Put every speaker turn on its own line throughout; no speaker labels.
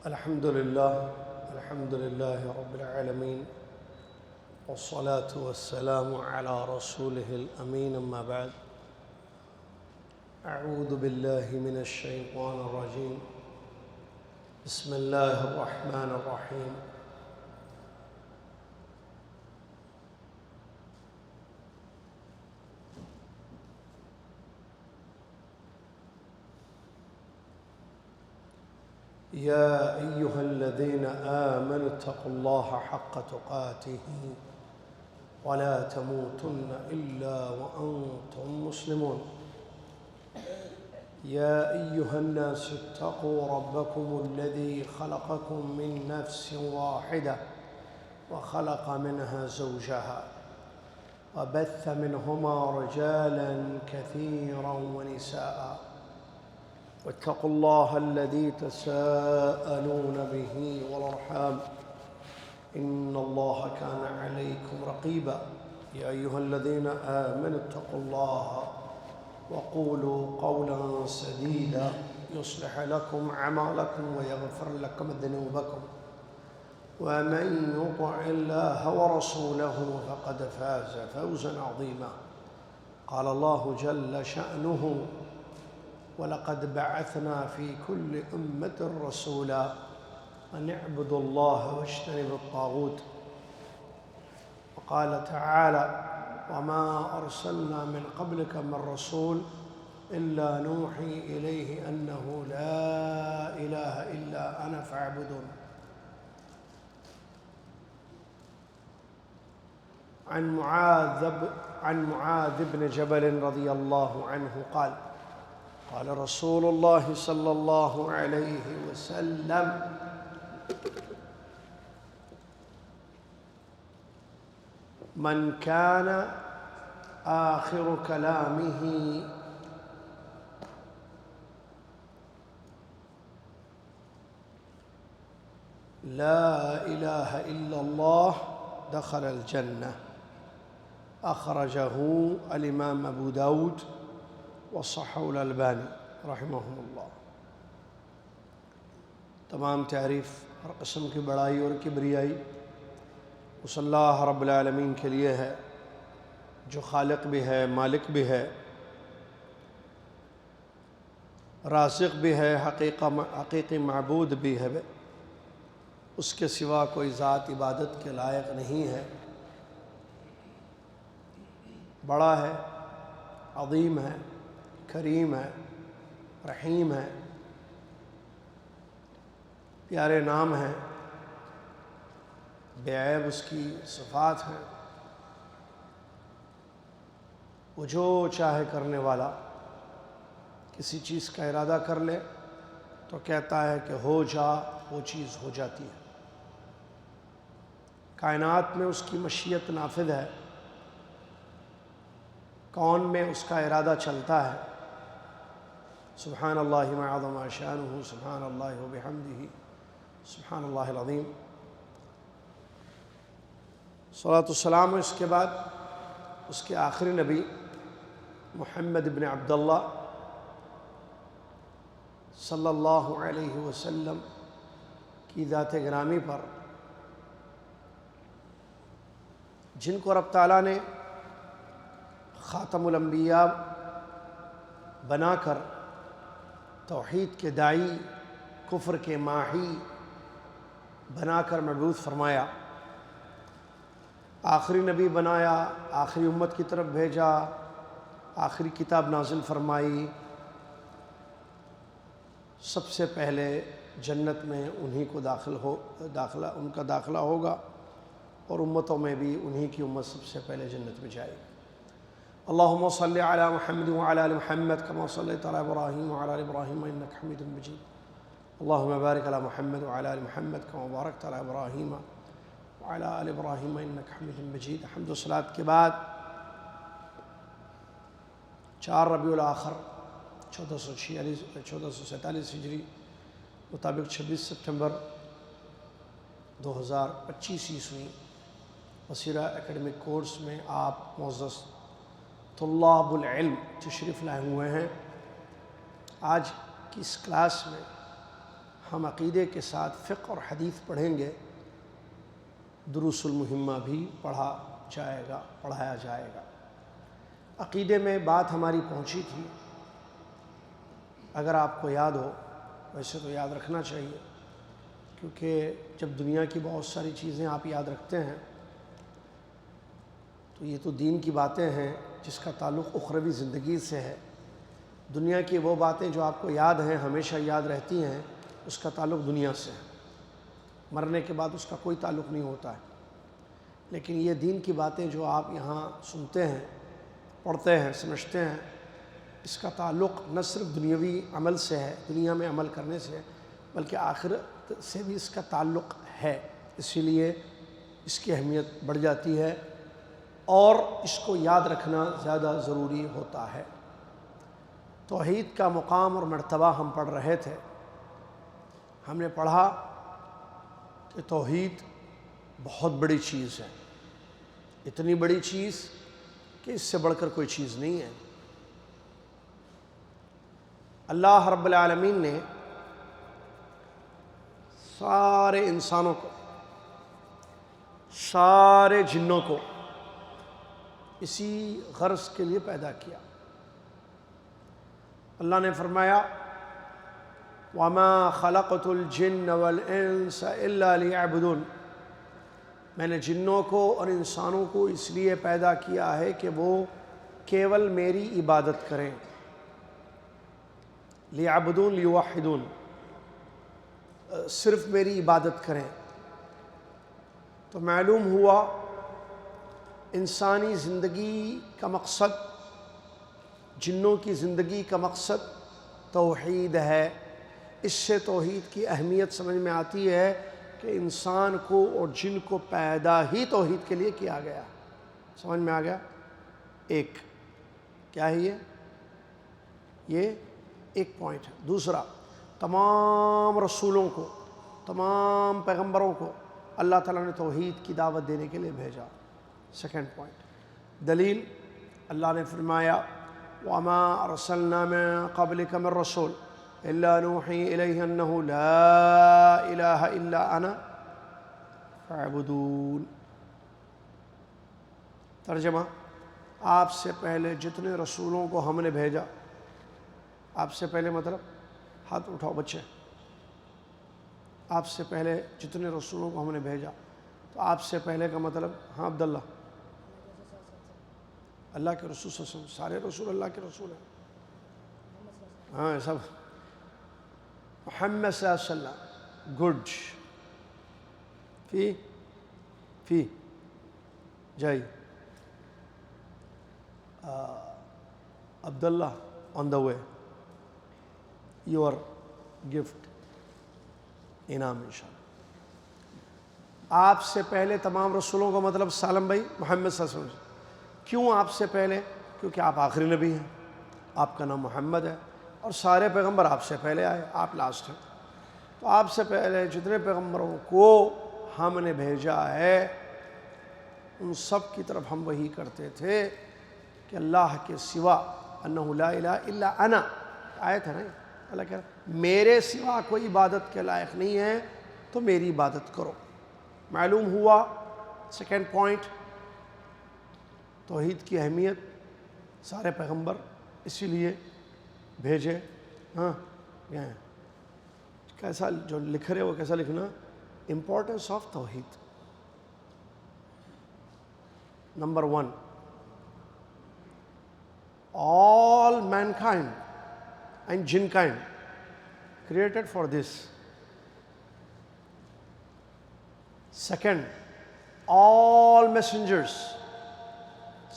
الحمد لله رب العالمين، والصلاة والسلام على رسوله الأمين. أما بعد، أعوذ بالله من الشيطان الرجيم. بسم الله الرحمن الرحيم. يا أيها الذين آمنوا اتقوا الله حق تقاته ولا تموتن إلا وأنتم مسلمون. يا أيها الناس اتقوا ربكم الذي خلقكم من نفس واحدة وخلق منها زوجها وبث منهما رجالا كثيرا ونساء، واتقوا الله الذي تساءلون به والأرحام إن الله كان عليكم رقيبا. يا أيها الذين آمنوا اتقوا الله وقولوا قولا سديدا يصلح لكم أعمالكم ويغفر لكم ذنوبكم، ومن يطع الله ورسوله فقد فاز فوزا عظيما. قال الله جل شأنه: ولقد بعثنا في كل أمة رسولا أن اعبدوا الله واجتنبوا الطاغوت. وقال تعالى: وما أرسلنا من قبلك من رسول إلا نوحي إليه أنه لا إله إلا أنا فاعبدون. عن معاذ بن جبل رضي الله عنه قال: قال رسول الله صلى الله عليه وسلم: من كان آخر كلامه لا إله إلا الله دخل الجنة. أخرجه الإمام أبو داود وصححه الألباني رحمهم اللہ. تمام تعریف ہر قسم کی بڑائی اور کبریائی اس اللہ رب العالمین کے لیے ہے جو خالق بھی ہے، مالک بھی ہے، رازق بھی ہے، حقیقی معبود بھی ہے. اس کے سوا کوئی ذات عبادت کے لائق نہیں ہے. بڑا ہے، عظیم ہے، کریم ہے، رحیم ہے، پیارے نام ہیں، بے عیب اس کی صفات ہیں. وہ جو چاہے کرنے والا، کسی چیز کا ارادہ کر لے تو کہتا ہے کہ ہو جا، وہ چیز ہو جاتی ہے. کائنات میں اس کی مشیت نافذ ہے، کون میں اس کا ارادہ چلتا ہے. سبحان اللہ ما عظم شانہ، سبحان اللہ وبحمدہ، سبحان اللہ العظیم. صلاۃ والسلام اس کے بعد اس کے آخری نبی محمد بن عبداللہ صلی اللہ علیہ وسلم کی ذات گرامی پر، جن کو رب تعالیٰ نے خاتم الانبیاء بنا کر توحید کے داعی، کفر کے ماحی بنا کر مبعوث فرمایا، آخری نبی بنایا، آخری امت کی طرف بھیجا، آخری کتاب نازل فرمائی. سب سے پہلے جنت میں انہی کو ان کا داخلہ ہوگا، اور امتوں میں بھی انہی کی امت سب سے پہلے جنت میں جائے گی. اللہم صلی علی محمد وعلی آل محمد کما صلیت علی ابراہیم وعلی آل ابراہیم انک حمید مجید. اللہم بارک علی محمد وعلی آل محمد کما بارکت علی ابراہیم وعلی آل ابراہیم انک حمید مجید. حمد و صلاۃ کے بعد 4 ربیع الاخر 1447 ہجری مطابق 26 سپٹمبر 2025 عیسوی بصیرہ اکیڈمک کورس میں آپ معزز طلاب العلم تشریف لائے ہوئے ہیں. آج کی اس کلاس میں ہم عقیدے کے ساتھ فقہ اور حدیث پڑھیں گے، دروس المہمہ بھی پڑھایا جائے گا۔ عقیدے میں بات ہماری پہنچی تھی، اگر آپ کو یاد ہو، ویسے تو یاد رکھنا چاہیے، کیونکہ جب دنیا کی بہت ساری چیزیں آپ یاد رکھتے ہیں تو یہ تو دین کی باتیں ہیں جس کا تعلق اخروی زندگی سے ہے۔ دنیا کی وہ باتیں جو آپ کو یاد ہیں، ہمیشہ یاد رہتی ہیں، اس کا تعلق دنیا سے ہے، مرنے کے بعد اس کا کوئی تعلق نہیں ہوتا ہے۔ لیکن یہ دین کی باتیں جو آپ یہاں سنتے ہیں، پڑھتے ہیں، سمجھتے ہیں، اس کا تعلق نہ صرف دنیاوی عمل سے ہے، دنیا میں عمل کرنے سے ہے، بلکہ آخرت سے بھی اس کا تعلق ہے۔ اسی لیے اس کی اہمیت بڑھ جاتی ہے اور اس کو یاد رکھنا زیادہ ضروری ہوتا ہے۔ توحید کا مقام اور مرتبہ ہم پڑھ رہے تھے۔ ہم نے پڑھا کہ توحید بہت بڑی چیز ہے، اتنی بڑی چیز کہ اس سے بڑھ کر کوئی چیز نہیں ہے۔ اللہ رب العالمین نے سارے انسانوں کو، سارے جنوں کو اسی غرض کے لیے پیدا کیا۔ اللہ نے فرمایا وَمَا خَلَقْتُ الْجِنَّ وَالْإِنسَ إِلَّا لِيَعْبُدُونَ، میں نے جنوں کو اور انسانوں کو اس لیے پیدا کیا ہے کہ وہ کیول میری عبادت کریں۔ لیعبدون، لیوحدون، صرف میری عبادت کریں۔ تو معلوم ہوا انسانی زندگی کا مقصد، جنوں کی زندگی کا مقصد توحید ہے۔ اس سے توحید کی اہمیت سمجھ میں آتی ہے کہ انسان کو اور جن کو پیدا ہی توحید کے لیے کیا گیا۔ سمجھ میں آ گیا؟ ایک کیا ہے یہ ایک پوائنٹ ہے۔ دوسرا، تمام رسولوں کو، تمام پیغمبروں کو اللہ تعالیٰ نے توحید کی دعوت دینے کے لیے بھیجا۔ سیکنڈ پوائنٹ، دلیل، اللہ نے فرمایا وَمَا أَرْسَلْنَا مِن قَبْلِكَ مِن رَّسُولٍ إِلَّا نُوحِي إِلَيْهِ أَنَّهُ لَا إِلَٰهَ إِلَّا أَنَا فَاعْبُدُونِ۔ ترجمہ، آپ سے پہلے جتنے رسولوں کو ہم نے بھیجا، آپ سے پہلے مطلب ہاتھ اٹھاؤ بچے، آپ سے پہلے جتنے رسولوں کو ہم نے بھیجا، تو آپ سے پہلے کا مطلب، ہاں عبداللہ، اللہ کے رسول صلی اللہ علیہ وسلم، سارے رسول اللہ کے رسول ہیں، ہاں سب، محمد صلی اللہ علیہ وسلم، گڈ، فی جائی، عبداللہ آن دا وے، یور گفٹ، انعام انشاءاللہ۔ آپ سے پہلے تمام رسولوں کا مطلب سالم بھائی محمد صلی اللہ علیہ وسلم۔ کیوں آپ سے پہلے؟ کیونکہ آپ آخری نبی ہیں، آپ کا نام محمد ہے، اور سارے پیغمبر آپ سے پہلے آئے، آپ لاسٹ ہیں۔ تو آپ سے پہلے جتنے پیغمبروں کو ہم نے بھیجا ہے ان سب کی طرف ہم وحی کرتے تھے کہ اللہ کے سوا، انہ لا الہ الا انا، آیت ہے نا، اللہ کہہ رہا میرے سوا کوئی عبادت کے لائق نہیں ہے تو میری عبادت کرو۔ معلوم ہوا سیکنڈ پوائنٹ، توحید کی اہمیت، سارے پیغمبر اسی لیے بھیجے۔ ہاں کیسا جو لکھ رہے ہو کیسا لکھنا، امپورٹنس آف توحید۔ Number 1، all mankind and jinkind created for this. Second, all messengers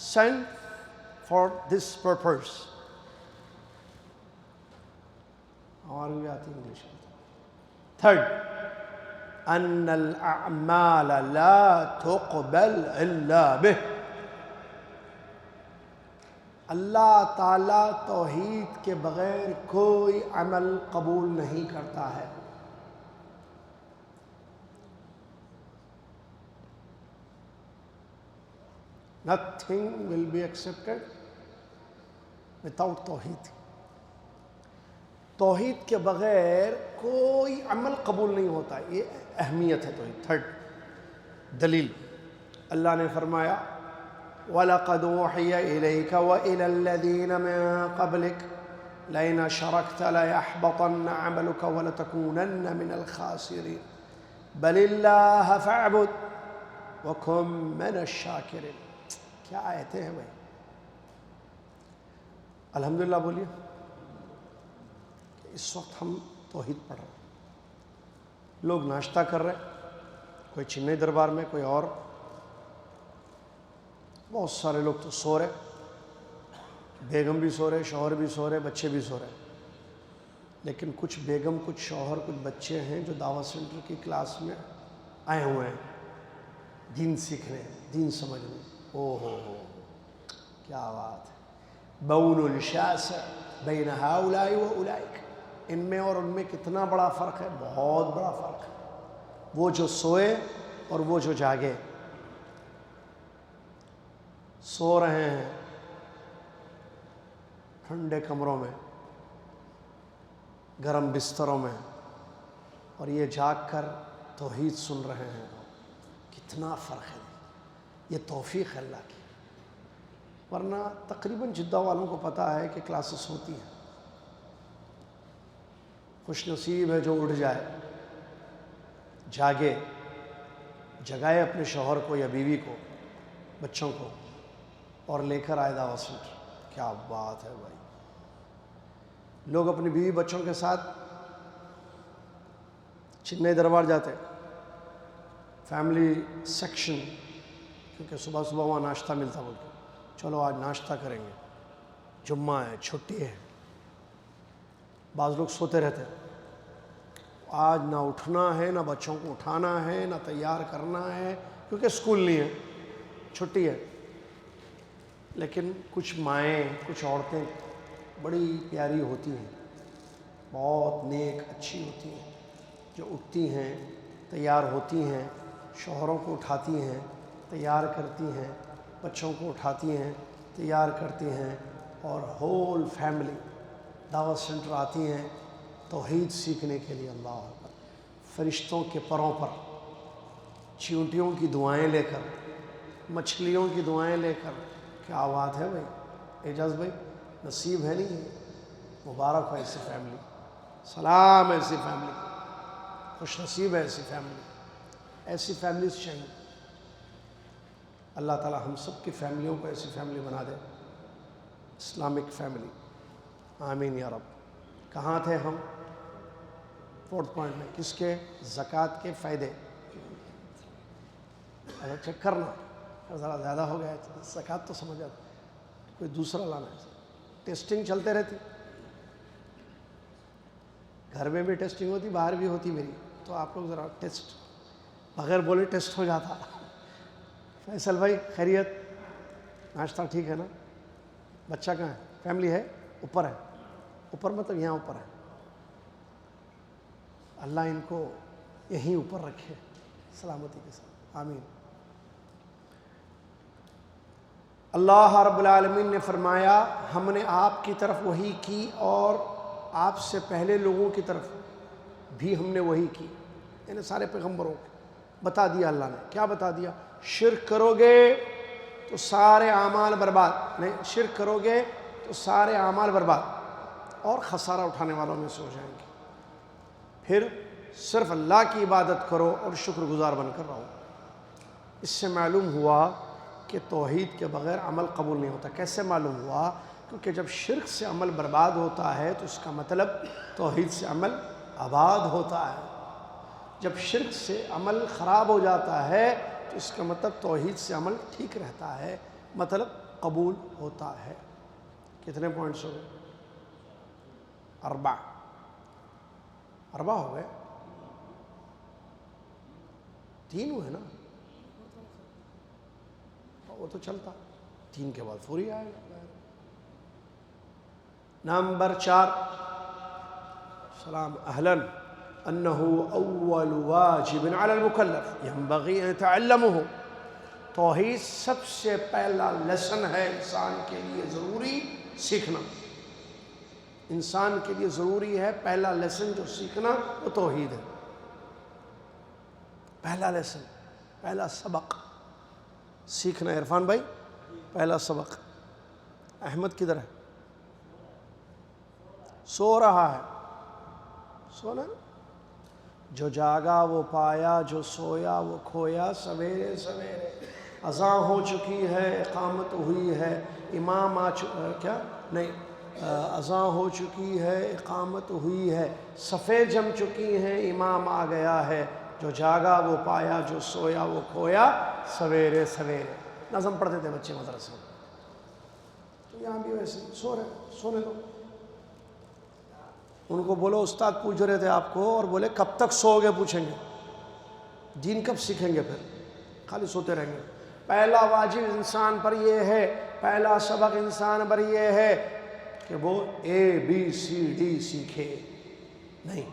sent for this purpose. اور بھی آتی انگلش۔ Third, أن الأعمال لا تقبل إلا به. اللہ تعالیٰ توحید کے بغیر کوئی عمل قبول نہیں کرتا ہے۔ Nothing will be accepted without توحید۔ توحید کے بغیر کوئی عمل قبول نہیں ہوتا. یہ اہمیت ہے توحید. تھرڈ دلیل, اللہ نے فرمایا وَلَقَدْ أُوحِيَ إِلَيْكَ وَإِلَى الَّذِينَ مِن قَبْلِكَ لَئِنْ أَشْرَكْتَ لَيَحْبَطَنَّ عَمَلُكَ وَلَتَكُونَنَّ مِنَ الْخَاسِرِينَ بَلِ اللَّهَ فَاعْبُدْ وَكُن مِّنَ الشَّاكِرِينَ. کیا آیتیں ہیں بھائی. الحمدللہ بولیے. اس وقت ہم توحید پڑھ رہے ہیں, لوگ ناشتہ کر رہے ہیں, کوئی چنئی دربار میں, کوئی اور, بہت سارے لوگ تو سو رہے, بیگم بھی سو رہے, شوہر بھی سو رہے, بچے بھی سو رہے. لیکن کچھ بیگم, کچھ شوہر, کچھ بچے ہیں جو دعوت سینٹر کی کلاس میں آئے ہوئے ہیں دین سیکھنے, دین سمجھنے. او ہو کیا بات ہے. بون الشاسع بین ہؤلاء و اولئک, ان میں اور ان میں کتنا بڑا فرق ہے, بہت بڑا فرق ہے. وہ جو سوئے اور وہ جو جاگے. سو رہے ہیں ٹھنڈے کمروں میں, گرم بستروں میں, اور یہ جاگ کر توحید سن رہے ہیں. کتنا فرق ہے. یہ توفیق ہے اللہ کی. ورنہ تقریباً جدہ والوں کو پتہ ہے کہ کلاسز ہوتی ہیں. خوش نصیب ہے جو اٹھ جائے, جاگے, جگائے اپنے شوہر کو یا بیوی کو, بچوں کو, اور لے کر آئے دعوت سینٹر. کیا بات ہے بھائی. لوگ اپنی بیوی بچوں کے ساتھ چنئی دربار جاتے, فیملی سیکشن, کیونکہ صبح صبح وہاں ناشتہ ملتا. بولتے چلو آج ناشتہ کریں گے, جمعہ ہے, چھٹی ہے. بعض لوگ سوتے رہتے, آج نہ اٹھنا ہے, نہ بچوں کو اٹھانا ہے, نہ تیار کرنا ہے, کیونکہ اسکول نہیں ہے, چھٹی ہے. لیکن کچھ مائیں, کچھ عورتیں بڑی پیاری ہوتی ہیں, بہت نیک اچھی ہوتی ہیں, جو اٹھتی ہیں, تیار ہوتی ہیں, شوہروں کو اٹھاتی ہیں, تیار کرتی ہیں, بچوں کو اٹھاتی ہیں, تیار کرتی ہیں, اور ہول فیملی دعوت سینٹر آتی ہیں توحید سیکھنے کے لیے. اللہ اکبر. فرشتوں کے پروں پر, چیونٹیوں کی دعائیں لے کر, مچھلیوں کی دعائیں لے کر. کیا بات ہے بھائی. اعجاز بھائی نصیب ہے نہیں ہے. مبارک ہو ایسی فیملی, سلام ایسی فیملی, خوش نصیب ہے ایسی فیملی. ایسی فیملیز چاہیے. اللہ تعالی ہم سب کی فیملیوں کو ایسی فیملی بنا دے, اسلامک فیملی. آمین یا رب. کہاں تھے ہم؟ فورتھ پوائنٹ میں. کس کے؟ زکوٰۃ کے فائدے. اگر چیک کرنا ذرا زیادہ ہو گیا ہے, زکوٰۃ تو سمجھ آتا, کوئی دوسرا لانا ہے. ٹیسٹنگ چلتے رہتی, گھر میں بھی ٹیسٹنگ ہوتی, باہر بھی ہوتی میری. تو آپ لوگ ذرا ٹیسٹ بغیر بولے ٹیسٹ ہو جاتا. فیصل بھائی خیریت, ناشتہ ٹھیک ہے نا؟ بچہ کہاں ہے؟ فیملی ہے اوپر ہے, اوپر مطلب یہاں اوپر ہے. اللہ ان کو یہیں اوپر رکھے سلامتی کے ساتھ. آمین. اللہ رب العالمین نے فرمایا ہم نے آپ کی طرف وحی کی اور آپ سے پہلے لوگوں کی طرف بھی ہم نے وحی کی. یعنی سارے پیغمبروں کو بتا دیا. اللہ نے کیا بتا دیا؟ شرک کرو گے تو سارے اعمال برباد. نہیں, شرک کرو گے تو سارے اعمال برباد اور خسارہ اٹھانے والوں میں سے ہو جائیں گے. پھر صرف اللہ کی عبادت کرو اور شکر گزار بن کر رہو. اس سے معلوم ہوا کہ توحید کے بغیر عمل قبول نہیں ہوتا. کیسے معلوم ہوا؟ کیونکہ جب شرک سے عمل برباد ہوتا ہے تو اس کا مطلب توحید سے عمل آباد ہوتا ہے. جب شرک سے عمل خراب ہو جاتا ہے تو اس کا مطلب توحید سے عمل ٹھیک رہتا ہے, مطلب قبول ہوتا ہے. کتنے پوائنٹس ہو گئے؟ 4 ہو گئے. 3 ہوئے نا, وہ تو چلتا, 3 کے بعد فوری آئے گا. نمبر 4 سلام اہلاً انه اول واجب على المکلف ينبغي ان يتعلمه. توحید سب سے پہلا لیسن ہے انسان کے لیے ضروری سیکھنا. انسان کے لیے ضروری ہے پہلا لیسن جو سیکھنا وہ توحید ہے. پہلا لیسن، پہلا سبق سیکھنا. عرفان بھائی پہلا سبق. احمد کدھر ہے؟ سو رہا ہے. سونا. جو جاگا وہ پایا، جو سویا وہ کھویا. سویرے سویرے اذان ہو چکی ہے، اقامت ہوئی ہے، امام کیا نہیں، اذان ہو چکی ہے، اقامت ہوئی ہے، صفیں جم چکی ہیں، امام آ گیا ہے. جو جاگا وہ پایا، جو سویا وہ کھویا. سویرے سویرے نظم پڑھتے تھے بچے مدرسے میں. تو یہاں بھی ویسے سو رہے، سونے دو. ان کو بولو استاد پوچھ رہے تھے آپ کو، اور بولے کب تک سو گے پوچھیں گے، دین کب سیکھیں گے؟ پھر خالی سوتے رہیں گے. پہلا واجب انسان پر یہ ہے، پہلا سبق انسان پر یہ ہے کہ وہ ABCD سیکھے. نہیں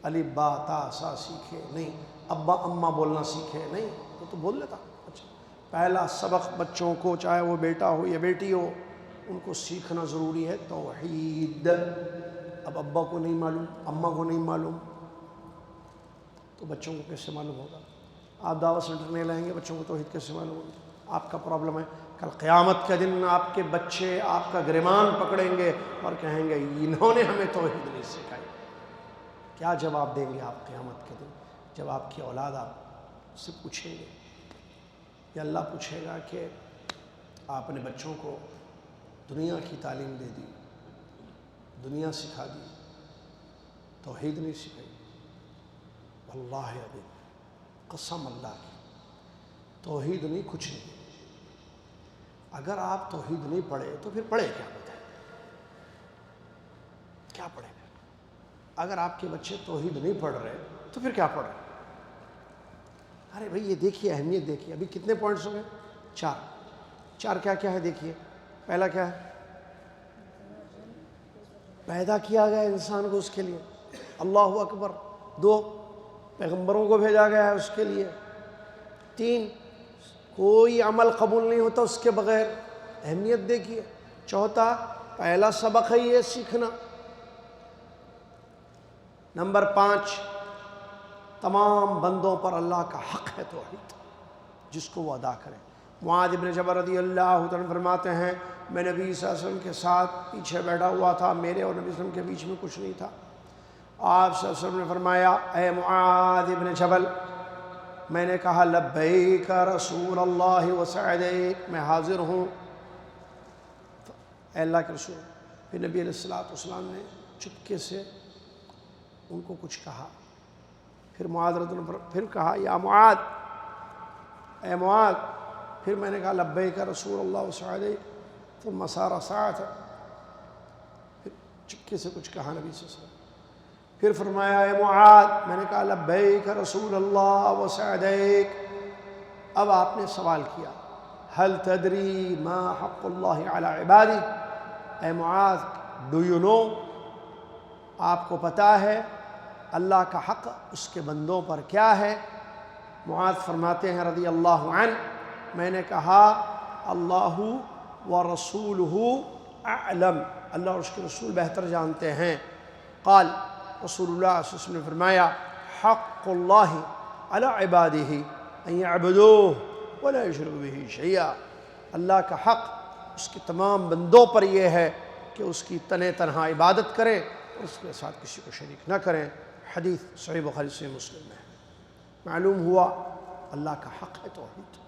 الف با تا سا سیکھے، نہیں ابا اماں بولنا سیکھے، نہیں وہ تو بول لیتا. اچھا پہلا سبق بچوں کو، چاہے وہ بیٹا ہو یا بیٹی ہو، ان کو سیکھنا ضروری ہے توحید. اب ابا کو نہیں معلوم، اماں کو نہیں معلوم، تو بچوں کو کیسے معلوم ہوگا؟ آپ دعوت سینٹر نہیں لائیں گے بچوں کو توحید کیسے معلوم ہوگی؟ آپ کا پرابلم ہے. کل قیامت کے دن آپ کے بچے آپ کا گریبان پکڑیں گے اور کہیں گے انہوں نے ہمیں توحید نہیں سکھائی. کیا جواب دیں گے آپ قیامت کے دن جب آپ کی اولاد آپ سے پوچھیں گے؟ یا اللہ پوچھے گا کہ آپ نے بچوں کو دنیا کی تعلیم دے دی، دنیا سکھا دی، توحید نہیں سکھائی. واللہ ابھی قسم اللہ کی توحید نہیں، کچھ نہیں. اگر آپ توحید نہیں پڑھے تو پھر پڑھے کیا بتائیں؟ کیا پڑھے؟ اگر آپ کے بچے توحید نہیں پڑھ رہے تو پھر کیا پڑھ رہے؟ ارے بھائی یہ دیکھیے، اہمیت دیکھیے. ابھی کتنے پوائنٹس ہو گئے؟ 4. کیا کیا ہے دیکھیے. پہلا کیا ہے؟ پیدا کیا گیا انسان کو اس کے لیے، اللہ اکبر. 2 پیغمبروں کو بھیجا گیا ہے اس کے لیے. 3 کوئی عمل قبول نہیں ہوتا اس کے بغیر. اہمیت دیکھیے. 4 پہلا سبق ہے یہ سیکھنا. نمبر 5 تمام بندوں پر اللہ کا حق ہے توحید، جس کو وہ ادا کریں. معاذ بن جبل رضی اللہ عنہ فرماتے ہیں میں نبی صلی اللہ علیہ وسلم کے ساتھ پیچھے بیٹھا ہوا تھا، میرے اور نبی صلی اللہ علیہ وسلم کے بیچ میں کچھ نہیں تھا. آپ صلی اللہ علیہ وسلم نے فرمایا اے معاذ بن جبل، میں نے کہا لبیک رسول اللہ وسعدیک، میں حاضر ہوں اے اللہ کے رسول. پھر نبی علیہ السلام نے چپکے سے ان کو کچھ کہا. پھر معاذ رضی اللہ عنہ پھر کہا یا معاذ، اے معاذ. پھر میں نے کہا لبیک رسول اللہ وسعدیک. ثم سار ساعة، پھر چپکے سے کچھ کہا نبی صلی اللہ علیہ وسلم. پھر فرمایا اے معاذ، میں نے کہا لبیک رسول اللہ وسعدیک. اب آپ نے سوال کیا هل تدری ما حق اللہ علی عبادی. اے معاذ ڈو یو نو، آپ کو پتہ ہے اللہ کا حق اس کے بندوں پر کیا ہے؟ معاذ فرماتے ہیں رضی اللہ عنہ، میں نے کہا اللہ ورسولہ اعلم، اللہ اور اس کے رسول بہتر جانتے ہیں. قال رسول اللہ صلی اللہ علیہ وسلم نے فرمایا حق اللہ علی عبادہ ان یعبدوہ ولا یشرکوا بہ شیئا. اللہ کا حق اس کے تمام بندوں پر یہ ہے کہ اس کی تنہا عبادت کریں اور اس کے ساتھ کسی کو شریک نہ کریں. حدیث صحیح بخاری صحیح مسلم میں ہے. معلوم ہوا اللہ کا حق ہے توحید.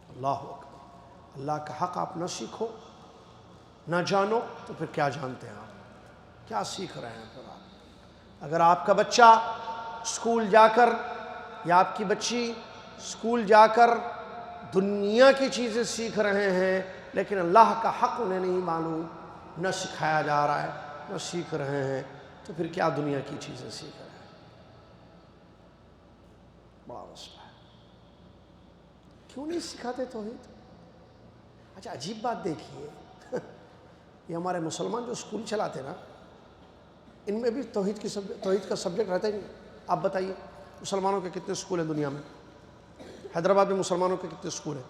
اللہ اکبر. اللہ کا حق آپ نہ سیکھو، نہ جانو تو پھر کیا جانتے ہیں آپ؟ کیا سیکھ رہے ہیں پھر آپ؟ اگر آپ کا بچہ اسکول جا کر یا آپ کی بچی اسکول جا کر دنیا کی چیزیں سیکھ رہے ہیں لیکن اللہ کا حق انہیں نہیں معلوم، نہ سکھایا جا رہا ہے، نہ سیکھ رہے ہیں، تو پھر کیا دنیا کی چیزیں سیکھ رہے ہیں؟ بڑا مسئلہ ہے. کیوں نہیں سکھاتے توحید؟ اچھا عجیب بات دیکھیے، یہ ہمارے مسلمان جو اسکول چلاتے نا، ان میں بھی توحید کا سبجیکٹ رہتا ہی نہیں. آپ بتائیے مسلمانوں کے کتنے اسکول ہیں دنیا میں؟ حیدرآباد میں مسلمانوں کے کتنے اسکول ہیں؟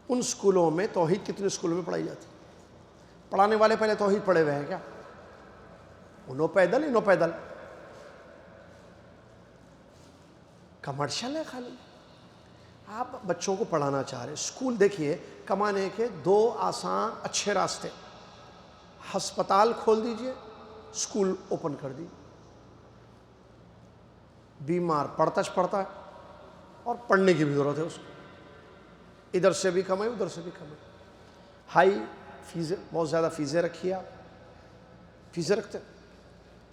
ان اسکولوں میں توحید کتنے اسکولوں میں پڑھائی جاتی؟ پڑھانے والے پہلے توحید پڑھے ہوئے ہیں کیا؟ نو پیدل ہی نو پیدل کمرشل ہے خالی. آپ بچوں کو پڑھانا چاہ رہے. اسکول دیکھیے کمانے کے دو آسان اچھے راستے. ہسپتال کھول دیجئے, اسکول اوپن کر دیجئے. بیمار پڑھتا ہے اور پڑھنے کی بھی ضرورت ہے اس کو. ادھر سے بھی کمائے ادھر سے بھی کمائے. ہائی فیسیں, بہت زیادہ فیسیں رکھی آپ. فیسیں رکھتے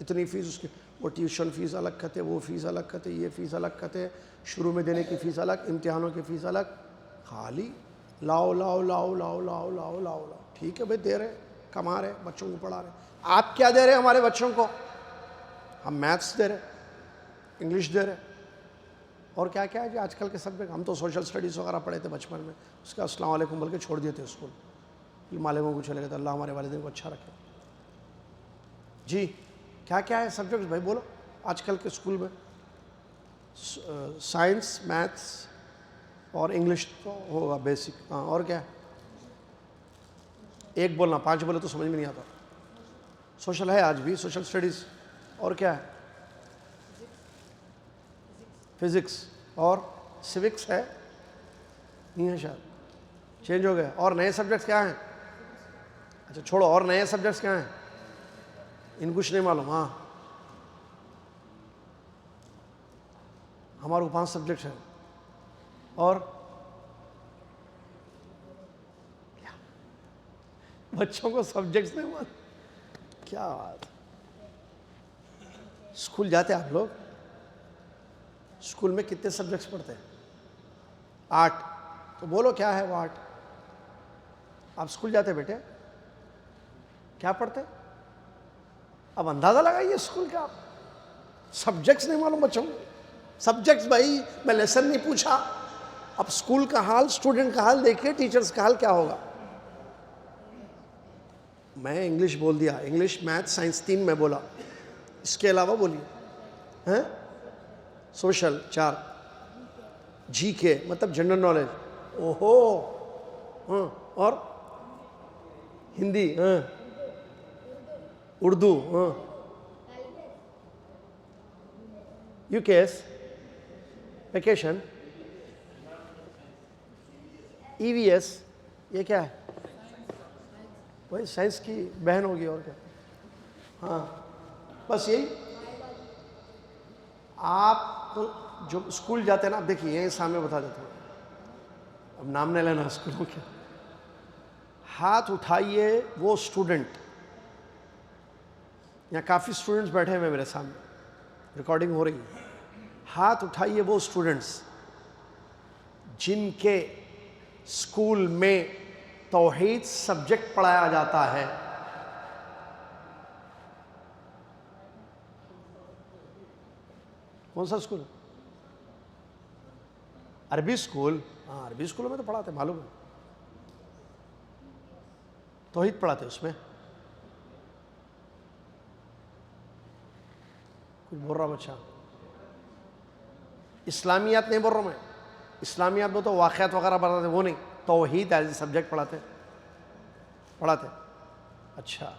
اتنی فیس اس کی, وہ ٹیوشن فیس الگ کہتے, وہ فیس الگ کہتے, یہ فیس الگ کہتے, شروع میں دینے کی فیس الگ, امتحانوں کی فیس الگ. خالی لاؤ لاؤ لاؤ لاؤ لاؤ لاؤ لاؤ لاؤ. ٹھیک ہے بھائی, دے رہے, کما رہے, بچوں کو پڑھا رہے. آپ کیا دے رہے ہمارے بچوں کو؟ ہم میتھس دے رہے, انگلش دے رہے, اور کیا کیا ہے جی آج کل کے سبجیکٹ. ہم تو سوشل اسٹڈیز وغیرہ پڑھے تھے بچپن میں, اس کا السلام علیکم بول کے چھوڑ دیے تھے اسکول. مالکوں کو چلے گئے تھے. اللہ ہمارے والدین کو اچھا رکھے. جی کیا کیا ہے سبجیکٹس بھائی بولو آج کل کے اسکول میں؟ سائنس, میتھس اور انگلش تو ہوگا بیسک. ہاں اور کیا ہے؟ ایک بولنا, 5 بولے تو سمجھ میں نہیں آتا. سوشل ہے آج بھی, سوشل اسٹڈیز. اور کیا ہے؟ فزکس اور سوکس ہے نہیں ہے شاید, چینج ہو گئے. اور نئے سبجیکٹس کیا ہیں؟ اچھا چھوڑو, اور نئے سبجیکٹس کیا ہیں؟ ان کچھ نہیں معلوم. ہاں ہمارے کو 5 سبجیکٹس ہیں. اور بچوں کو سبجیکٹس نہیں معلوم. کیا بات. اسکول جاتے آپ لوگ؟ اسکول میں کتنے سبجیکٹس پڑھتے ہیں؟ 8. تو بولو کیا ہے وہ 8؟ آپ اسکول جاتے بیٹے, کیا پڑھتے؟ اب اندازہ لگائیے اسکول کا. آپ سبجیکٹس نہیں معلوم بچوں کو. سبجیکٹس بھائی میں لیسن نہیں پوچھا. اب اسکول کا حال, اسٹوڈنٹ کا حال دیکھیے, ٹیچرز کا حال کیا ہوگا. میں انگلش بول دیا, انگلش, میتھ, سائنس 3 میں بولا. اس کے علاوہ بولیے. ہیں سوشل 4, جی کے مطلب جنرل نالج. اوہو. ہاں اور ہندی, ہاں اردو, ہاں یو کے ایس, ویکیشن, ای وی ایس. یہ کیا ہے؟ وہی سائنس کی بہن ہوگی اور کیا. ہاں بس یہی. آپ تو جو اسکول جاتے ہیں نا, اب دیکھیے یہ سامنے بتا دیتا ہوں, اب نام نہیں لینا اسکولوں کے. ہاتھ اٹھائیے وہ اسٹوڈنٹ, یہاں کافی اسٹوڈنٹس بیٹھے ہوئے میرے سامنے, ریکارڈنگ ہو رہی ہے. ہاتھ اٹھائیے وہ اسٹوڈنٹس جن کے اسکول میں توحید سبجیکٹ پڑھایا جاتا ہے. کون سا اسکول؟ عربی اسکول. ہاں عربی اسکولوں میں تو پڑھاتے, معلوم ہے, توحید پڑھاتے اس میں. کچھ بول رہا بچہ. اسلامیات نہیں بول رہا ہوں میں, اسلامیات میں تو واقعات وغیرہ پڑھاتے, وہ نہیں, توحید ایز اے سبجیکٹ پڑھاتے. اچھا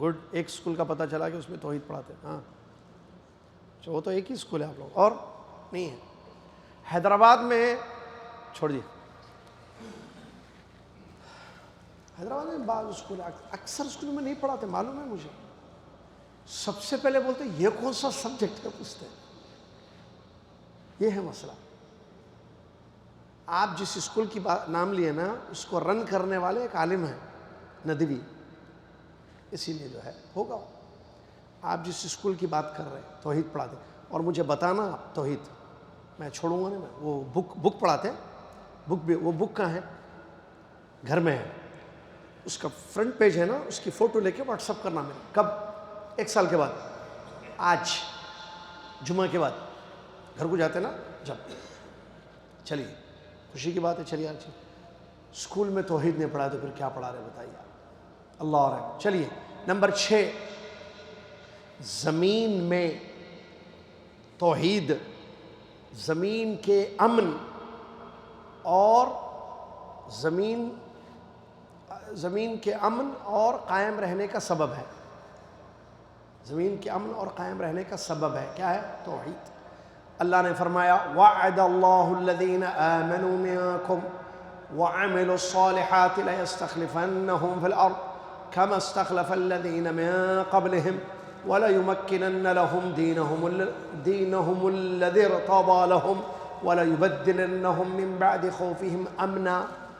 گڈ. ایک اسکول کا پتہ چلا کہ اس میں توحید پڑھاتے. ہاں وہ تو ایک ہی اسکول ہے آپ لوگ, اور نہیں ہے. حیدرآباد میں چھوڑ دیے, حیدرآباد میں بعض اسکول, اکثر اسکولوں میں نہیں پڑھاتے, معلوم ہے مجھے. سب سے پہلے بولتے یہ کون سا سبجیکٹ ہے, پوچھتے ہیں. یہ ہے مسئلہ. آپ جس اسکول کی نام لیے نا, اس کو رن کرنے والے ایک عالم ہیں, ندوی, اسی لیے جو ہے ہوگا. آپ جس اسکول کی بات کر رہے ہیں توحید پڑھاتے, اور مجھے بتانا توحید, میں چھوڑوں گا نہیں. میں وہ بک پڑھاتے, بک بھی, وہ بک کہاں ہے؟ گھر میں ہے. اس کا فرنٹ پیج ہے نا, اس کی فوٹو لے کے واٹس اپ کرنا. میں کب؟ 1 سال کے بعد, آج جمعہ کے بعد گھر کو جاتے نا جب. چلیے خوشی کی بات ہے. چلیے آج اسکول میں توحید نہیں پڑھا تو پھر کیا پڑھا رہے بتائیے آپ. اللہ اور چلیے نمبر 6, زمین میں توحید, زمین کے امن اور زمین زمین کے امن اور قائم رہنے کا سبب ہے. زمین کے امن اور قائم رہنے کا سبب ہے کیا ہے؟ توحید. اللہ نے فرمایا وعد اللہ الذین آمنوا منکم وعملوا الصالحات لیستخلفنہم فی الارض کما استخلف الذین من قبلہم وَلَيُمَكِّنَنَّ لَهُمْ دِينَهُمُ الَّذِي ارْتَضَىٰ لَهُمْ وَلَيُبَدِّلَنَّهُمْ مِنْ بَعْدِ خَوْفِهِمْ أَمْنًا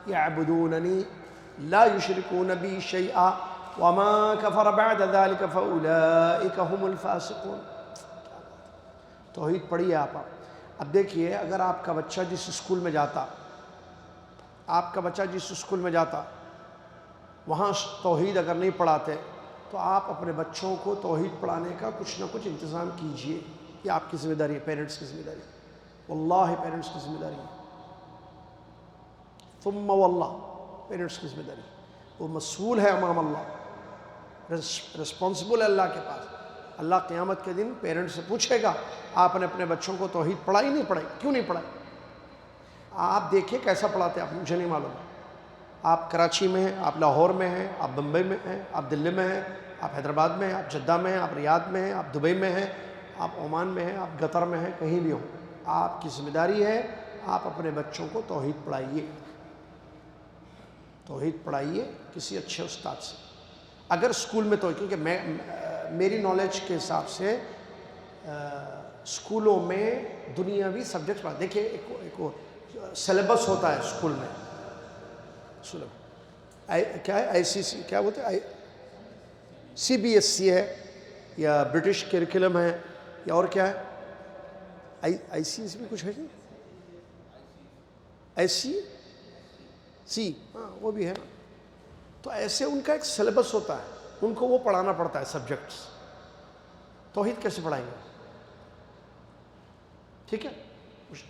يَعْبُدُونَنِي لَا يُشْرِكُونَ بِي شَيْئًا وَمَا كَفَرَ بَعْدَ ذَلِكَ فَأُولَٰئِكَ هُمُ الْفَاسِقُونَ. توحید پڑھیے آپ. اب دیکھیے اگر آپ کا بچہ جس اسکول میں جاتا وہاں توحید اگر نہیں پڑھاتے تو آپ اپنے بچوں کو توحید پڑھانے کا کچھ نہ کچھ انتظام کیجئے. یہ آپ کی ذمہ داری ہے، پیرنٹس کی ذمہ داری ہے. واللہ پیرنٹس کی ذمہ داری ہے. ثم واللہ پیرنٹس کی ذمہ داری ہے. وہ مسئول ہے امام اللہ، رسپانسبل ہے اللہ کے پاس. اللہ قیامت کے دن پیرنٹ سے پوچھے گا آپ نے اپنے بچوں کو توحید پڑھائی نہیں پڑھائی؟ کیوں نہیں پڑھائی؟ آپ دیکھیں کیسا پڑھاتے ہیں آپ، مجھے نہیں معلوم. آپ کراچی میں ہیں، آپ لاہور میں ہیں، آپ بمبئی میں ہیں، آپ دلی میں ہیں، آپ حیدرآباد میں ہیں، آپ جدہ میں ہیں، آپ ریاض میں ہیں، آپ دبئی میں ہیں، آپ عمان میں ہیں، آپ قطر میں ہیں، کہیں بھی ہوں، آپ کی ذمہ داری ہے آپ اپنے بچوں کو توحید پڑھائیے. توحید پڑھائیے کسی اچھے استاد سے. اگر اسکول میں تو کیونکہ میری نالج کے حساب سے اسکولوں میں دنیاوی سبجیکٹ پڑھا. دیکھیے ایک سلیبس ہوتا ہے اسکول میں، کیا ہے آئی سی سی، کیا بولتے ہیں، سی بی ایس سی ہے یا برٹش کریکولم ہے یا اور کیا ہے، آئی سی ایس بھی کچھ ہے جی، آئی سی ہاں وہ بھی ہے نا. تو ایسے ان کا ایک سلیبس ہوتا ہے، ان کو وہ پڑھانا پڑتا ہے سبجیکٹس. توحید کیسے پڑھائیں گے؟ ٹھیک ہے،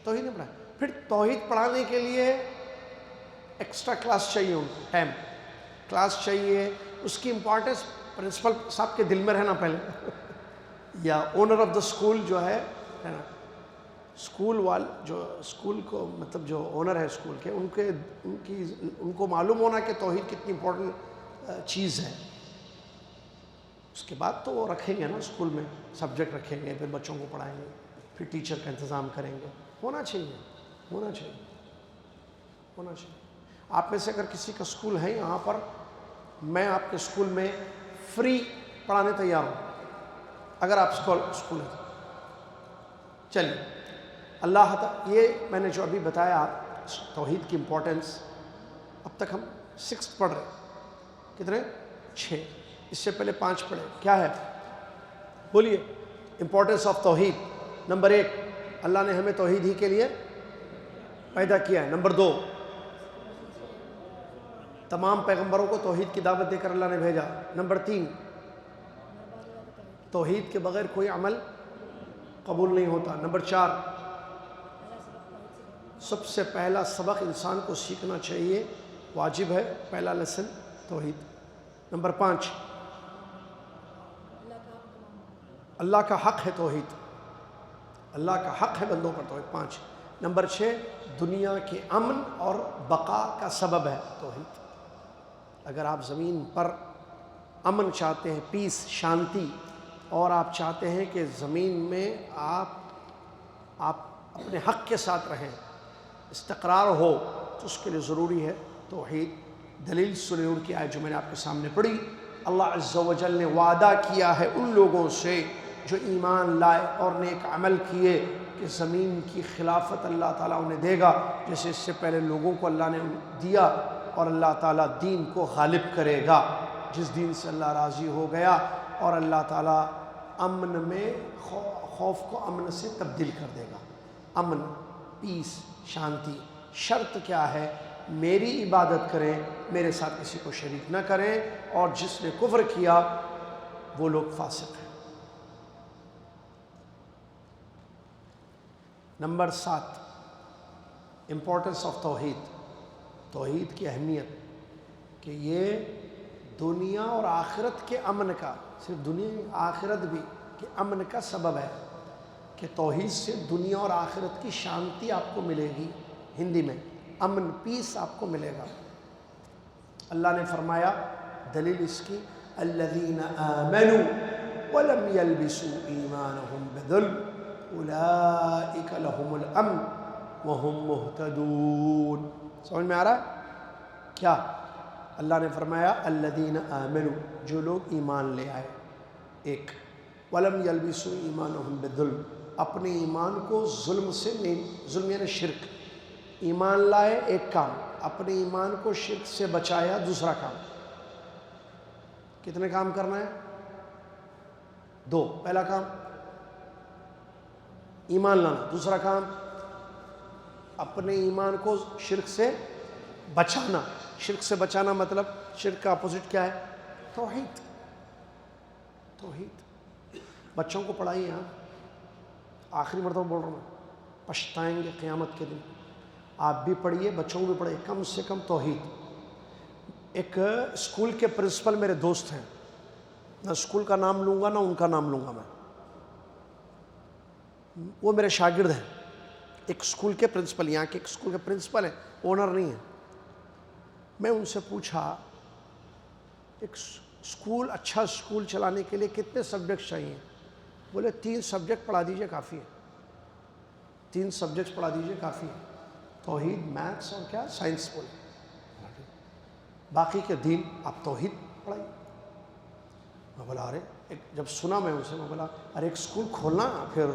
توحید نہیں پڑھائیں. پھر توحید پڑھانے کے لیے ایکسٹرا کلاس چاہیے، ان کو ٹائم کلاس چاہیے. اس کی امپورٹنس پرنسپل صاحب کے دل میں رہنا پہلے یا اونر آف دا اسکول جو ہے نا، اسکول کو مطلب جو اونر ہے اسکول کے، ان کو معلوم ہونا کہ توحید کتنی امپورٹنٹ چیز ہے. اس کے بعد تو وہ رکھیں گے نا اسکول میں، سبجیکٹ رکھیں گے، پھر بچوں کو پڑھائیں گے، پھر ٹیچر کا انتظام کریں گے. ہونا چاہیے. آپ میں سے اگر کسی کا اسکول ہے یہاں پر، میں آپ کے اسکول میں فری پڑھانے تیار ہوں اگر آپ اسکول ہے. چلیے اللہ تعالیٰ، یہ میں نے جو ابھی بتایا توحید کی امپورٹنس، اب تک ہم 6 پڑھ رہے. کتنے؟ 6. اس سے پہلے 5 پڑھے. کیا ہے بولیے؟ امپورٹنس آف توحید. نمبر 1، اللہ نے ہمیں توحید ہی کے لیے پیدا کیا ہے. نمبر 2، تمام پیغمبروں کو توحید کی دعوت دے کر اللہ نے بھیجا. نمبر 3، توحید کے بغیر کوئی عمل قبول نہیں ہوتا. نمبر 4، سب سے پہلا سبق انسان کو سیکھنا چاہیے، واجب ہے، پہلا لیسن توحید. نمبر 5، اللہ کا حق ہے توحید، اللہ کا حق ہے بندوں پر توحید. 5. نمبر 6، دنیا کے امن اور بقا کا سبب ہے توحید. اگر آپ زمین پر امن چاہتے ہیں، پیس، شانتی، اور آپ چاہتے ہیں کہ زمین میں آپ اپنے حق کے ساتھ رہیں، استقرار ہو، تو اس کے لیے ضروری ہے توحید. دلیل سنیں ان کی آیت جو میں نے آپ کے سامنے پڑھی. اللہ عز و جل نے وعدہ کیا ہے ان لوگوں سے جو ایمان لائے اور نیک عمل کیے کہ زمین کی خلافت اللہ تعالیٰ انہیں دے گا، جیسے اس سے پہلے لوگوں کو اللہ نے دیا. اور اللہ تعالیٰ دین کو غالب کرے گا، جس دین سے اللہ راضی ہو گیا. اور اللہ تعالیٰ امن میں خوف کو امن سے تبدیل کر دے گا. امن، پیس، شانتی. شرط کیا ہے؟ میری عبادت کریں، میرے ساتھ کسی کو شریک نہ کریں، اور جس نے کفر کیا وہ لوگ فاسق ہیں. نمبر 7، امپورٹنس آف توحید. توحید کی اہمیت کہ یہ دنیا اور آخرت کے امن کا، صرف دنیا آخرت بھی کہ امن کا سبب ہے. کہ توحید سے دنیا اور آخرت کی شانتی آپ کو ملے گی. ہندی میں امن، پیس آپ کو ملے گا. اللہ نے فرمایا دلیل اس کی الذین آمنوا ولم يلبسوا ایمانہم بظلم اولئک لہم الامن وہم مہتدون. سمجھ میں آ رہا ہے کیا؟ اللہ نے فرمایا الذین آمنوا، جو لوگ ایمان لے آئے، ایک ولم یلبسوا ایمانہم بظلم، اپنے ایمان کو ظلم سے نہیں، ظلم یعنی شرک، ایمان لائے ایک کام، اپنے ایمان کو شرک سے بچایا دوسرا کام. کتنے کام کرنا ہے؟ 2. پہلا کام ایمان لانا، دوسرا کام اپنے ایمان کو شرک سے بچانا. شرک سے بچانا مطلب شرک کا اپوزٹ کیا ہے؟ توحید. توحید. بچوں کو پڑھائیے، ہاں آخری مرتبہ بول رہا ہوں، پچھتائیں گے قیامت کے دن. آپ بھی پڑھیے، بچوں کو بھی پڑھیے، کم سے کم توحید. ایک اسکول کے پرنسپل میرے دوست ہیں، نہ اسکول کا نام لوں گا نہ ان کا نام لوں گا میں، وہ میرے شاگرد ہیں. ایک اسکول کے پرنسپل، یہاں کے ایک اسکول کے پرنسپل ہیں، اونر نہیں ہیں. میں ان سے پوچھا ایک اسکول، اچھا اسکول چلانے کے لیے کتنے سبجیکٹ چاہیے؟ بولے 3 سبجیکٹ پڑھا دیجئے کافی ہے. 3 سبجیکٹ پڑھا دیجئے کافی ہے، توحید، میتھس اور کیا سائنس. بولے باقی کے دین آپ توحید پڑھائیے. میں بولا ارے، جب سنا میں ان سے، میں بولا ارے ایک اسکول کھولنا. پھر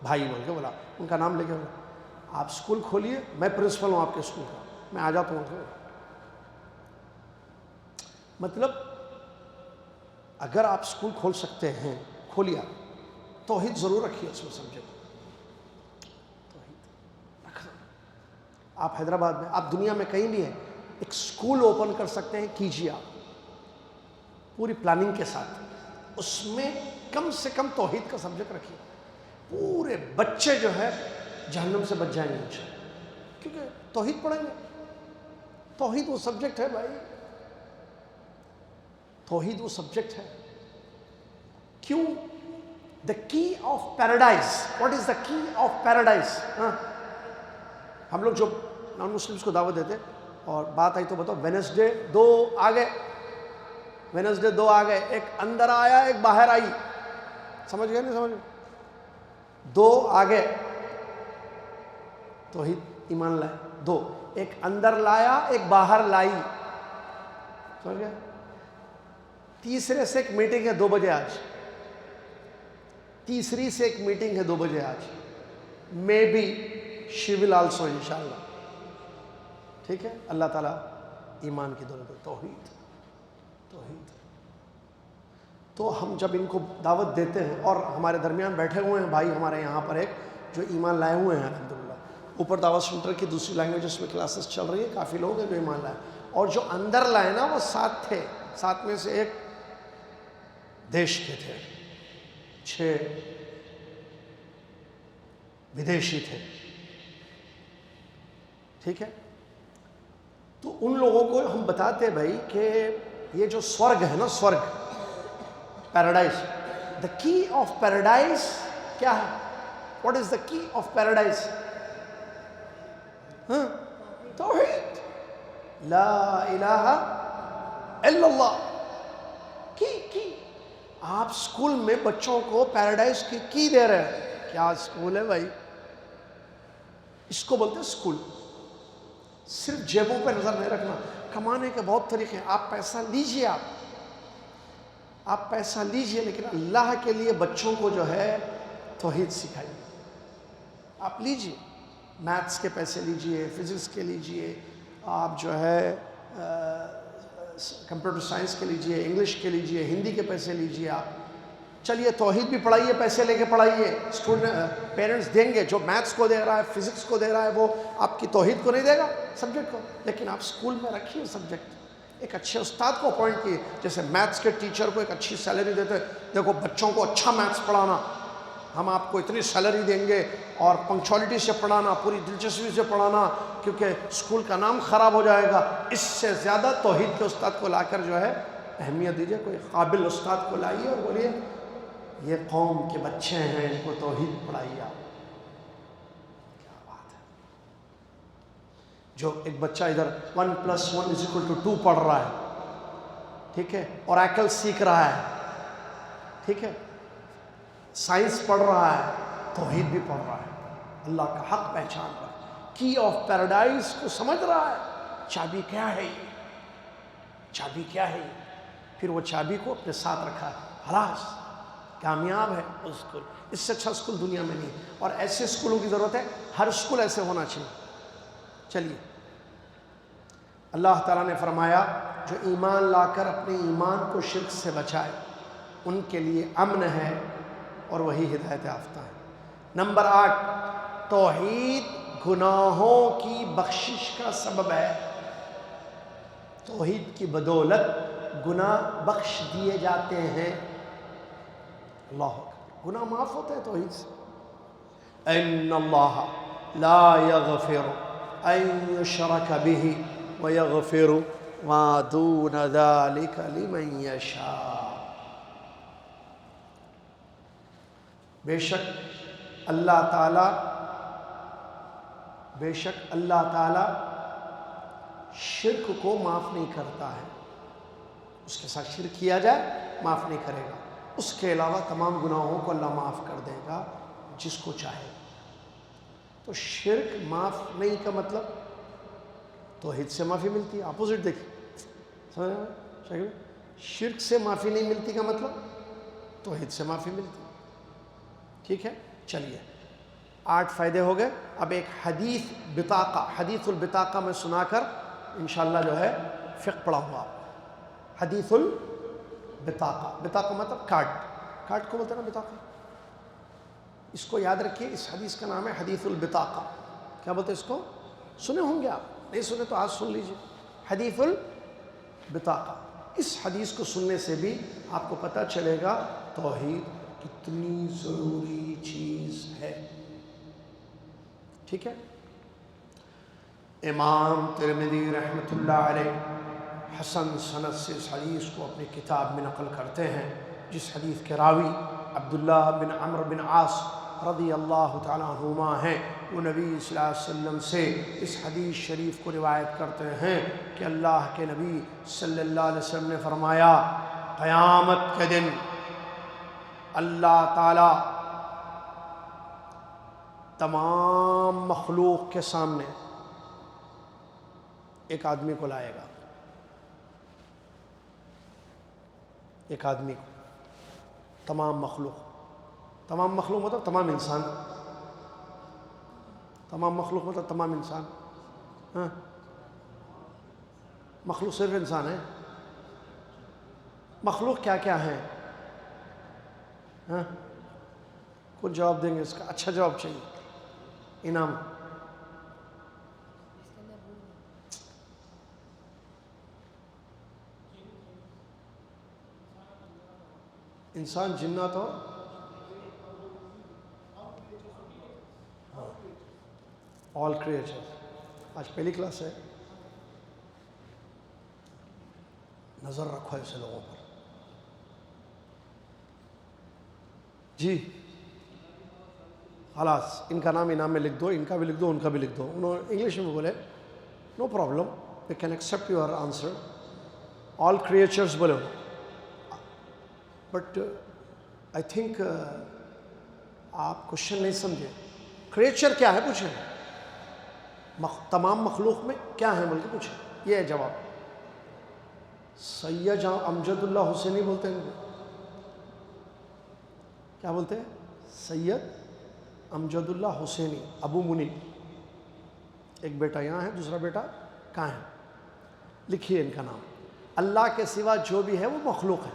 بھائی بول کے بولا، ان کا نام لے کے بولا آپ اسکول کھولیے، میں پرنسپل ہوں آپ کے اسکول کا، میں آ جاتا ہوں. مطلب اگر آپ اسکول کھول سکتے ہیں کھولیے، توحید ضرور رکھیے اس میں سبجیکٹ. توحید رکھنا. آپ حیدرآباد میں، آپ دنیا میں کہیں بھی ہیں، ایک اسکول اوپن کر سکتے ہیں، کیجیے آپ پوری پلاننگ کے ساتھ. اس میں کم سے کم توحید کا سبجیکٹ رکھیے. پورے بچے جو ہے جہنم سے بچ جائیں گے انشاءاللہ، کیونکہ توحید پڑھیں گے. توحید وہ سبجیکٹ ہے بھائی، توحید وہ سبجیکٹ ہے. کیوں؟ دا کی آف پیراڈائز. واٹ از دا کی آف پیراڈائز؟ ہم لوگ جو نان مسلمس کو دعوت دیتے، اور بات آئی تو بتاؤ، وینسڈے 2 آ گئے، وینسڈے 2 آ گئے، ایک اندر آیا ایک باہر آئی. سمجھ گئے نہیں سمجھ گئے؟ 2 آ گئے، توحید ایمان لائے. 2 ایک اندر لایا ایک باہر لائی. سمجھ گئے؟ تیسرے سے ایک میٹنگ ہے 2 بجے آج، تیسری سے ایک میٹنگ ہے 2 بجے آج. May be she will also انشاءاللہ. ٹھیک ہے؟ اللہ تعالیٰ ایمان کی دولت. توحید. توحید. تو ہم جب ان کو دعوت دیتے ہیں، اور ہمارے درمیان بیٹھے ہوئے ہیں بھائی ہمارے یہاں پر ایک جو ایمان لائے ہوئے ہیں الحمدللہ، اوپر دعوت سینٹر کی دوسری لینگویجز میں کلاسز چل رہی ہے، کافی لوگ ہیں جو ایمان لائے. اور جو اندر لائے نا وہ 7 تھے، 7 میں سے ایک دیش کے تھے، 6 ودیشی تھے. ٹھیک ہے؟ تو ان لوگوں کو ہم بتاتے بھائی کہ یہ جو سورگ ہے نا، سورگ، پیراڈائز، دا کی آف پیراڈائز کیا ہے؟ واٹ از دا کی آف پیراڈائز؟ توحید، لا الہ الا اللہ. کی آپ اسکول میں بچوں کو پیراڈائز کی دے رہے ہیں. کیا اسکول ہے بھائی؟ اس کو بولتے ہیں اسکول. صرف جیبوں پہ نظر نہیں رکھنا، کمانے کے بہت طریقے ہیں. آپ پیسہ لیجئے، آپ پیسہ لیجئے، لیکن اللہ کے لیے بچوں کو جو ہے توحید سکھائیے. آپ لیجئے، میتھس کے پیسے لیجئے، فزکس کے لیجئے، آپ جو ہے کمپیوٹر سائنس کے لیجئے، انگلش کے لیجئے، ہندی کے پیسے لیجئے. آپ چلیے توحید بھی پڑھائیے، پیسے لے کے پڑھائیے. اسٹوڈنٹ پیرنٹس دیں گے، جو میتھس کو دے رہا ہے، فزکس کو دے رہا ہے، وہ آپ کی توحید کو نہیں دے گا، سبجیکٹ کو. لیکن آپ اسکول میں رکھیے سبجیکٹ. ایک اچھے استاد کو اپوائنٹ کیے، جیسے میتھس کے ٹیچر کو ایک اچھی سیلری دیتے، دیکھو بچوں کو اچھا میتھس پڑھانا، ہم آپ کو اتنی سیلری دیں گے، اور پنکچولیٹی سے پڑھانا، پوری دلچسپی سے پڑھانا، کیونکہ اسکول کا نام خراب ہو جائے گا. اس سے زیادہ توحید کے استاد کو لا کر جو ہے اہمیت دیجیے. کوئی قابل استاد کو لائیے اور بولیے یہ قوم کے بچے ہیں، ان کو توحید پڑھائیے. آپ کیا بات ہے! جو ایک بچہ ادھر 1+1=2 پڑھ رہا ہے، ٹھیک ہے، اوریکل سیکھ رہا ہے، ٹھیک ہے، سائنس پڑھ رہا ہے، توحید بھی پڑھ رہا ہے، اللہ کا حق پہچان رہا ہے، کی آف پیراڈائز کو سمجھ رہا ہے، چابی کیا ہے یہ، چابی کیا ہے یہ، پھر وہ چابی کو اپنے ساتھ رکھا ہے، خلاص کامیاب ہے وہ اسکول۔ اس سے اچھا اسکول دنیا میں نہیں، اور ایسے اسکولوں کی ضرورت ہے، ہر اسکول ایسے ہونا چاہیے۔ چلیے، اللہ تعالیٰ نے فرمایا جو ایمان لا کر اپنے ایمان کو شرک سے بچائے ان کے لیے امن ہے اور وہی ہدایت یافتہ ہے۔ نمبر 8، توحید گناہوں کی بخشش کا سبب ہے۔ توحید کی بدولت گناہ بخش دیے جاتے ہیں۔ اللہ اکبر، گناہ معاف ہوتے ہیں توحید سے۔ ان اللہ لا یغفر ان یشرک بہ ویغفر ما دون ذلک لمن یشاء۔ بے شک اللہ تعالی شرک کو معاف نہیں کرتا ہے، اس کے ساتھ شرک کیا جائے معاف نہیں کرے گا، اس کے علاوہ تمام گناہوں کو اللہ معاف کر دے گا جس کو چاہے۔ تو شرک معاف نہیں کا مطلب توحید سے معافی ملتی ہے، اپوزٹ دیکھیں، سمجھ رہے ہیں؟ شرک سے معافی نہیں ملتی کا مطلب توحید سے معافی ملتی ہے، ٹھیک ہے۔ چلیے 8 فائدے ہو گئے۔ اب ایک حدیث البطاقہ میں سنا کر انشاءاللہ جو ہے فقہ پڑھاؤں گا۔ حدیث البطاقہ مطلب کارڈ کو بولتے ہیں نا بطاقہ، اس کو یاد رکھیے، اس حدیث کا نام ہے حدیث البطاقہ۔ کیا بولتے ہیں اس کو؟ سنے ہوں گے آپ، نہیں سنے تو آج سن لیجئے، حدیث البطاقہ۔ اس حدیث کو سننے سے بھی آپ کو پتہ چلے گا توحید کتنی ضروری چیز ہے، ٹھیک ہے۔ امام ترمذی رحمۃ اللہ علیہ حسن سند سے اس حدیث کو اپنی کتاب میں نقل کرتے ہیں، جس حدیث کے راوی عبداللہ بن عمرو بن عاص رضی اللہ تعالیٰ عنہما ہیں۔ وہ نبی صلی اللہ علیہ وسلم سے اس حدیث شریف کو روایت کرتے ہیں کہ اللہ کے نبی صلی اللہ علیہ وسلم نے فرمایا قیامت کے دن اللہ تعالیٰ تمام مخلوق کے سامنے ایک آدمی کو لائے گا، ایک آدمی کو، تمام مخلوق مطلب تمام انسان، تمام مخلوق مطلب تمام انسان، ہاں مخلوق صرف انسان ہے، مخلوق کیا کیا ہے؟ ہاں کچھ جواب دیں گے اس کا، اچھا جواب چاہیے، انعام۔ انسان، جنات اور آل کریچر۔ آج پہلی کلاس ہے، نظر رکھو ایسے لوگوں پر۔ جی خلاص، ان کا نام انعام میں لکھ دو، ان کا بھی لکھ دو، ان کا بھی لکھ دو۔ انہوں نے انگلش میں بولے no problem, we can accept your answer, all creatures بولے، بٹ آئی تھنک آپ کوشچن نہیں سمجھے۔ کریچر کیا ہے پوچھیں، تمام مخلوق میں کیا ہے بول کے پوچھیں، یہ ہے جواب۔ سید امجد اللہ حسینی بولتے ہیں، کیا بولتے ہیں؟ سید امجد اللہ حسینی، ابو منی، ایک بیٹا یہاں ہے، دوسرا بیٹا کہاں ہے؟ لکھیے ان کا نام۔ اللہ کے سوا جو بھی ہے وہ مخلوق ہے،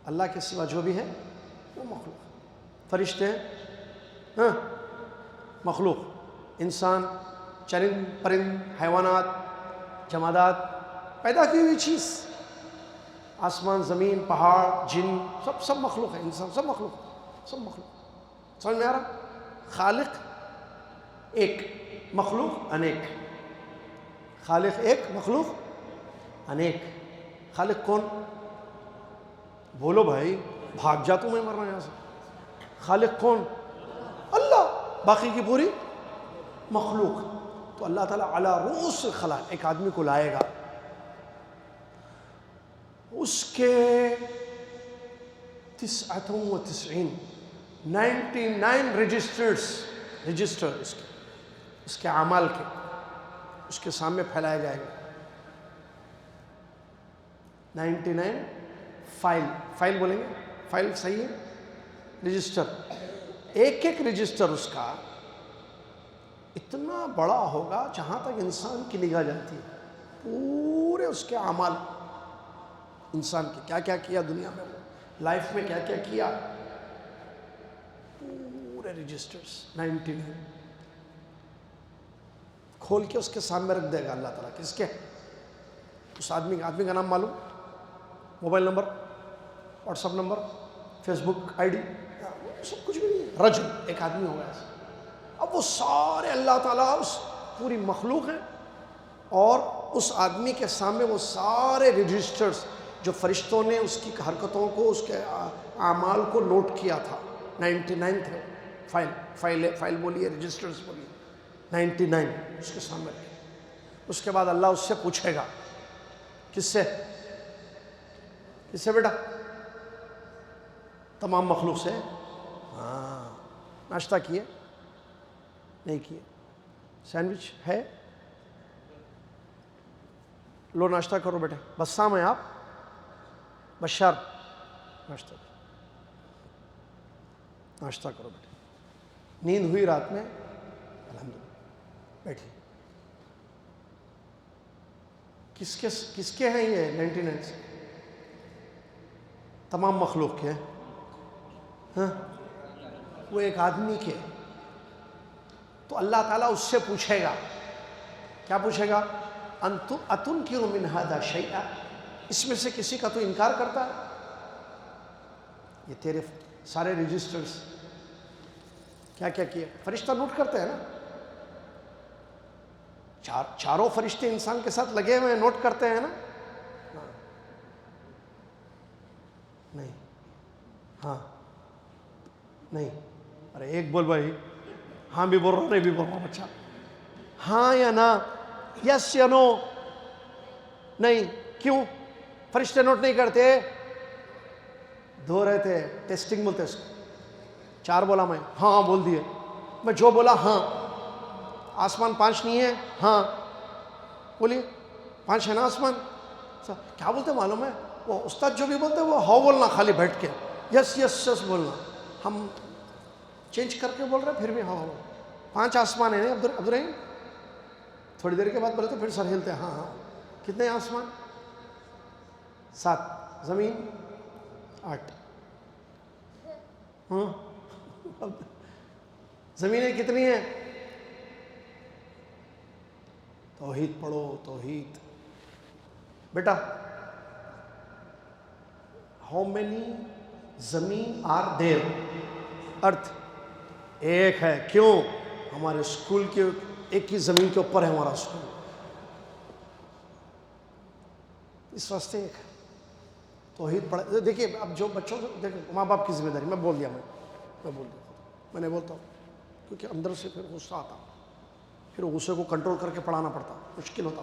اللہ کے سوا جو بھی ہے وہ مخلوق ہے۔ فرشتے ہیں، ہاں مخلوق، انسان، چرند پرند، حیوانات، جمادات، پیدا کی ہوئی چیز، آسمان، زمین، پہاڑ، جن، سب مخلوق ہے، انسان سب مخلوق، سب مخلوق۔ سمجھ میں آ رہا؟ خالق ایک، مخلوق انیک، خالق ایک، مخلوق انیک۔ خالق کون؟ بولو بھائی، بھاگ جا تو میں مرنا یہاں سے۔ خالق کون؟ اللہ، باقی کی پوری مخلوق۔ تو اللہ تعالیٰ علی رؤوس الخلائق ایک آدمی کو لائے گا، اس کے 99 رجسٹر اس کے اعمال کے اس کے سامنے پھیلائے جائیں گے. 99 فائل بولیں گے، فائل صحیح ہے، رجسٹر. ایک ایک رجسٹر اس کا اتنا بڑا ہوگا جہاں تک انسان کی نگاہ جاتی ہے. پورے اس کے اعمال، انسان کے کیا کیا کیا دنیا میں، لائف میں کیا کیا کیا، پورے رجسٹرز 99 کھول کے اس کے سامنے رکھ دے گا اللہ تعالیٰ. کس کے؟ اس آدمی کا نام معلوم، mobile number, WhatsApp number, Facebook I D, سب کچھ بھی نہیں ہے. رجل ایک آدمی ہوگا ایسا. اب وہ سارے اللہ تعالیٰ اس پوری مخلوق ہیں، اور اس آدمی کے سامنے وہ سارے رجسٹرز جو فرشتوں نے اس کی حرکتوں کو، اس کے اعمال کو نوٹ کیا تھا، 99 تھے. فائل بولیے، رجسٹرز بولیے، 99 اس کے سامنے رکھے. اس کے بعد اللہ اس سے پوچھے گا، کس سے بیٹا؟ تمام مخلوق سے. ہاں، ناشتہ کیے؟ نہیں کیے. سینڈوچ ہے؟ لو ناشتہ کرو بیٹے. بسام ہیں آپ؟ بشار، ناشتہ کرو بیٹے. نیند ہوئی رات میں؟ الحمدللہ. بیٹھیے. کس کے ہیں یہ 99 سے؟ تمام مخلوق کے ہیں. ہاں، وہ ایک آدمی کے. تو اللہ تعالیٰ اس سے پوچھے گا، کیا پوچھے گا؟ اتنکر من ھذا شیئا، اس میں سے کسی کا تو انکار کرتا ہے؟ یہ تیرے سارے رجسٹرز کیا کیا کیا، فرشتہ نوٹ کرتے ہیں نا. چاروں فرشتے انسان کے ساتھ لگے ہوئے ہیں، نوٹ کرتے ہیں نا. نہیں، ہاں نہیں، ارے ایک بول بھائی. ہاں بھی بول رہا ہوں، نہیں بھی بول رہا ہوں. اچھا، ہاں یا نا، یس یا نو. نہیں، کیوں؟ فرشتے نوٹ نہیں کرتے. دو رہتے، ٹیسٹنگ بولتے اس کو. 4 بولا میں، ہاں بول دیے. میں جو بولا ہاں. آسمان 5 نہیں ہے؟ ہاں بولیے 5 ہے نا آسمان. کیا بولتے معلوم ہے؟ وہ استاد جو بھی بولتے وہ ہاؤ بولنا، خالی بیٹھ کے یس یس یس بولنا. ہم چینج کر کے بول رہے پھر بھی ہاں. 5 آسمان ہیں عبدالرحیم. تھوڑی دیر کے بعد بولے تو پھر سر ہلتے. ہاں ہاں. کتنے آسمان؟ 7. زمین 8. ہاں، زمینیں کتنی ہیں؟ توحید پڑھو، توحید. بیٹا ہاؤ مینی زمین آر دیر؟ ارتھ ایک ہے. کیوں؟ ہمارے اسکول کے ایک ہی زمین کے اوپر ہے ہمارا اسکول، اس واسطے ایک ہے. توحید پڑھا. دیکھیے اب جو بچوں کو دیکھیں، ماں باپ کی ذمہ داری. میں بول دیا، میں نہیں بولتا ہوں کیونکہ اندر سے پھر غصہ آتا، پھر غصے کو کنٹرول کر کے پڑھانا پڑتا، مشکل ہوتا.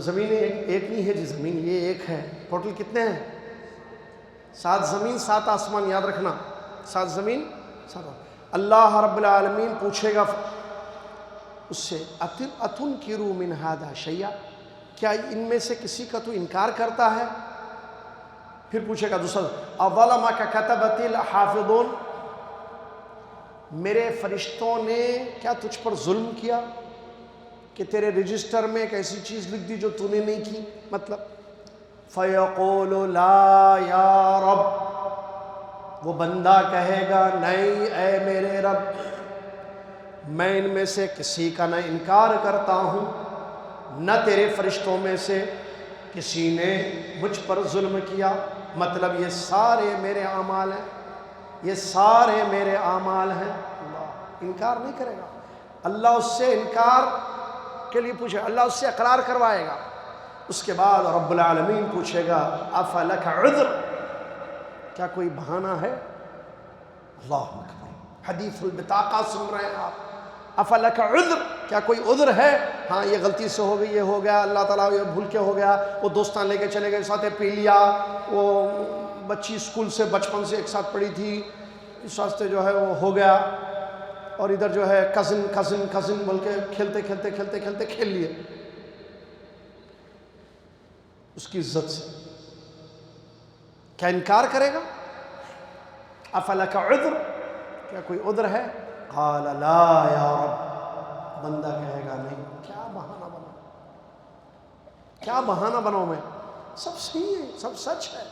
زمینیں ایک نہیں ہے جی، زمین یہ ایک ہے. ٹوٹل کتنے ہیں؟ 7 زمین 7 آسمان. یاد رکھنا، 7 زمین 7 آسمان. اللہ رب العالمین پوچھے گا اس سے، اتنکر من ھذا شیئا، کیا ان میں سے کسی کا تو انکار کرتا ہے؟ پھر پوچھے گا دوسرا، اظلمک کتبت الحافظون، میرے فرشتوں نے کیا تجھ پر ظلم کیا کہ تیرے رجسٹر میں ایک ایسی چیز لکھ دی جو تو نے نہیں کی؟ مطلب فیقول لا یا رب، وہ بندہ کہے گا نہیں اے میرے رب، میں ان میں سے کسی کا نہ انکار کرتا ہوں، نہ تیرے فرشتوں میں سے کسی نے مجھ پر ظلم کیا. مطلب یہ سارے میرے اعمال ہیں، یہ سارے میرے اعمال ہیں. اللہ انکار نہیں کرے گا. اللہ اس سے انکار کے لیے پوچھے، اللہ اس سے اقرار کروائے گا. اس کے بعد رب العالمین پوچھے گا افلک عذر، کیا کوئی بہانہ ہے؟ اللہ اکبر. حدیث البطاقہ سن رہے ہیں آپ. افلک عذر، کیا کوئی عذر ہے؟ ہاں یہ غلطی سے ہو گئی، یہ ہو گیا، اللہ تعالیٰ یہ بھول کے ہو گیا، وہ دوستان لے کے چلے گئے، ساتھ پی لیا، وہ بچی اسکول سے بچپن سے ایک ساتھ پڑھی تھی، اس واسطے جو ہے وہ ہو گیا، اور ادھر جو ہے کزن کزن کزن بول کے کھیلتے کھیلتے کھیلتے کھیلتے کھیل لیے اس کی عزت سے، کیا انکار کرے گا؟ افلک عذر، کیا کوئی عذر ہے؟ قال لا یا رب، بندہ کہے گا نہیں، کیا بہانہ بناؤں، کیا بہانہ بناؤں میں، سب صحیح ہے، سب سچ ہے،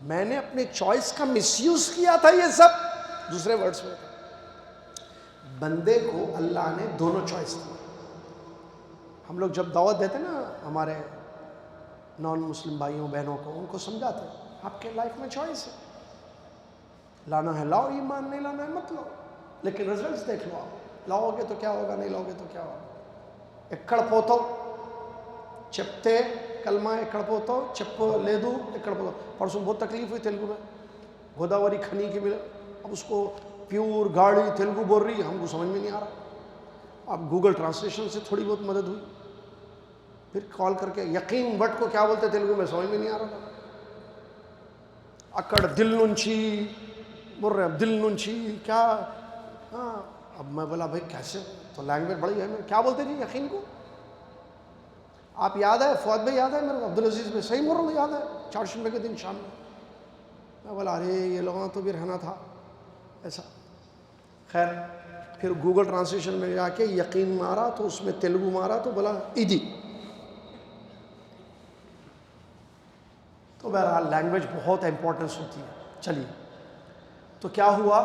میں نے اپنے چوائس کا مس یوز کیا تھا، یہ سب دوسرے ورڈز میں تھا۔ بندے کو اللہ نے دونوں چوائس دی۔ ہم لوگ جب دعوت دیتے نا ہمارے نان مسلم بھائیوں بہنوں کو، ان کو سمجھاتے ہیں آپ کے لائف میں چوائس ہے، لانا ہے لاؤ ایمان، نہیں لانا ہے مت لاؤ، لیکن رزلٹس دیکھ لو، آپ لاؤ گے تو کیا ہوگا، نہیں لاؤ گے تو کیا ہوگا۔ ఎక్కడ పోతావు చెప్తే کلمہ ఎక్కడ పోతావు చెప్పలేదు ఎక్కడ పోతావు۔ پرسوں بہت تکلیف ہوئی تیلگو میں، گوداوری کھنی کی ملے، اب اس کو پیور گاڑی تیلگو بول رہی ہے، ہم کو سمجھ میں نہیں آ رہا، اب گوگل ٹرانسلیشن سے تھوڑی بہت مدد ہوئی، پھر کال کر کے یقین ورڈ کو کیا بولتے تیلگو میں سمجھ میں نہیں آ رہا تھا، اکڑ دل ننچی بول رہے ہیں، دل ننچی کیا، ہاں اب میں بولا بھائی کیسے، تو لینگویج بڑی ہے، کیا بولتے جی یقین کو، آپ یاد ہے فواد بھائی، یاد ہے میرے کو عبدالعزیز بھائی، صحیح مر رہا یاد ہے، چہارشنبے کے دن شام میں بولا ارے یہ لوگوں تو بھی رہنا تھا ایسا، خیر پھر گوگل ٹرانسلیشن میں جا کے یقین مارا تو اس میں تیلگو مارا تو بولا ایدی، تو بہرحال لینگویج بہت امپورٹنس ہوتی ہے۔ چلیے تو کیا ہوا،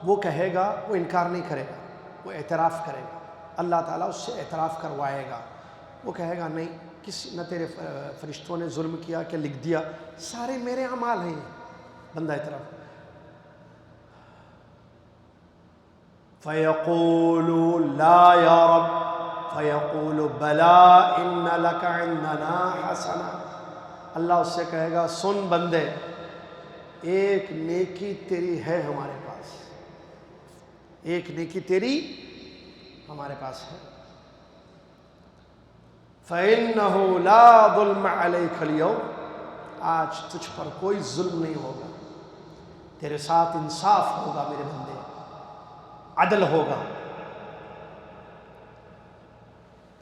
وہ کہے گا، وہ انکار نہیں کرے گا، وہ اعتراف کرے گا، اللہ تعالیٰ اس سے اعتراف کروائے گا، وہ کہے گا نہیں نہ تیرے فرشتوں نے ظلم کیا کہ لکھ دیا، سارے میرے اعمال ہیں، بندہ اعتراف، فَيَقُولُ لَا يَا رَبْ فَيَقُولُ بَلَا إِنَّ لَكَ عِنْدَنَا حَسَنًا، اللہ اس سے کہے گا سن بندے، ایک نیکی تیری ہے ہمارے پاس، ایک نیکی تیری ہمارے پاس ہے، فَإِنَّهُ لَا ظُلْمَ عَلَيْكَ الْيَوْمَ، آج تجھ پر کوئی ظلم نہیں ہوگا، تیرے ساتھ انصاف ہوگا میرے بندے، عدل ہوگا۔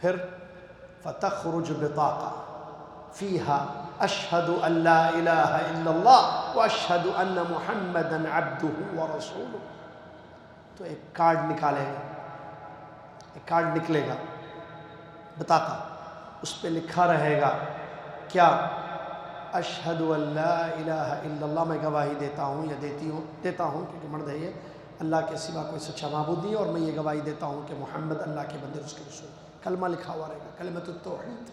پھر فَتَخْرُجُ بِطَاقَةً فِيهَا أَشْهَدُ أَن لَا إِلَهَ إِلَّا اللَّهُ وَأَشْهَدُ أَنَّ مُحَمَّدًا عَبْدُهُ وَرَسُولُهُ، تو ایک کارڈ نکالے گا، ایک کارڈ نکلے گا بطاقہ، اس پہ لکھا رہے گا کیا، اشہد ان لا الہ الا اللہ، میں گواہی دیتا ہوں یا دیتا ہوں کیونکہ مرد ہے یہ، اللہ کے سوا کوئی سچا معبود نہیں، اور میں یہ گواہی دیتا ہوں کہ محمد اللہ کے بندے اس کے رسول، کلمہ لکھا ہوا رہے گا، کلمۃ التوحید۔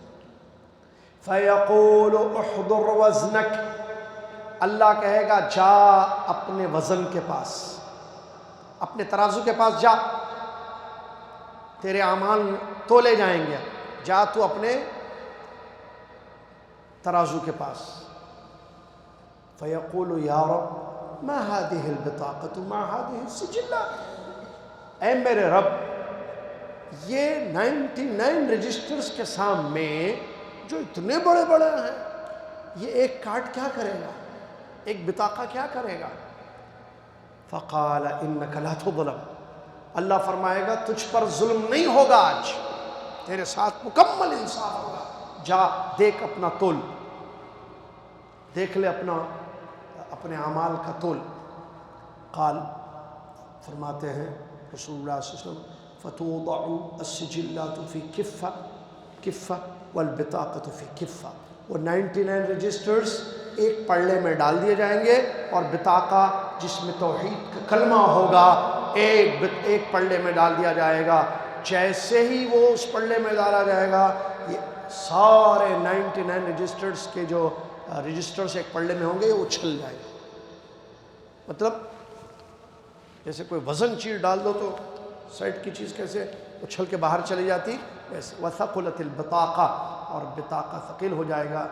فیقول احضر وزنک، اللہ کہے گا جا اپنے وزن کے پاس، اپنے ترازو کے پاس جا، تیرے اعمال تولے جائیں گے، جا تو اپنے ترازو کے پاس، فیقول یا رب ما هذه البطاقة ما هذه السجلات، اے میرے رب یہ 99 رجسٹرز کے سامنے جو اتنے بڑے بڑے ہیں، یہ ایک کارڈ کیا کرے گا، ایک بطاقہ کیا کرے گا، فقال انك لا تظلم، اللہ فرمائے گا تجھ پر ظلم نہیں ہوگا، آج تیرے ساتھ مکمل انصاف ہوگا، جا دیکھ اپنا تول، دیکھ لے اپنے اعمال کا تول۔ قال، فرماتے ہیں رسول اللہ صلی اللہ علیہ وسلم، فتوضع السجلات فی کفہ کفہ والبطاقۃ فی کفہ، وہ 99 رجسٹرز ایک پلڑے میں ڈال دیے جائیں گے، اور بطاقہ جس میں توحید کا کلمہ ہوگا ایک پلڑے میں ڈال دیا جائے گا، جیسے ہی وہ اس پلڑے میں ڈالا جائے گا، یہ سارے 99 رجسٹرز کے جو رجسٹرز ایک پلڑے میں ہوں گے یہ اچھل جائے گا، مطلب جیسے کوئی وزن چیز ڈال دو تو سائڈ کی چیز کیسے اچھل کے باہر چلی جاتی، ویسے وثقلت البطاقہ، اور بطاقہ ثقیل ہو جائے گا،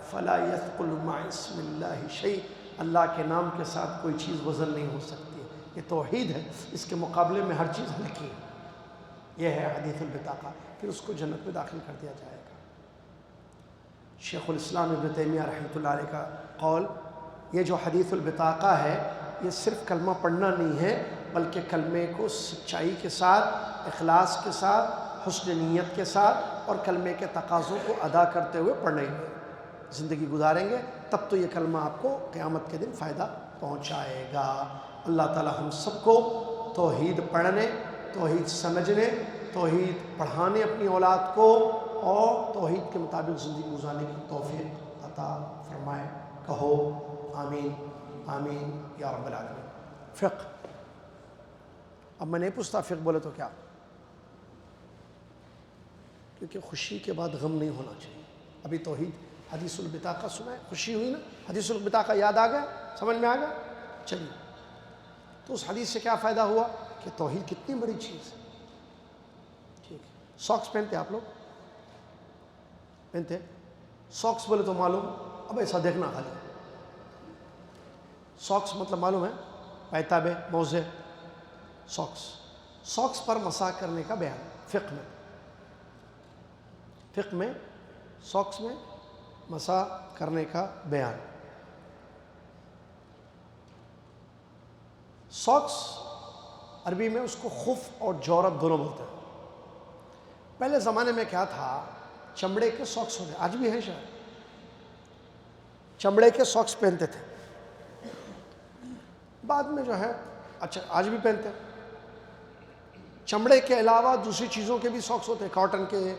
فلا یثقل مع اسم اللہ شیء، اللہ کے نام کے ساتھ کوئی چیز وزن نہیں ہو سکتی، یہ توحید ہے، اس کے مقابلے میں ہر چیز ہلکی ہے. یہ ہے حدیث البطاقہ. پھر اس کو جنت میں داخل کر دیا جائے گا. شیخ الاسلام ابن تیمیہ رحمۃ اللہ علیہ کا قول، یہ جو حدیث البطاقہ ہے یہ صرف کلمہ پڑھنا نہیں ہے، بلکہ کلمے کو سچائی کے ساتھ، اخلاص کے ساتھ، حسن نیت کے ساتھ اور کلمے کے تقاضوں کو ادا کرتے ہوئے پڑھنا ہی ہے. زندگی گزاریں گے تب تو یہ کلمہ آپ کو قیامت کے دن فائدہ پہنچائے گا. اللہ تعالی ہم سب کو توحید پڑھنے، توحید سمجھنے، توحید پڑھانے اپنی اولاد کو اور توحید کے مطابق زندگی گزارنے کی توفیق عطا فرمائے. کہو آمین آمین یا رب العالمین. فقہ. اب میں نہیں پوچھتا فقہ بولے تو کیا، کیونکہ خوشی کے بعد غم نہیں ہونا چاہیے. ابھی توحید حدیث البطاقہ سنا ہے، خوشی ہوئی نا، حدیث البطاقہ یاد آ گیا، سمجھ میں آ گیا. چلیے، تو اس حدیث سے کیا فائدہ ہوا کہ توحید کتنی بڑی چیز ہے. ٹھیک ہے. ساکس پہنتے آپ لوگ؟ پہنتے؟ ساکس بولے تو معلوم، اب ایسا دیکھنا خالی. ساکس مطلب معلوم ہے؟ پیتابے، موزے، ساکس. ساکس پر مسح کرنے کا بیان فقہ میں. فقہ میں ساکس میں مسح کرنے کا بیان. ساکس عربی میں اس کو خف اور جورب دونوں بولتے ہیں. پہلے زمانے میں کیا تھا، چمڑے کے ساکس ہوتے، آج بھی ہیں شاید، چمڑے کے ساکس پہنتے تھے. بعد میں جو ہے اچھا آج بھی پہنتے ہیں. چمڑے کے علاوہ دوسری چیزوں کے بھی ساکس ہوتے ہیں، کاٹن کے،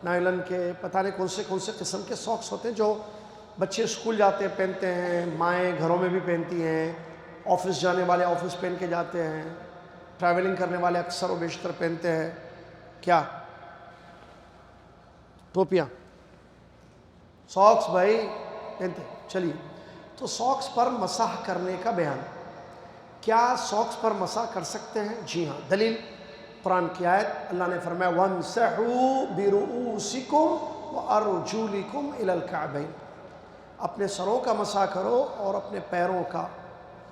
نائلن کے، پتہ نہیں کون سے قسم کے ساکس ہوتے ہیں جو بچے اسکول جاتے ہیں پہنتے ہیں، مائیں گھروں میں بھی پہنتی ہیں، آفس جانے والے آفس پہن کے جاتے ہیں، ٹریولنگ کرنے والے اکثر و بیشتر پہنتے ہیں. کیا؟ ٹوپیاں. ساکس بھائی پہنتے. چلیے، تو ساکس پر مسح کرنے کا بیان. کیا ساکس پر مسح کر سکتے ہیں؟ جی ہاں. دلیل قرآن کی آیت، اللہ نے فرمایا وَامْسَحُوا بِرُؤُوسِكُمْ وَأَرْجُلِكُمْ إِلَى الْكَعْبَيْنِ. اپنے سروں کا مسح کرو اور اپنے پیروں کا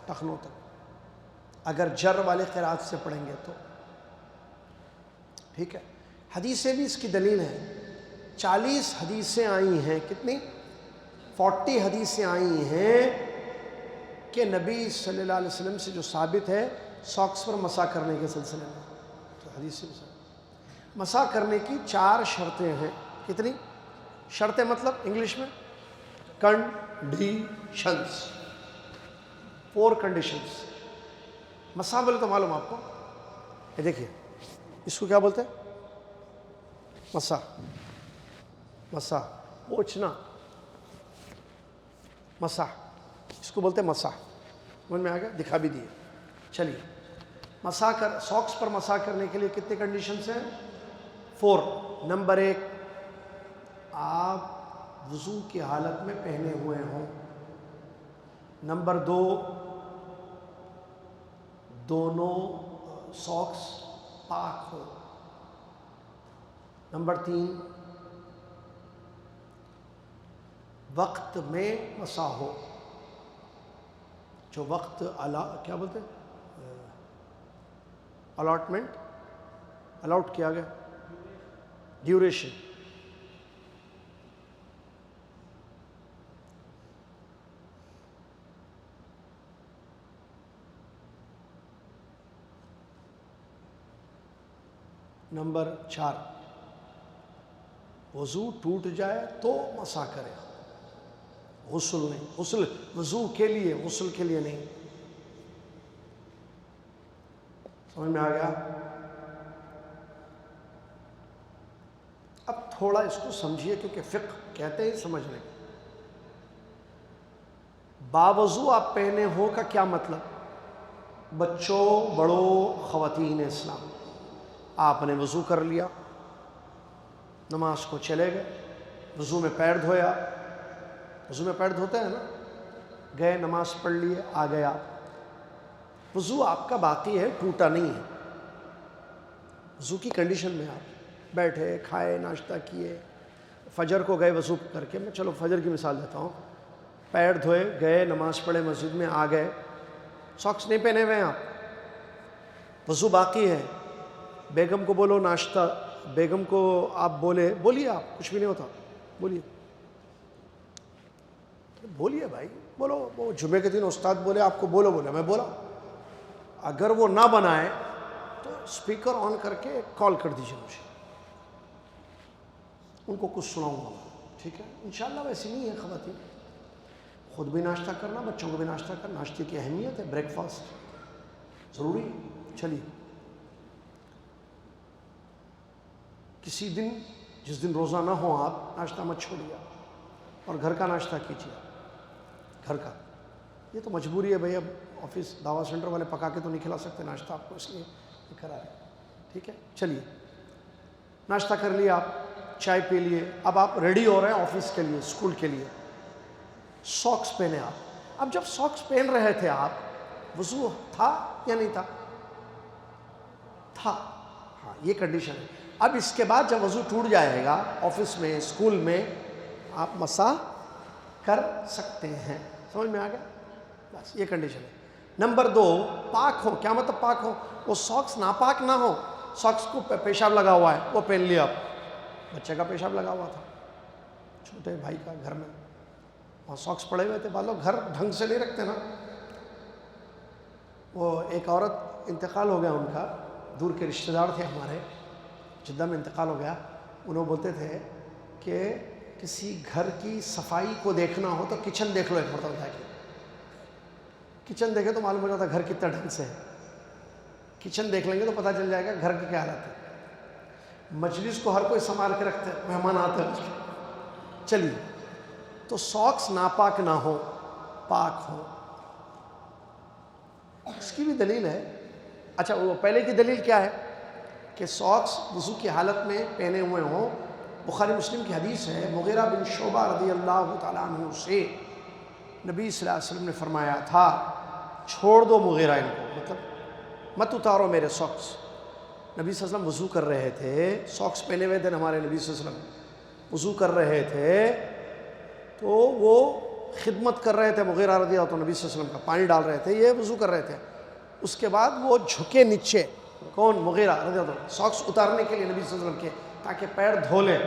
ٹخنوں تک، اگر جر والے قرات سے پڑھیں گے تو. ٹھیک ہے. حدیثیں بھی اس کی دلیل ہیں. 40 حدیثیں آئی ہیں. کتنی؟ 40 حدیثیں آئی ہیں کہ نبی صلی اللہ علیہ وسلم سے جو ثابت ہے ساکس پر مسح کرنے کے سلسلے میں. تو حدیث سے مسح کرنے کی 4 شرطیں ہیں. کتنی شرطیں؟ مطلب انگلش میں کنڈیشنز. 4 کنڈیشنز. مسح بولے تو معلوم آپ کو، یہ دیکھیے اس کو کیا بولتے ہیں؟ مسح. مسح پوچھنا، مسح اس کو بولتے ہیں مسح. سمجھ میں آ گیا؟ دکھا بھی دیے. چلیے، ساکس پر مسح کرنے کے لیے کتنے کنڈیشنز ہیں؟ 4. نمبر 1، آپ وضو کی حالت میں پہنے ہوئے ہوں. نمبر 2، دونوں ساکس پاک ہو. نمبر 3، وقت میں مسح ہو. جو وقت کیا بولتے ہیں؟ الاٹ کیا گیا، ڈیوریشن. نمبر 4، وضو ٹوٹ جائے تو مسح کرے، غسل نہیں. غسل وضو کے لیے، غسل کے لیے نہیں. سمجھ میں آ گیا؟ اب تھوڑا اس کو سمجھیے، کیونکہ فقہ کہتے ہیں سمجھنے. باوضو آپ پہنے ہو کا کیا مطلب؟ بچوں، بڑوں، خواتین اسلام، آپ نے وضو کر لیا، نماز کو چلے گئے، وضو میں پیر دھویا. وضو میں پیر دھوتے ہیں نا، گئے نماز پڑھ لیے، آ گیا. وضو آپ کا باقی ہے، ٹوٹا نہیں ہے. وضو کی کنڈیشن میں آپ بیٹھے، کھائے، ناشتہ کیے، فجر کو گئے وضو کر کے. میں چلو فجر کی مثال دیتا ہوں. پیر دھوئے، گئے نماز پڑھے، مسجد میں آ گئے، ساکس نہیں پہنے ہوئے ہیں آپ، وضو باقی ہے، بیگم کو بولو ناشتہ، بیگم کو آپ بولیے، آپ کچھ بھی نہیں ہوتا، بولیے بھائی، بولو. وہ جمعے کے دن استاد بولے آپ کو بولو، میں بولا. اگر وہ نہ بنائے تو اسپیکر آن کر کے کال کر دیجیے مجھے، ان کو کچھ سناؤں گا. ٹھیک ہے انشاءاللہ. ویسی نہیں ہے خواتین، خود بھی ناشتہ کرنا، بچوں کو بھی ناشتہ کرنا. ناشتے کی اہمیت ہے، بریک فاسٹ ضروری ہے. چلیے، کسی دن جس دن روزہ نہ ہو آپ ناشتہ مت چھوڑیے اور گھر کا ناشتہ کیجیے. گھر کا، یہ تو مجبوری ہے بھائی، اب آفس دعویٰ سینٹر والے پکا کے تو نہیں کھلا سکتے ناشتہ آپ کو، اس لیے یہ کرا رہے ہیں. ٹھیک ہے چلیے، ناشتہ کر لیا آپ، چائے پی لیے. اب آپ ریڈی ہو رہے ہیں آفس کے لیے، اسکول کے لیے. ساکس پہنے آپ. اب جب ساکس پہن رہے تھے آپ، وضو تھا یا نہیں تھا؟ تھا. ہاں یہ کنڈیشن ہے. اب اس کے بعد جب وضو ٹوٹ جائے گا آفس میں، اسکول میں، آپ مسح کر سکتے ہیں. سمجھ میں آ گیا؟ بس یہ کنڈیشن ہے. نمبر 2، پاک ہو. کیا مطلب پاک ہو؟ وہ ساکس ناپاک نہ ہو. ساکس کو پیشاب لگا ہوا ہے، وہ پہن لیا آپ. بچے کا پیشاب لگا ہوا تھا، چھوٹے بھائی کا، گھر میں وہاں ساکس پڑے ہوئے تھے. بعض لوگ گھر ڈھنگ سے نہیں رکھتے نا. وہ ایک عورت انتقال ہو گیا ان کا، دور کے رشتہ دار تھے ہمارے، جدہ میں انتقال ہو گیا. انہوں بولتے تھے کہ کسی گھر کی صفائی کو دیکھنا ہو تو کچن دیکھ لو ایک مرتبہ جا کے. کچن دیکھے تو معلوم ہو جاتا گھر کتنا ڈھنگ سے ہے. کچن دیکھ لیں گے تو پتہ چل جائے گا گھر کی کیا حالت ہے. مجلس کو ہر کوئی سنبھال کے رکھتے ہیں، مہمان آتے ہیں. چلیے، تو ساکس ناپاک نہ ہو، پاک ہو. اس کی بھی دلیل ہے. اچھا، وہ پہلے کی دلیل کیا ہے کہ ساکس وضو کی حالت میں پہنے ہوئے ہوں؟ بخاری مسلم کی حدیث ہے، مغیرہ بن شعبہ رضی اللہ تعالیٰ عنہ سے نبی صلی اللہ علیہ وسلم نے فرمایا تھا، چھوڑ دو مغیرہ ان کو، مطلب مت اتارو میرے ساکس. نبی صلی اللہ علیہ وسلم وضو کر رہے تھے، ساکس پہنے ہوئے تھے ہمارے نبی صلی اللہ علیہ وسلم، وضو کر رہے تھے تو وہ خدمت کر رہے تھے. مغیرہ رضی اللہ عنہ نبی صلی اللہ علیہ وسلم کا پانی ڈال رہے تھے، یہ وضو کر رہے تھے. اس کے بعد وہ جھکے نیچے، کون؟ مغیرہ رضی اللہ عنہ، ساکس اتارنے کے لیے نبی صلی اللہ علیہ وسلم کے، تاکہ پیر دھو لیں.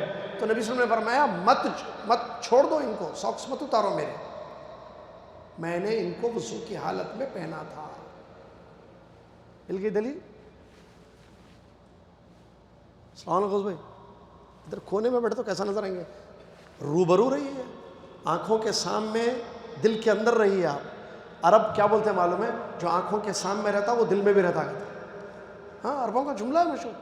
تو نبی صلی اللہ علیہ وسلم نے فرمایا مت چھوڑ دو ان کو، ساکس مت اتارو میرے، میں نے ان کو وضو کی حالت میں پہنا تھا. مل گئی دلیل؟ السلام علیکم بھائی. ادھر کونے میں بیٹھے تو کیسا نظر آئیں گے؟ روبرو رہی ہے، آنکھوں کے سامنے، دل کے اندر رہی ہے آپ. عرب کیا بولتے ہیں معلوم ہے؟ جو آنکھوں کے سامنے رہتا وہ دل میں بھی رہتا. ہاں، عربوں کا جملہ ہے مشہور،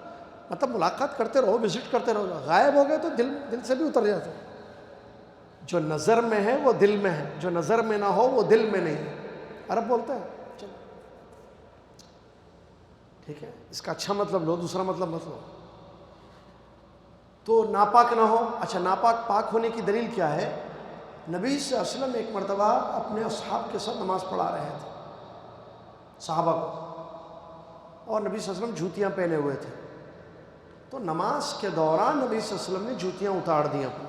مطلب ملاقات کرتے رہو، وزٹ کرتے رہو. غائب ہو گئے تو دل سے بھی اتر جاتے. جو نظر میں ہے وہ دل میں ہے، جو نظر میں نہ ہو وہ دل میں نہیں ہے. عرب بولتے ہیں. چلو ٹھیک ہے، اس کا اچھا مطلب لو، دوسرا مطلب مت لو. تو ناپاک نہ ہو. اچھا، ناپاک پاک ہونے کی دلیل کیا ہے؟ نبی صلی اللہ علیہ وسلم ایک مرتبہ اپنے اصحاب کے ساتھ نماز پڑھا رہے تھے، صحابہ کو، اور نبی صلی اللہ علیہ وسلم جوتیاں پہنے ہوئے تھے. تو نماز کے دوران نبی صلی اللہ علیہ وسلم نے جوتیاں اتار دیں اپنی.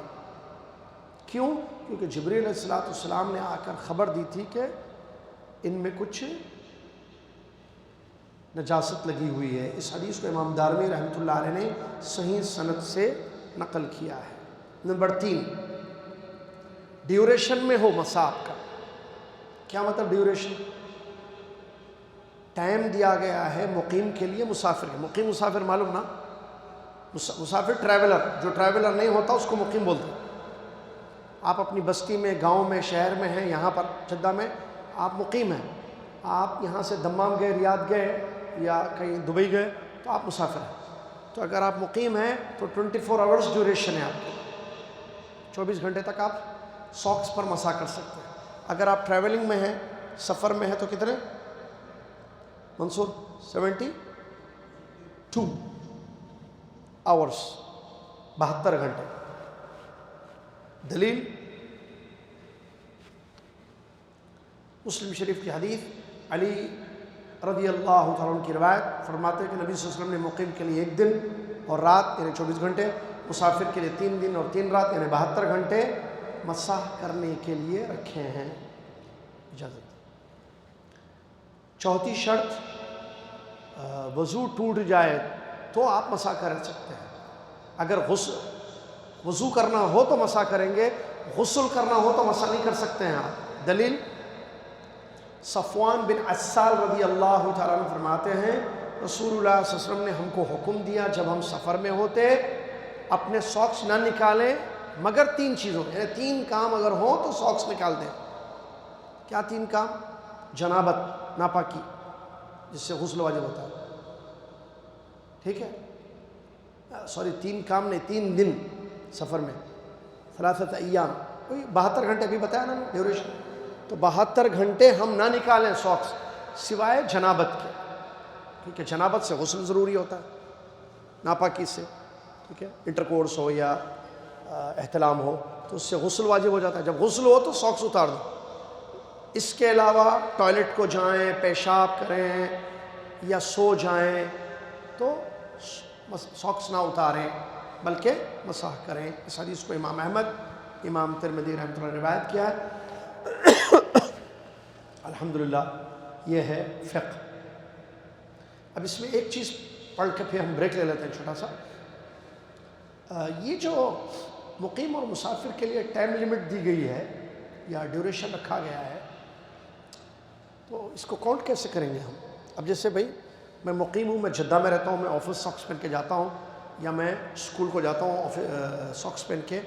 کیوں؟ کیونکہ جبریل علیہ السلام نے آ کر خبر دی تھی کہ ان میں کچھ نجاست لگی ہوئی ہے. اس حدیث کو امام دارمی رحمۃ اللہ علیہ نے صحیح سند سے نقل کیا ہے. نمبر 3، ڈیوریشن میں ہو مساح کا. کیا مطلب ڈیوریشن؟ ٹائم دیا گیا ہے مقیم کے لیے، مسافر ہے. مقیم مسافر معلوم نا؟ مسافر ٹریولر، جو ٹریولر نہیں ہوتا اس کو مقیم بولتے ہیں. آپ اپنی بستی میں، گاؤں میں، شہر میں ہیں، یہاں پر جدہ میں آپ مقیم ہیں. آپ یہاں سے دمام گئے، ریاض گئے، یا کہیں دبئی گئے تو آپ مسافر ہیں. تو اگر آپ مقیم ہیں تو 24 آورس ڈیوریشن ہے آپ کی، 24 گھنٹے تک آپ ساکس پر مسح کر سکتے ہیں. اگر آپ ٹریولنگ میں ہیں، سفر میں ہیں، تو کتنے منصور؟ 72 آورس، 72 گھنٹے. دلیل مسلم شریف کی حدیث، علی رضی اللہ تعالیٰ عنہ کی روایت، فرماتے ہیں کہ نبی صلی اللہ علیہ وسلم نے مقیم کے لیے 1 دن اور رات یعنی 24 گھنٹے، مسافر کے لیے 3 دن اور 3 رات یعنی 72 گھنٹے مسح کرنے کے لیے رکھے ہیں. اجازت. چوتھی شرط، وضو ٹوٹ جائے تو آپ مسح کر سکتے ہیں. اگر وضو کرنا ہو تو مسح کریں گے، غسل کرنا ہو تو مسح نہیں کر سکتے ہیں آپ. دلیل صفوان بن عسال رضی اللہ تعالیٰ عنہ فرماتے ہیں رسول اللہ صلی اللہ علیہ وسلم نے ہم کو حکم دیا جب ہم سفر میں ہوتے اپنے ساکس نہ نکالیں مگر 3 چیزوں، یعنی 3 کام اگر ہوں تو ساکس نکال دیں. کیا 3 کام؟ جنابت، ناپاکی جس سے غسل واجب ہوتا ہے. ٹھیک ہے، سوری 3 کام نہیں، 3 دن سفر میں، 3 ایام، کوئی 72 گھنٹے بھی بتایا نا ڈیوریشن، تو 72 گھنٹے ہم نہ نکالیں ساکس سوائے جنابت کے. ٹھیک ہے، جنابت سے غسل ضروری ہوتا ہے، ناپاکی سے. ٹھیک ہے، انٹرکورس ہو یا احتلام ہو تو اس سے غسل واجب ہو جاتا ہے. جب غسل ہو تو ساکس اتار دو. اس کے علاوہ ٹوائلٹ کو جائیں، پیشاب کریں یا سو جائیں تو ساکس نہ اتاریں بلکہ مسح کریں. اس حدیث کو امام احمد، امام ترمذی رحمۃ اللہ نے روایت کیا ہے. الحمدللہ یہ ہے فقہ. اب اس میں ایک چیز پڑھ کے پھر ہم بریک لے لیتے ہیں چھوٹا سا. یہ جو مقیم اور مسافر کے لیے ٹائم لمٹ دی گئی ہے یا ڈیوریشن رکھا گیا ہے تو اس کو کاؤنٹ کیسے کریں گے ہم؟ اب جیسے بھائی میں مقیم ہوں، میں جدہ میں رہتا ہوں، میں آفس ساکس پہن کے جاتا ہوں یا میں اسکول کو جاتا ہوں ساکس پہن کے،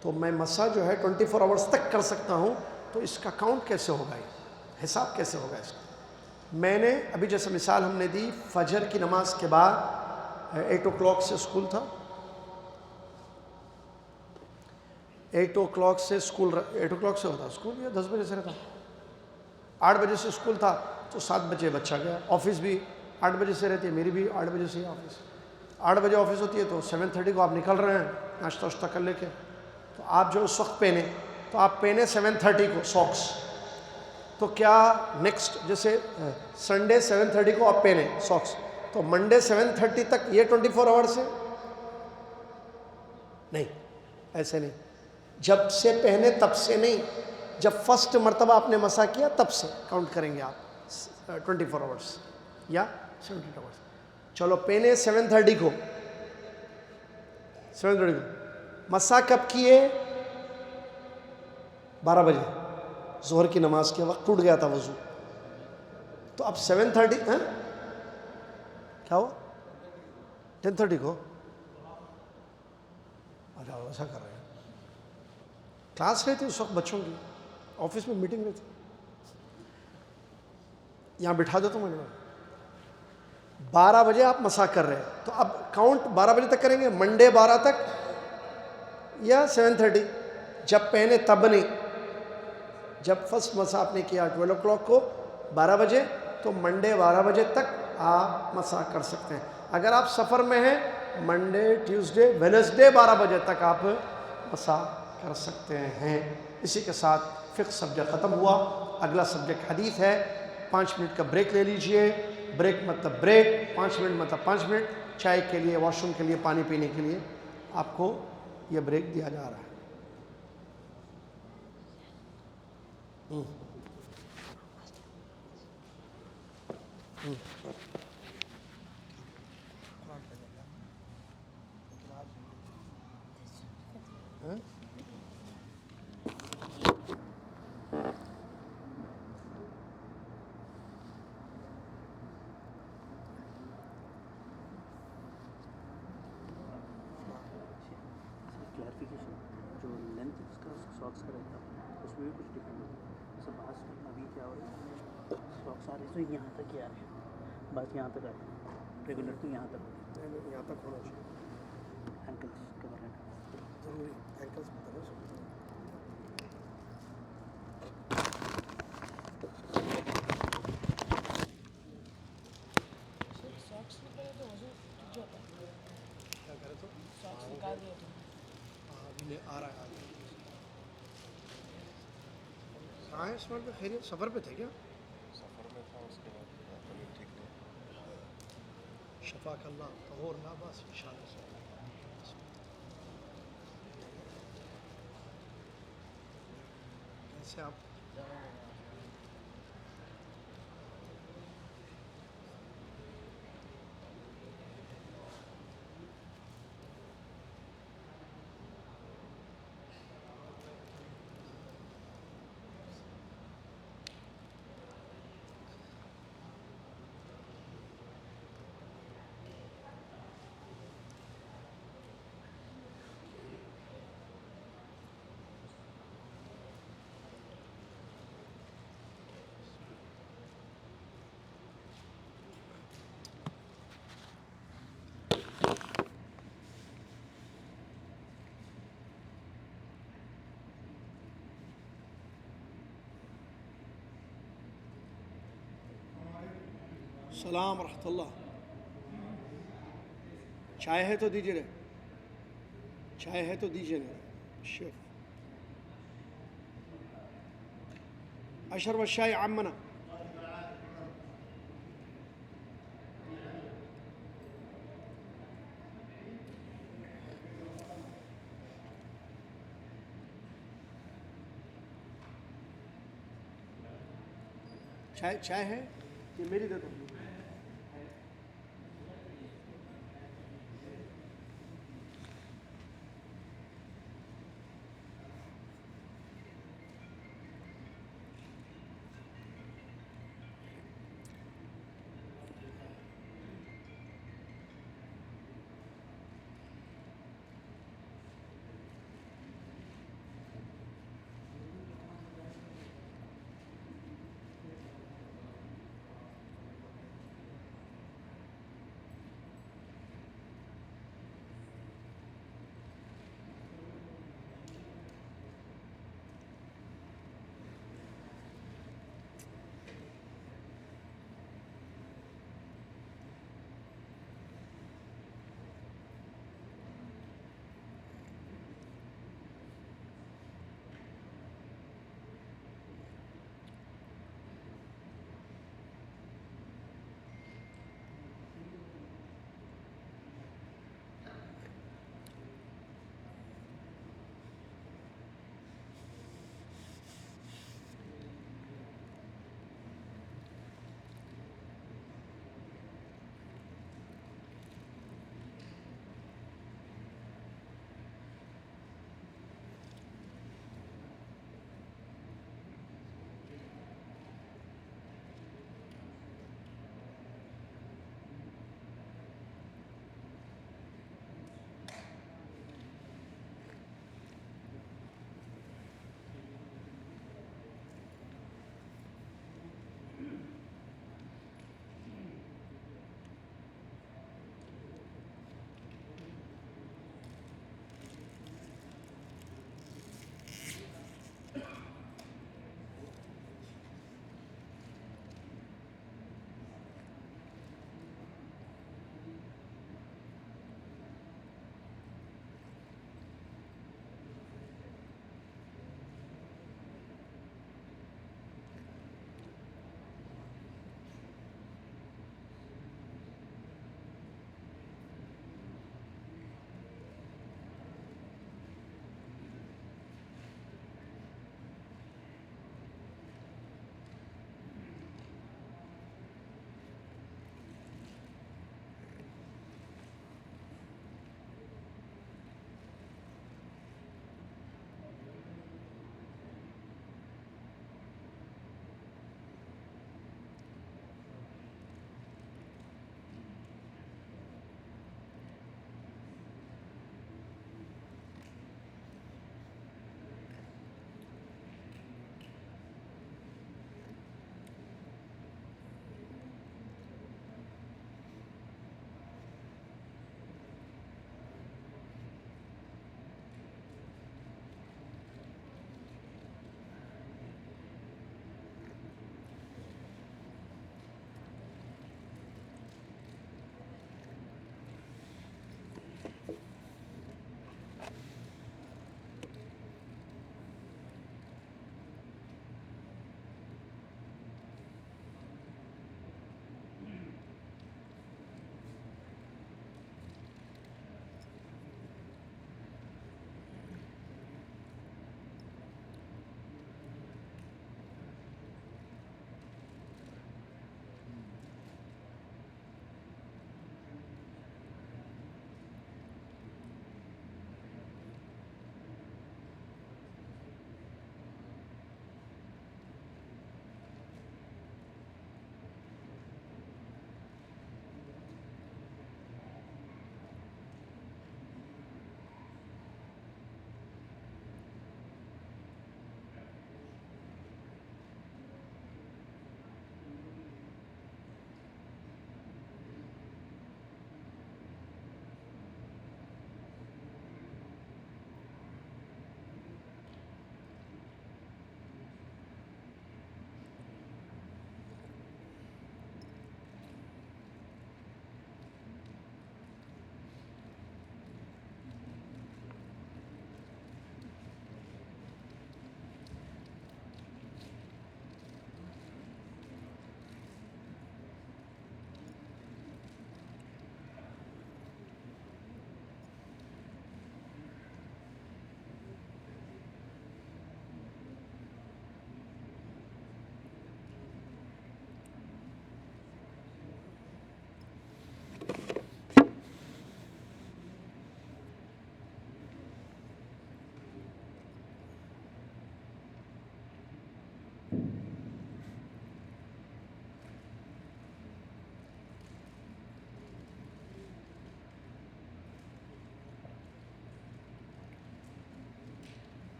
تو میں مسح جو ہے 24 آورس تک کر سکتا ہوں. تو اس کا کاؤنٹ کیسے ہوگا، یہ حساب کیسے ہوگا اس کا؟ میں نے ابھی جیسے مثال ہم نے دی فجر کی نماز کے بعد 8 o'clock سے اسکول تھا، 8 o'clock سے اسکول، 8 o'clock سے ہوتا اسکول یا 10 بجے سے رہتا، 8 بجے سے اسکول تھا تو 7 بجے بچہ گیا. آفس بھی 8 بجے سے رہتی ہے، میری بھی 8 بجے سے ہی آفس. 8 بجے آفس ہوتی ہے تو 7:30 کو آپ نکل رہے ہیں ناشتہ واشتہ کر لے کے، تو آپ جو اس وقت پہنے تو آپ پہنے 7:30 کو ساکس. تو کیا نیکسٹ جیسے سنڈے 7:30 کو آپ پہنے ساکس تو منڈے 7:30 تک یہ 24 آورس ہے؟ نہیں، ایسے نہیں. جب سے پہنے تب سے نہیں، جب فرسٹ مرتبہ آپ نے مسح کیا تب سے کاؤنٹ کریں گے آپ 24 آورس یا 78 آورس. چلو پہنے 7:30 کو، 7:30 کو مسح کب کیے؟ 12 بجے، ظہر کی نماز کے وقت ٹوٹ گیا تھا وضو. تو اب 7:30 کیا ہوا 10:30 کو؟ اچھا ایسا کر رہے ہیں. کلاس رہتی اس وقت بچوں کی، آفس میں میٹنگ رہتی، یہاں بٹھا دو تو میں نے 12 بجے آپ مسح کر رہے ہیں تو اب کاؤنٹ 12 بجے تک کریں گے، منڈے 12 تک یا 7:30؟ جب پہنے تب نہیں، جب فرسٹ مسح آپ نے کیا 12 o'clock کو 12 بجے تو منڈے 12 بجے تک آپ مسح کر سکتے ہیں. اگر آپ سفر میں ہیں منڈے، ٹیوزڈے، وینسڈے 12 بجے تک آپ مسح کر سکتے ہیں. اسی کے ساتھ فقہ سبجیکٹ ختم ہوا. اگلا سبجیکٹ حدیث ہے. 5 منٹ کا بریک لے لیجئے. بریک مطلب بریک، 5 منٹ مطلب 5 منٹ. چائے کے لیے، واش روم کے لیے، پانی پینے کے لیے آپ کو یہ بریک دیا جا رہا ہے.
کلیریفیکیشن جو لینتھ اس کا ساکس کا رہتا ہے اس میں بھی کچھ ڈفرینٹ ہوتا ہے. جیسے بعض ابھی کیا ہو رہا ہے ساکس آ رہے ہیں تو یہاں تک ہی آ رہے ہیں، بعض یہاں تک آ رہے ہیں، ریگولر تو یہاں تک،
یہاں تک ہونا چاہیے
اینکلس کور رہنا
ضروری. اینکلس آ رہا ہے. ہاں اس وقت خیریت سفر پہ تھے کیا؟
سفر میں تھا، اس کے بعد طبیعت ٹھیک نہیں.
شفاک اللہ طہور لا باس انشاءاللہ. کیسے آپ السلام ورحمۃ اللہ. چائے ہے تو دیجیے نا, چائے ہے تو دیجیے نا شیخ. اشرب الشاي عمنا. چائے ہے یہ میری دے دو.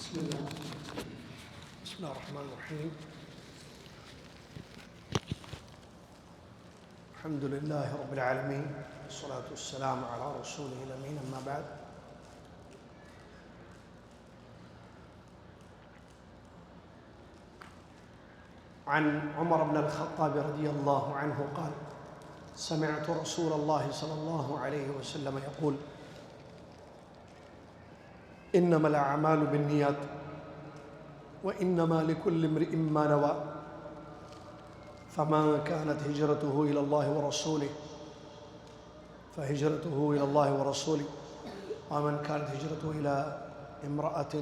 بسم الله الرحمن الرحيم. الحمد لله رب العالمين، والصلاة والسلام على رسوله الأمين، أما بعد. عن عمر بن الخطاب رضي الله عنه قال: سمعت رسول الله صلى الله عليه وسلم يقول: إنما الأعمال بالنيات وإنما لكل امرئ ما نوى، فمن كانت هجرته إلى الله ورسوله فهجرته إلى الله ورسوله، ومن كانت هجرته إلى امرأة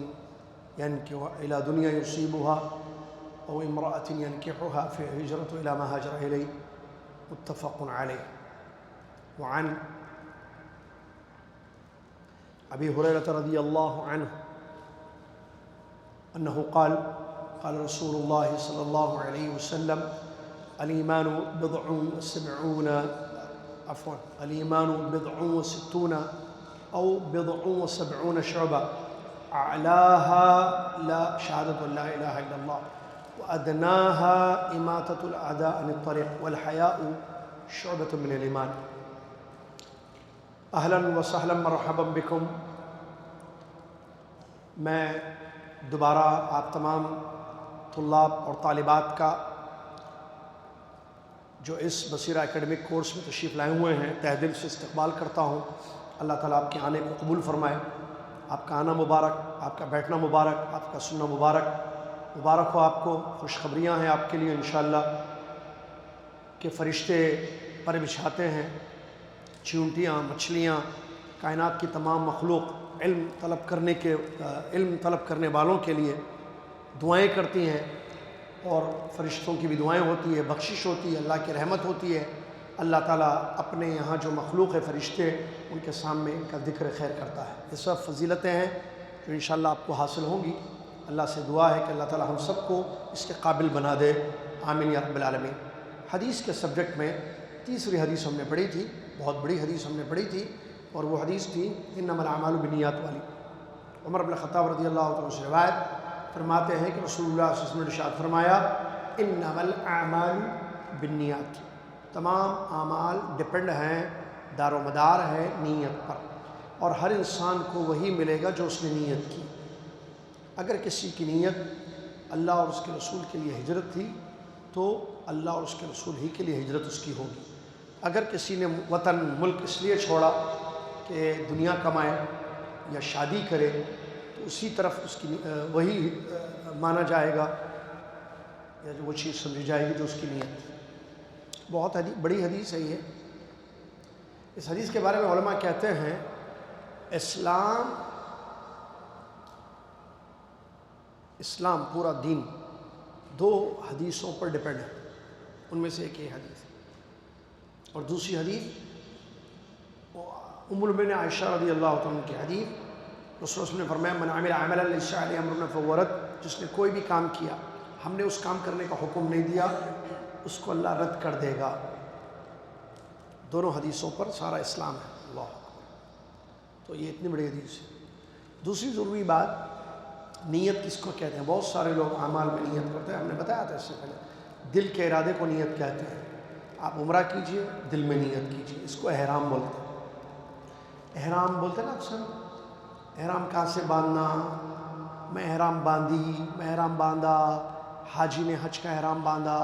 إلى دنيا يصيبها أو امرأة ينكحها فهجرته إلى ما هاجر إليه، متفق عليه. وعن أبي هريرة رضي الله عنه أنه قال: قال رسول الله صلى الله عليه وسلم: الإيمان بضع وستون أو بضع وسبعون شعبة، أعلاها لا شهادة لا إله إلا الله، وأدناها إماتة الأعداء عن الطريق، والحياء شعبة من الإيمان. اہلاً وسہلاً مرحباً بکم. میں دوبارہ آپ تمام طلاب اور طالبات کا جو اس بصیرہ اکیڈمک کورس میں تشریف لائے ہوئے ہیں تہ دل سے استقبال کرتا ہوں. اللہ تعالیٰ آپ کے آنے کو قبول فرمائے. آپ کا آنا مبارک، آپ کا بیٹھنا مبارک، آپ کا سننا مبارک. مبارک ہو آپ کو. خوشخبریاں ہیں آپ کے لیے انشاءاللہ کہ فرشتے پر بچھاتے ہیں. چیونٹیاں، مچھلیاں، کائنات کی تمام مخلوق علم طلب کرنے والوں کے لیے دعائیں کرتی ہیں، اور فرشتوں کی بھی دعائیں ہوتی ہے، بخشش ہوتی ہے، اللہ کی رحمت ہوتی ہے. اللہ تعالیٰ اپنے یہاں جو مخلوق ہے فرشتے، ان کے سامنے ان کا ذکر خیر کرتا ہے. یہ سب فضیلتیں ہیں جو انشاءاللہ آپ کو حاصل ہوں گی. اللہ سے دعا ہے کہ اللہ تعالیٰ ہم سب کو اس کے قابل بنا دے. آمین یا رب العالمین. حدیث کے سبجیکٹ میں تیسری حدیث ہم نے پڑھی تھی، بہت بڑی حدیث ہم نے پڑھی تھی، اور وہ حدیث تھی انما الاعمال بالنیات والی. عمر بن الخطاب رضی اللہ عنہ سے روایت فرماتے ہیں کہ رسول اللہ صلی اللہ علیہ وسلم نے ارشاد فرمایا: انما الاعمال بالنیات، تمام اعمال ڈپینڈ ہیں، دار و مدار ہے نیت پر، اور ہر انسان کو وہی ملے گا جو اس نے نیت کی. اگر کسی کی نیت اللہ اور اس کے رسول کے لیے ہجرت تھی تو اللہ اور اس کے رسول ہی کے لیے ہجرت اس کی ہوگی. اگر کسی نے وطن ملک اس لیے چھوڑا کہ دنیا کمائے یا شادی کرے تو اسی طرف اس کی وہی مانا جائے گا یا وہ چیز سمجھی جائے گی جو اس کی نیت. بہت بڑی حدیث ہے یہ. اس حدیث کے بارے میں علماء کہتے ہیں اسلام پورا دین دو حدیثوں پر ڈیپینڈ ہے. ان میں سے ایک یہ حدیث اور دوسری حدیث ام المؤمنین عائشہ رضی اللہ عنہ کی حدیث. رسول اللہ نے فرمایا: من عمل عملا لیس علیہ امرنا فہو رد. جس نے کوئی بھی کام کیا ہم نے اس کام کرنے کا حکم نہیں دیا اس کو اللہ رد کر دے گا. دونوں حدیثوں پر سارا اسلام ہے. اللہ اکبر. تو یہ اتنی بڑی حدیث ہے. دوسری ضروری بات، نیت کس کو کہتے ہیں؟ بہت سارے لوگ اعمال میں نیت کرتے ہیں. ہم نے بتایا تھا اس سے پہلے، دل کے ارادے کو نیت کہتے ہیں. آپ عمرہ کیجئے، دل میں نیت کیجئے، اس کو احرام بولتے ہیں. احرام بولتے ہیں نا اکثر. احرام کہاں سے باندھنا؟ میں احرام باندھا، حاجی نے حج کا احرام باندھا،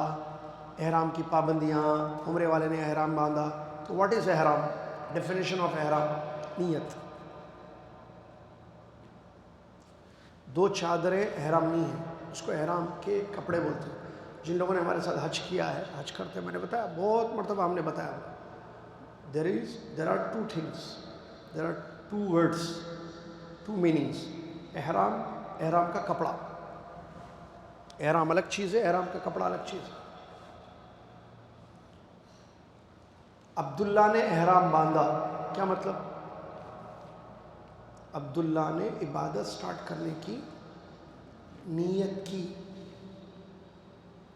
احرام کی پابندیاں، عمرے والے نے احرام باندھا. تو واٹ از احرام؟ ڈیفینیشن آف احرام: نیت. دو چادریں احرام نہیں ہیں، اس کو احرام کے کپڑے بولتے ہیں. جن لوگوں نے ہمارے ساتھ حج کیا ہے، حج کرتے ہیں، میں نے بتایا بہت مرتبہ ہم نے بتایا، there are two things, there are two words, two meanings. احرام کا کپڑا. احرام الگ چیز ہے، احرام کا کپڑا الگ چیز ہے. عبداللہ نے احرام باندھا، کیا مطلب؟ عبداللہ نے عبادت سٹارٹ کرنے کی نیت کی.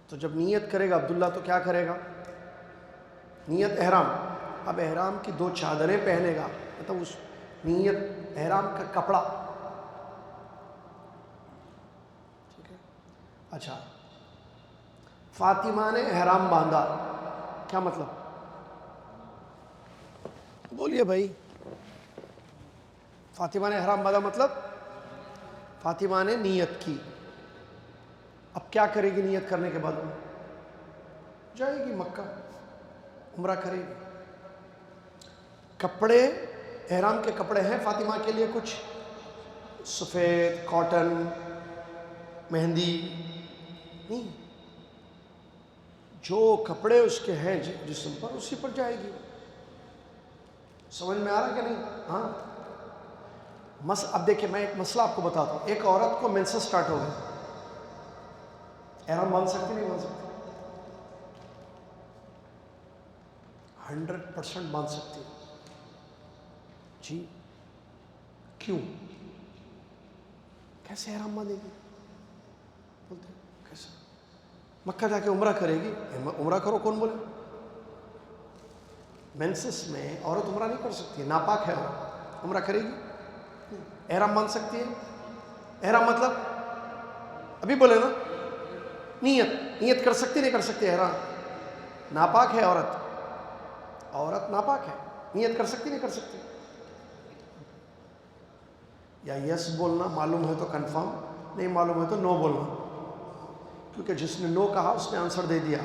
تو جب نیت کرے گا عبداللہ تو کیا کرے گا؟ نیت احرام. اب احرام کی دو چادریں پہنے گا، مطلب اس نیت احرام کا کپڑا. اچھا، فاطمہ نے احرام باندھا، کیا مطلب؟ بولیے بھائی. فاطمہ نے احرام باندھا مطلب فاطمہ نے نیت کی. اب کیا کرے گی نیت کرنے کے بعد؟ وہ جائے گی مکہ، عمرہ کرے گی. کپڑے، احرام کے کپڑے ہیں فاطمہ کے لیے کچھ سفید، کاٹن، مہندی نہیں، جو کپڑے اس کے ہیں جسم پر اسی پر جائے گی. سمجھ میں آ رہا کہ نہیں؟ ہاں. اب دیکھیں میں ایک مسئلہ آپ کو بتاتا ہوں. ایک عورت کو مینسس سٹارٹ ہو گیا، احرام باندھ سکتی نہیں باندھ سکتی؟ 100% باندھ سکتی. جی کیوں؟ کیسے احرام باندھے گی؟ بولتے کیسے؟ مکہ جا کے عمرہ کرے گی. عمرہ کرو، کون بولے؟ مینسس میں عورت عمرہ نہیں کر سکتی، ناپاک ہے عورت. عمرہ کرے گی؟ احرام باندھ سکتی ہے. احرام مطلب ابھی بولے نا، نیت کر سکتی نہیں کر سکتی؟ احرام ناپاک ہے عورت ناپاک ہے، نیت کر سکتی نہیں کر سکتی؟ یا یس بولنا معلوم ہے تو کنفرم، نہیں معلوم ہے تو نو بولنا. کیونکہ جس نے نو کہا اس نے آنسر دے دیا.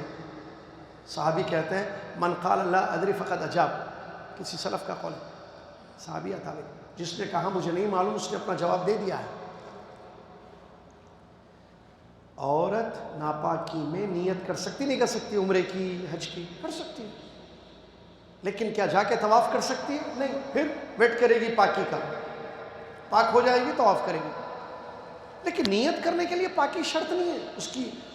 صحابی کہتے ہیں من قال لا ادری فقد اجاب، کسی سلف کا قول ہے، صحابی تابعی، جس نے کہا مجھے نہیں معلوم اس نے اپنا جواب دے دیا ہے. عورت ناپاکی میں نیت کر سکتی نہیں کر سکتی؟ عمرے کی، حج کی کر سکتی، لیکن کیا جا کے طواف کر سکتی ہے؟ نہیں. پھر ویٹ کرے گی پاکی کا، پاک ہو جائے گی طواف کرے گی. لیکن نیت کرنے کے لیے پاکی شرط نہیں ہے.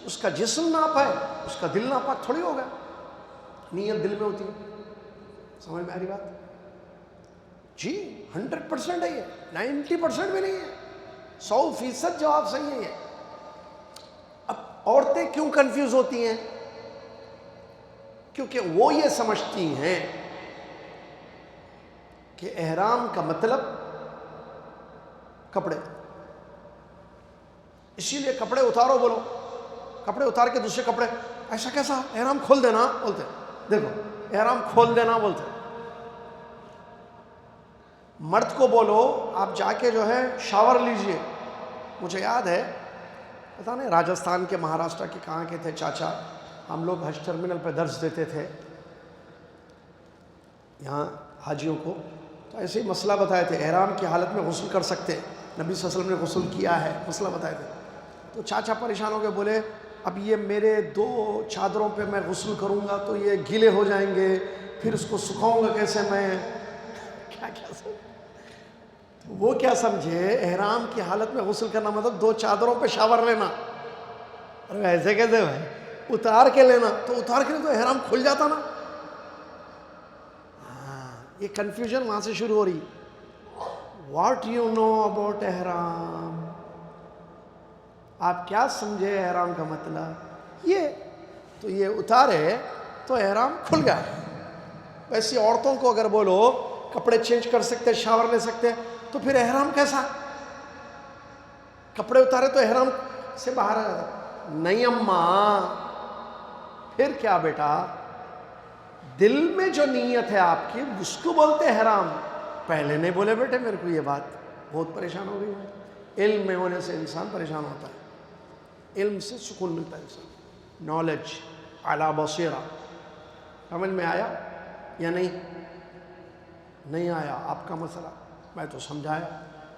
اس کا جسم ناپ ہے، اس کا دل ناپاک تھوڑی ہوگا. نیت دل میں ہوتی ہے. سمجھ میں آ رہی بات؟ جی 100% ہے، یہ 90% بھی نہیں ہے، 100% جواب صحیح ہے. یہ اب عورتیں کیوں کنفیوز ہوتی ہیں؟ کیونکہ وہ یہ سمجھتی ہیں کہ احرام کا مطلب کپڑے، اسی لیے کپڑے اتارو بولو، کپڑے اتار کے دوسرے کپڑے. ایسا کیسا؟ احرام کھول دینا بولتے. دیکھو احرام کھول دینا بولتے. مرد کو بولو آپ جا کے جو ہے شاور لیجئے. مجھے یاد ہے، پتہ نہیں راجستھان کے، مہاراشٹر کے کہاں کے تھے چاچا، ہم لوگ حج ٹرمینل پہ درس دیتے تھے یہاں حاجیوں کو. تو ایسے ہی مسئلہ بتائے تھے، احرام کی حالت میں غسل کر سکتے، نبی صلی اللہ علیہ وسلم نے غسل کیا ہے، مسئلہ بتائے تھے. تو چاچا پریشان ہو کے بولے اب یہ میرے 2 چادروں پہ میں غسل کروں گا تو یہ گیلے ہو جائیں گے، پھر اس کو سکھاؤں گا کیسے میں؟ کیا وہ کیا سمجھے احرام کی حالت میں غسل کرنا مطلب 2 چادروں پہ شاور لینا. ارے ایسے کیسے بھائی؟ اتار کے لینا. تو اتار کے تو احرام کھل جاتا نا. یہ کنفیوژن وہاں سے شروع ہو رہی. واٹ یو نو اباؤٹ احرام؟ آپ کیا سمجھے احرام کا مطلب؟ یہ تو یہ اتارے تو احرام کھل گیا. ویسی عورتوں کو اگر بولو کپڑے چینج کر سکتے، شاور لے سکتے، تو پھر احرام کیسا؟ کپڑے اتارے تو احرام سے باہر آ جاتا. نہیں اماں، پھر کیا بیٹا؟ دل میں جو نیت ہے آپ کی اس کو بولتے احرام. پہلے نہیں بولے بیٹے میرے کو یہ بات، بہت پریشان ہو گئی ہے. علم میں ہونے سے انسان پریشان ہوتا ہے، علم سے سکون ملتا ہے انسان. نالج علی بصیرہ. سمجھ میں آیا یا نہیں آیا؟ آپ کا مسئلہ میں تو سمجھایا.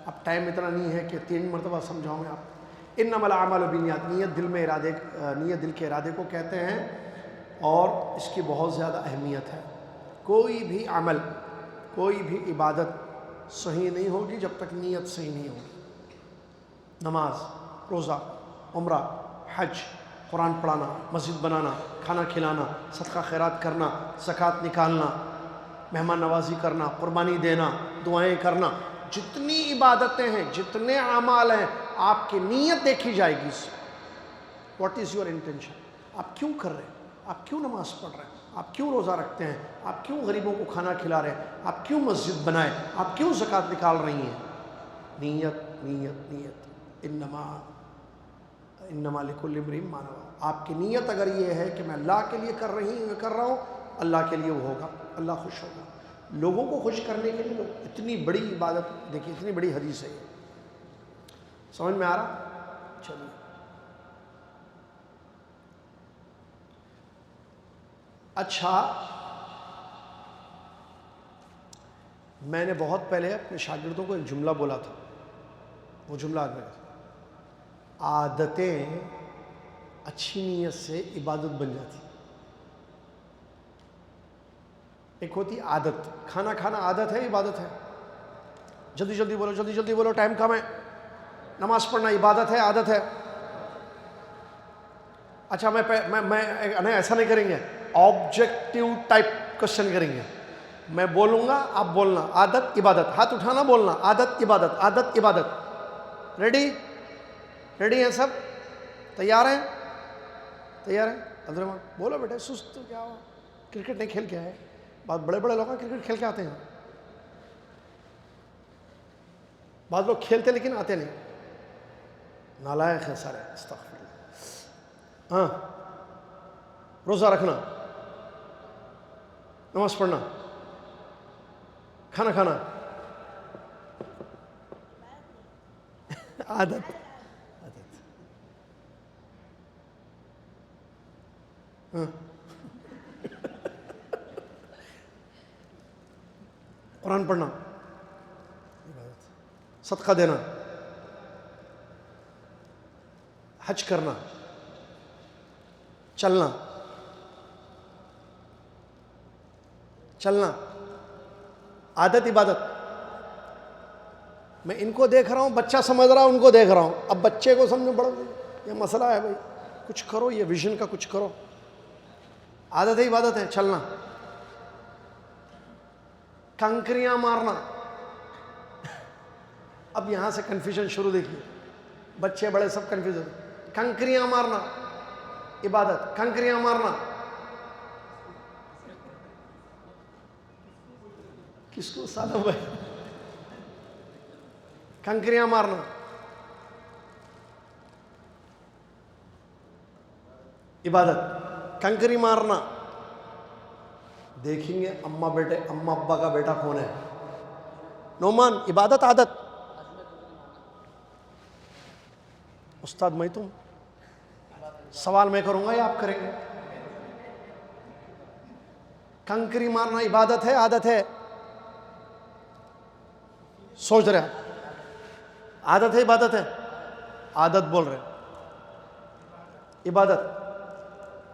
اب ٹائم اتنا نہیں ہے کہ 3 مرتبہ سمجھاؤں میں آپ. انما الاعمال بالنیات، نیت دل میں نیت دل کے ارادے کو کہتے ہیں، اور اس کی بہت زیادہ اہمیت ہے. کوئی بھی عمل، کوئی بھی عبادت صحیح نہیں ہوگی جب تک نیت صحیح نہیں ہوگی. نماز، روزہ، عمرہ، حج، قرآن پڑھانا، مسجد بنانا، کھانا کھلانا، صدقہ خیرات کرنا، زکوٰۃ نکالنا، مہمان نوازی کرنا، قربانی دینا، دعائیں کرنا، جتنی عبادتیں ہیں، جتنے اعمال ہیں، آپ کی نیت دیکھی جائے گی. What is your intention? آپ کیوں کر رہے ہیں؟ آپ کیوں نماز پڑھ رہے ہیں؟ آپ کیوں روزہ رکھتے ہیں؟ آپ کیوں غریبوں کو کھانا کھلا رہے ہیں؟ آپ کیوں مسجد بنائے؟ آپ کیوں زکوٰۃ نکال رہی ہیں؟ نیت نیت نیت. انما انما لکل امرئ ما نویٰ. آپ کی نیت اگر یہ ہے کہ میں اللہ کے لیے کر رہا ہوں، اللہ کے لیے وہ ہوگا، اللہ خوش ہوگا. لوگوں کو خوش کرنے کے لیے اتنی بڑی عبادت، دیکھیے اتنی بڑی حدیث ہے یہ. سمجھ میں آ رہا؟ چلیے. اچھا، میں نے بہت پہلے اپنے شاگردوں کو ایک جملہ بولا تھا. وہ جملہ آج میں عادتیں اچھی نیت سے عبادت بن جاتی. ایک ہوتی عادت، کھانا کھانا عادت ہے، عبادت ہے. جلدی جلدی بولو، جلدی جلدی بولو، ٹائم کم ہے. نماز پڑھنا عبادت ہے، عادت ہے. اچھا میں ایسا نہیں کریں گے، آبجیکٹیو ٹائپ کوشچن کریں گے. میں بولوں گا، آپ بولنا. عادت عبادت، ہاتھ اٹھانا بولنا. عادت عبادت، عادت عبادت. ریڈی؟ ریڈی ہیں سب؟ تیار ہیں؟ تیار ہیں؟ عبدالرحمان بولو بیٹے. سست تو کیا ہو، کرکٹ نہیں کھیل کے آئے؟ بہت بڑے بڑے لوگ ہیں کرکٹ کھیل کے آتے ہیں. بعض لوگ کھیلتے لیکن آتے نہیں. نالائق ہیں سارے، استغفر اللہ. ہاں، روزہ رکھنا، نماز پڑھنا، کھانا کھانا، عادت. ہاں، قرآن پڑھنا، صدقہ دینا، حج کرنا، چلنا چلنا، عادت عبادت. میں ان کو دیکھ رہا ہوں، بچہ سمجھ رہا ہوں، ان کو دیکھ رہا ہوں. اب بچے کو سمجھو، بڑا یہ مسئلہ ہے بھائی، کچھ کرو، یہ ویژن کا کچھ کرو. عادت ہے، عبادت ہے. چلنا، کنکریاں مارنا. اب یہاں سے کنفیوژن شروع. دیکھیے بچے بڑے سب کنفیوز ہوتے. کنکریاں مارنا عبادت، کنکریاں مارنا. کس کو؟ سالم بھائی. کنکریاں مارنا، عبادت. کنکری مارنا. دیکھیں گے اماں بیٹے، اماں ابا کا بیٹا کون ہے. نعمان، عبادت عادت؟ استاد میں تم سوال میں کروں گا یا آپ کریں گے؟ کنکری مارنا عبادت ہے، عادت ہے؟ سوچ رہے ہیں. عادت ہے، عبادت ہے؟ عادت بول رہے. عبادت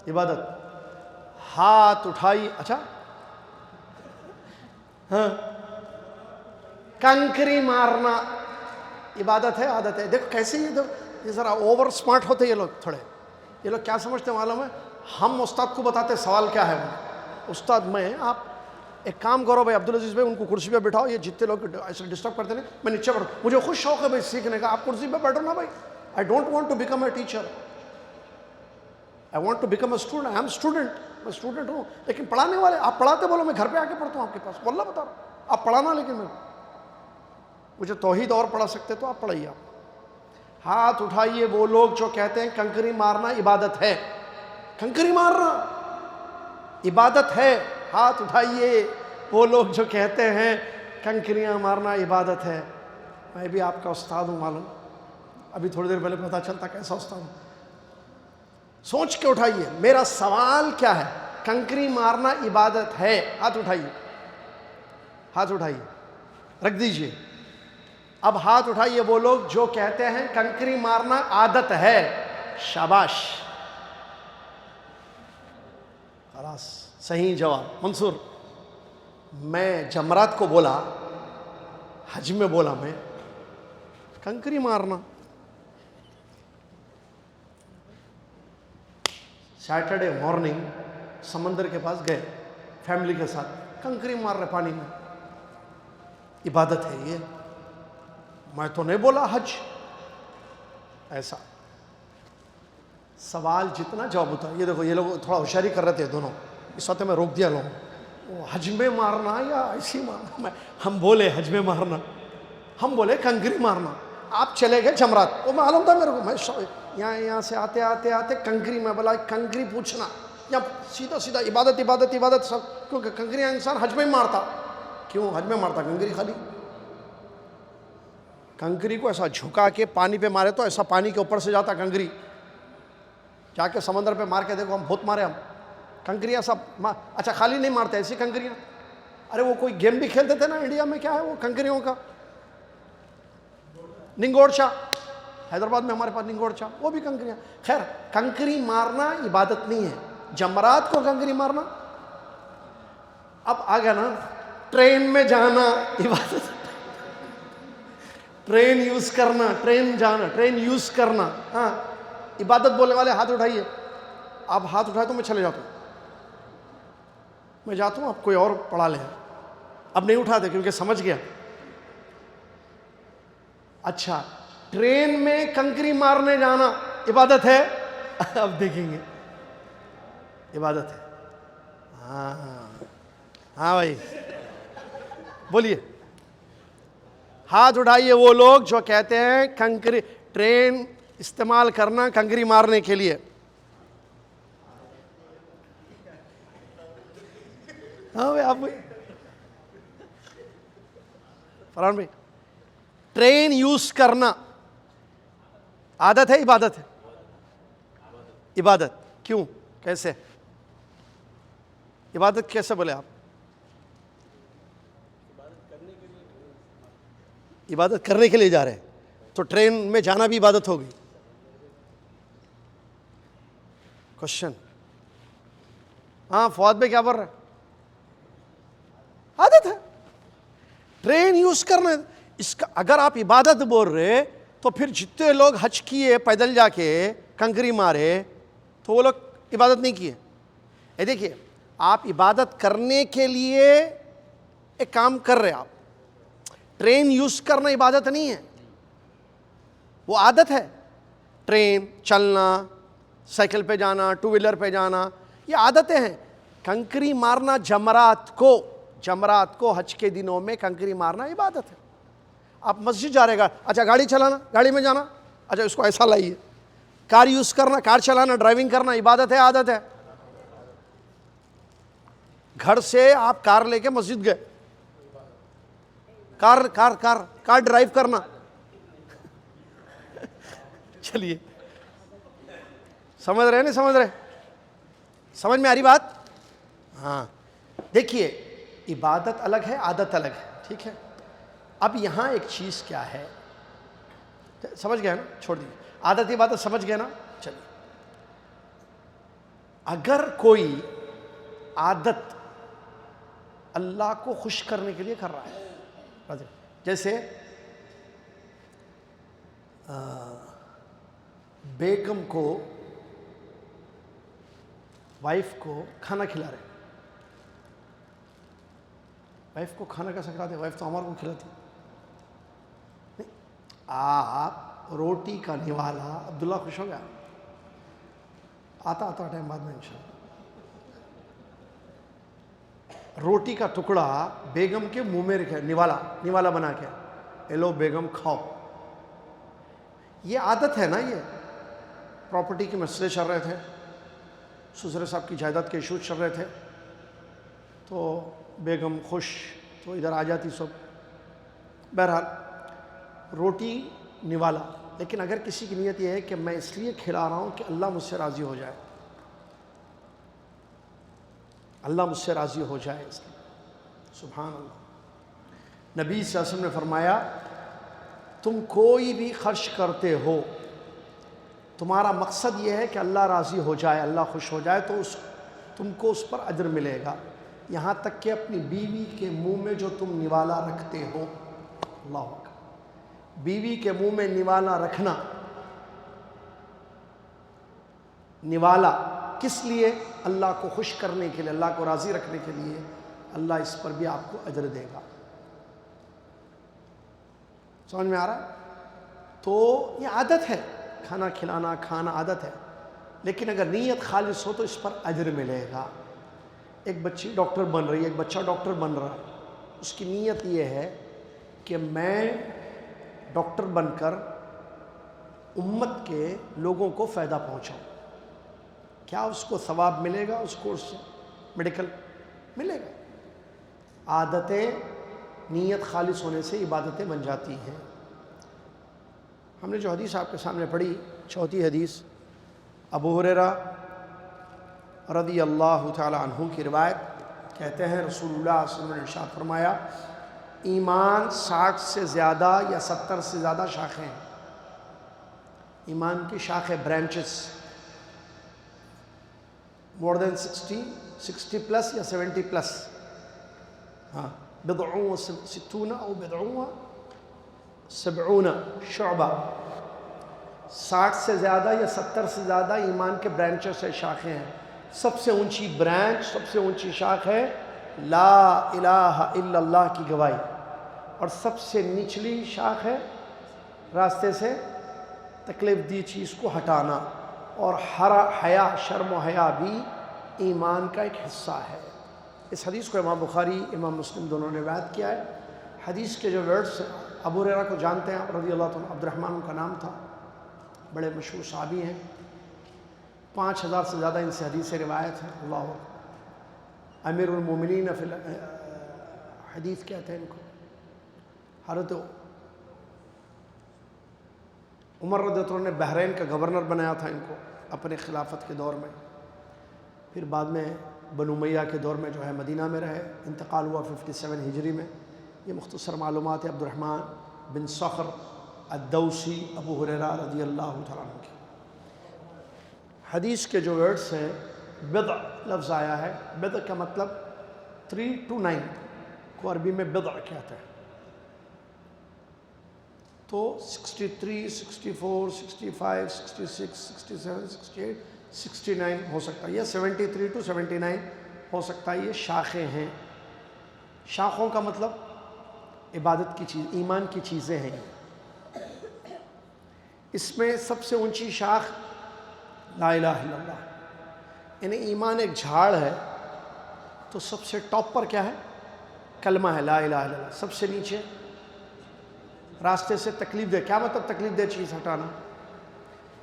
عبادت. ہاتھ اٹھائی. اچھا ہاں، کنکری مارنا عبادت ہے، عادت ہے؟ دیکھو کیسے یہ ذرا اوور سمارٹ ہوتے یہ لوگ تھوڑے. یہ لوگ کیا سمجھتے ہیں معلوم ہے؟ ہم استاد کو بتاتے سوال کیا ہے. استاد میں، آپ ایک کام کرو بھائی عبدالعزیز بھائی، ان کو کرسی پہ بٹھاؤ. یہ جتنے لوگ ایسے ڈسٹرب کرتے ہیں، میں نیچے بیٹھوں. مجھے خوش شوق ہے بھائی سیکھنے کا. آپ کرسی پہ بیٹھو نا بھائی. I don't want to become a teacher, I want to become a student. I am student. میں اسٹوڈنٹ ہوں، لیکن پڑھانے والے آپ پڑھاتے بولو، میں گھر پہ آ کے پڑھتا ہوں آپ کے پاس. واللہ بتا رہا ہوں، آپ پڑھانا. لیکن میں مجھے توحید اور پڑھا سکتے تو آپ پڑھائیے. آپ ہاتھ اٹھائیے وہ لوگ جو کہتے ہیں کنکری مارنا عبادت ہے. کنکری مارنا عبادت ہے. ہاتھ اٹھائیے وہ لوگ جو کہتے ہیں کنکریاں مارنا عبادت ہے. میں بھی آپ کا استاد ہوں معلوم. ابھی تھوڑی دیر پہلے پتا چلتا کیسا استاد ہوں. سوچ کے اٹھائیے. میرا سوال کیا ہے؟ کنکری مارنا عبادت ہے. ہاتھ اٹھائیے، ہاتھ اٹھائیے، رکھ دیجئے. اب ہاتھ اٹھائیے وہ لوگ جو کہتے ہیں کنکری مارنا عادت ہے. شاباش، خلاص صحیح جواب. منصور، میں جمرات کو بولا، حج میں بولا میں کنکری مارنا. سیٹرڈے مارننگ سمندر کے پاس گئے فیملی کے ساتھ، کنکری مار رہے پانی میں. عبادت ہے یہ؟ میں تو نہیں بولا حج. ایسا سوال جتنا جواب ہوتا ہے. یہ دیکھو یہ لوگ تھوڑا ہوشیاری کر رہے تھے دونوں. اس وقت میں روک دیا لوگوں. وہ حج میں مارنا یا ایسی مارنا؟ ہم بولے حج میں مارنا، ہم بولے کنکری مارنا. آپ چلے گئے جمرات، وہ معلوم تھا میرے کو، میں یہاں سے آتے آتے آتے کنکری میں بولا کنکری پوچھنا، یا سیدھا سیدھا عبادت عبادت عبادت سب، کیونکہ کنکریاں انسان حج میں مارتا. کیوں حج میں مارتا کنکری؟ خالی کنکری کو ایسا جھکا کے پانی پہ مارے تو ایسا پانی کے اوپر سے جاتا کنکری. جا کے سمندر پہ مار کے دیکھو، ہم بہت مارے ہم کنکریاں سب. اچھا خالی نہیں مارتے ایسی کنکریاں. ارے وہ کوئی گیم بھی کھیلتے تھے نا انڈیا میں، کیا ہے وہ کنکریوں کا، ننگوڑچا، حیدرآباد میں ہمارے پاس ننگوڑچا، وہ بھی کنکریاں. خیر کنکری مارنا عبادت نہیں ہے، جمرات کو کنکری مارنا. اب آ گیا نا ٹرین میں جانا عبادت، ٹرین یوز کرنا، ٹرین جانا، ٹرین یوز کرنا، ہاں عبادت بولنے والے ہاتھ اٹھائیے. آپ ہاتھ اٹھائے تو میں چلے جاتا ہوں، میں جاتا ہوں، آپ کوئی اور پڑھا لیں. اب نہیں اٹھاتے کیونکہ سمجھ گیا. اچھا ٹرین میں کنکری مارنے جانا عبادت ہے؟ اب دیکھیں گے، عبادت ہے. ہاں ہاں بھائی بولیے. ہاتھ اٹھائیے وہ لوگ جو کہتے ہیں کنکری ٹرین استعمال کرنا کنکری مارنے کے لیے. ہاں بھائی آپ فرحان بھائی، ٹرین یوز کرنا عادت ہے عبادت ہے؟ عبادت. کیوں؟ کیسے عبادت کیسے بولے آپ؟ عبادت کرنے کے لیے جا رہے ہیں تو ٹرین میں جانا بھی عبادت ہوگی. کوشچن. ہاں فواد بھائی کیا بول رہے ہیں؟ عادت ہے ٹرین یوز کرنا. اس کا اگر آپ عبادت بول رہے تو پھر جتنے لوگ حج کیے پیدل جا کے کنکری مارے تو وہ لوگ عبادت نہیں کیے. یہ دیکھیے آپ عبادت کرنے کے لیے ایک کام کر رہے، آپ ٹرین یوز کرنا عبادت نہیں ہے، وہ عادت ہے. ٹرین چلنا، سائیکل پہ جانا، ٹو ویلر پہ جانا، یہ عادتیں ہیں. کنکری مارنا جمرات کو حج کے دنوں میں کنکری مارنا عبادت ہے. آپ مسجد جا رہے گا، اچھا گاڑی چلانا، گاڑی میں جانا، اچھا اس کو ایسا لائیے. کار یوز کرنا، کار چلانا، ڈرائیونگ کرنا عبادت ہے عادت ہے؟ گھر سے آپ کار لے کے مسجد گئے، کار ڈرائیو کرنا. چلیے سمجھ رہے نہیں سمجھ رہے؟ سمجھ میں آ رہی بات؟ ہاں دیکھیے عبادت الگ ہے، عادت الگ ہے، ٹھیک ہے. اب یہاں ایک چیز کیا ہے، سمجھ گئے نا؟ چھوڑ دیجیے عادت عبادت، سمجھ گئے نا؟ چلیے اگر کوئی عادت اللہ کو خوش کرنے کے لیے کر رہا ہے، جیسے بیگم کو، وائف کو کھانا کھلا رہے، وائف کو کھانا کیسا کھلاتے؟ وائف تو ہمارے کو کھلاتی نہیں. آپ روٹی کا نوالا، عبداللہ خوش ہو گیا، آتا ٹائم بعد میں انشاءاللہ. روٹی کا ٹکڑا بیگم کے منہ میں رکھے، نوالا بنا کے، اے لو بیگم کھاؤ. یہ عادت ہے نا. یہ پراپرٹی کے مسئلے چل رہے تھے، سسرے صاحب کی جائیداد کے ایشوز چل رہے تھے، تو بیگم خوش تو ادھر آ جاتی سب. بہرحال روٹی نوالا. لیکن اگر کسی کی نیت یہ ہے کہ میں اس لیے کھلا رہا ہوں کہ اللہ مجھ سے راضی ہو جائے، اللہ مجھ سے راضی ہو جائے، اس لیے سبحان اللہ. نبی صلی اللہ علیہ وسلم نے فرمایا تم کوئی بھی خرچ کرتے ہو، تمہارا مقصد یہ ہے کہ اللہ راضی ہو جائے، اللہ خوش ہو جائے، تو تم کو اس پر اجر ملے گا. یہاں تک کہ اپنی بیوی کے منہ میں جو تم نوالا رکھتے ہو، اللہ اکبر، بیوی کے منہ میں نوالا رکھنا، نوالا کس لیے؟ اللہ کو خوش کرنے کے لیے، اللہ کو راضی رکھنے کے لیے. اللہ اس پر بھی آپ کو اجر دے گا. سمجھ میں آ رہا ہے؟ تو یہ عادت ہے، کھانا کھلانا، کھانا عادت ہے. لیکن اگر نیت خالص ہو تو اس پر اجر ملے گا. ایک بچی ڈاکٹر بن رہی ہے، ایک بچہ ڈاکٹر بن رہا ہے، اس کی نیت یہ ہے کہ میں ڈاکٹر بن کر امت کے لوگوں کو فائدہ پہنچاؤں، کیا اس کو ثواب ملے گا اس کورس سے؟ میڈیکل ملے گا۔ عادتیں نیت خالص ہونے سے عبادتیں بن جاتی ہیں۔ ہم نے جو حدیث آپ کے سامنے پڑھی، چوتھی حدیث، ابو ہریرہ رضی اللہ تعالی عنہ کی روایت، کہتے ہیں رسول اللہ صلی اللہ علیہ وسلم نے ارشاد فرمایا، ایمان 60 سے زیادہ یا 70 سے زیادہ شاخیں ہیں۔ ایمان کی شاخیں، برانچز، مور دین 60 پلس یا 70 پلس، ہاں، بضعون و ستون او بضعون و 70 شعبہ، 60 سے زیادہ یا 70 سے زیادہ ایمان کے برانچز سے شاخیں ہیں۔ سب سے اونچی برانچ، سب سے اونچی شاخ ہے لا الہ الا اللہ کی گواہی، اور سب سے نچلی شاخ ہے راستے سے تکلیف دی چیز کو ہٹانا، اور حیا، شرم و حیا بھی ایمان کا ایک حصہ ہے۔ اس حدیث کو امام بخاری، امام مسلم دونوں نے روایت کیا ہے۔ حدیث کے جو ورڈز ہیں، ابو ہریرہ کو جانتے ہیں آپ رضی اللہ عنہ، عبد الرحمن ان کا نام تھا، بڑے مشہور صحابی ہیں، 5000 سے زیادہ ان سے حدیث روایت ہے۔ اللہ اکبر، امیر المومنین فی حدیث کہتے ہیں ان کو۔ حضرت عمر رضی اللہ عنہ نے بحرین کا گورنر بنایا تھا ان کو اپنے خلافت کے دور میں، پھر بعد میں بنو امیہ کے دور میں جو ہے مدینہ میں رہے، انتقال ہوا 57 ہجری میں۔ یہ مختصر معلومات ہے عبد الرحمن بن صخر الدوسی ابو ہریرہ رضی اللہ تعالیٰ عنہ کی۔ حدیث کے جو ورڈز ہیں، بضع لفظ آیا ہے، بضع کا مطلب 3 to 9 کو عربی میں بضع کہتے ہیں، تو 63 64 65 66 67 68 69 ہو سکتا ہے، یا 73 to 79 ہو سکتا ہے۔ یہ شاخیں ہیں، شاخوں کا مطلب عبادت کی چیز، ایمان کی چیزیں ہیں۔ اس میں سب سے اونچی شاخ لا الہ الا اللہ، یعنی ایمان ایک جھاڑ ہے تو سب سے ٹاپ پر کیا ہے؟ کلمہ ہے لا الہ الا اللہ۔ سب سے نیچے راستے سے تکلیف دہ، کیا مطلب تکلیف دہ چیز ہٹانا؟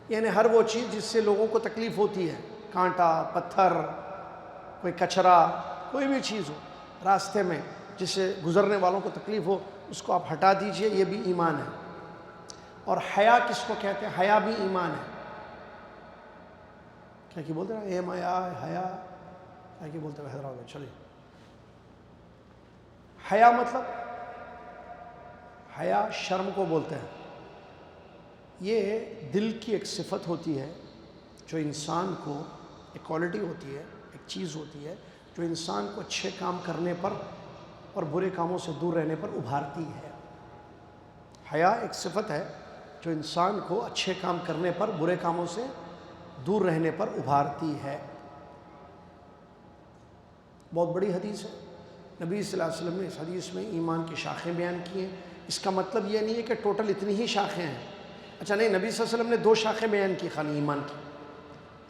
یعنی ہر وہ چیز جس سے لوگوں کو تکلیف ہوتی ہے، کانٹا، پتھر، کوئی کچرا، کوئی بھی چیز ہو راستے میں جس سے گزرنے والوں کو تکلیف ہو، اس کو آپ ہٹا دیجئے، یہ بھی ایمان ہے۔ اور حیا کس کو کہتے ہیں؟ حیا بھی ایمان ہے۔ کیا کہ بولتے ہیں حیا، کیا کہ بولتے ہیں حیدرآباد میں؟ چلیے، حیا مطلب، حیا شرم کو بولتے ہیں۔ یہ دل کی ایک صفت ہوتی ہے جو انسان کو، ایک کوالٹی ہوتی ہے، ایک چیز ہوتی ہے جو انسان کو اچھے کام کرنے پر اور برے کاموں سے دور رہنے پر ابھارتی ہے۔ حیا ایک صفت ہے جو انسان کو اچھے کام کرنے پر، برے کاموں سے دور رہنے پر ابھارتی ہے۔ بہت بڑی حدیث ہے، نبی صلی اللہ علیہ وسلم نے اس حدیث میں ایمان کی شاخیں بیان کی ہیں۔ اس کا مطلب یہ نہیں ہے کہ ٹوٹل اتنی ہی شاخیں ہیں، اچھا نہیں، نبی صلی اللہ علیہ وسلم نے 2 شاخیں بیان کی خالی ایمان کی،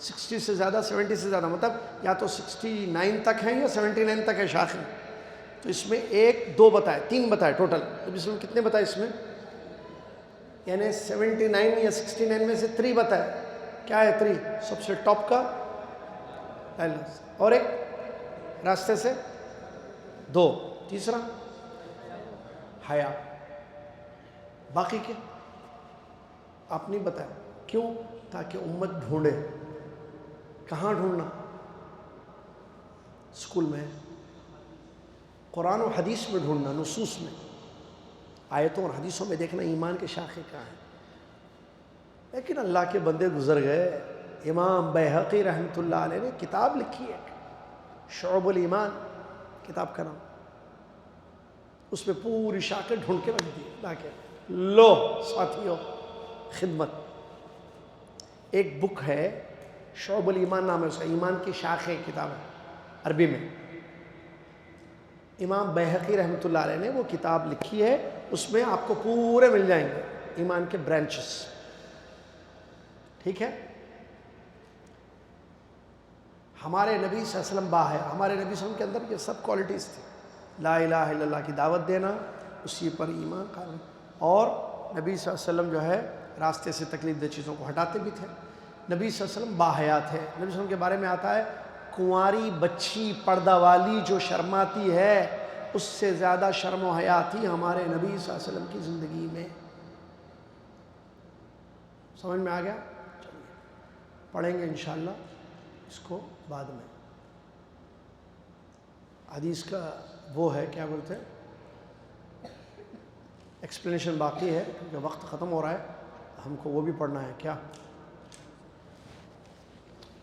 60 سے زیادہ، 70 سے زیادہ، مطلب یا تو 69 تک ہیں یا 79 تک ہے شاخیں۔ تو اس میں 1 2 بتائے، 3 بتائے ٹوٹل، نبی صلی اللہ علیہ وسلم کتنے بتائے اس میں؟ یعنی 79 یا 69 میں سے 3 بتائے۔ کیا ہے 3؟ سب سے ٹاپ کا اور ایک راستے سے 2، تیسرا حیا، باقی کے آپ نہیں بتایا۔ کیوں؟ تاکہ امت ڈھونڈے۔ کہاں ڈھونڈنا؟ اسکول میں، قرآن و حدیث میں ڈھونڈنا، نصوص میں، آیتوں اور حدیثوں میں دیکھنا ایمان کے شاخیں کہاں ہیں۔ لیکن اللہ کے بندے گزر گئے۔ امام بیہقی رحمۃ اللہ علیہ نے کتاب لکھی ہے، شعب الایمان کتاب کا نام، اس میں پوری شاخیں ڈھونڈ کے رکھ دی لا کے، لو ساتھیوں خدمت۔ ایک بک ہے شعب الایمان نام ہے اس کا، ایمان کی شاخیں کتاب ہے عربی میں، امام بیہقی رحمۃ اللہ علیہ نے وہ کتاب لکھی ہے، اس میں آپ کو پورے مل جائیں گے ایمان کے برانچز، ٹھیک ہے۔ ہمارے نبی صلی اللہ علیہ وسلم با ہے، ہمارے نبی صلی اللہ علیہ وسلم کے اندر یہ سب کوالٹیز تھی، لا الہ الا اللہ کی دعوت دینا، اسی پر ایمان قائم، اور نبی صلی اللہ علیہ وسلم جو ہے راستے سے تکلیف دہ چیزوں کو ہٹاتے بھی تھے. نبی صلی اللہ علیہ وسلم باحیا تھے. نبی صلی اللہ علیہ وسلم کے بارے میں آتا ہے کنواری بچی پردہ والی جو شرماتی ہے اس سے زیادہ شرم و حیا تھی ہمارے نبی صلی اللہ علیہ وسلم کی زندگی میں. سمجھ میں آ گیا؟ چلیے پڑھیں گے انشاءاللہ اس کو بعد میں. حدیث کا وہ ہے کیا بولتے ہیں ایکسپلینیشن باقی ہے کیونکہ وقت ختم ہو رہا ہے, ہم کو وہ بھی پڑھنا ہے. کیا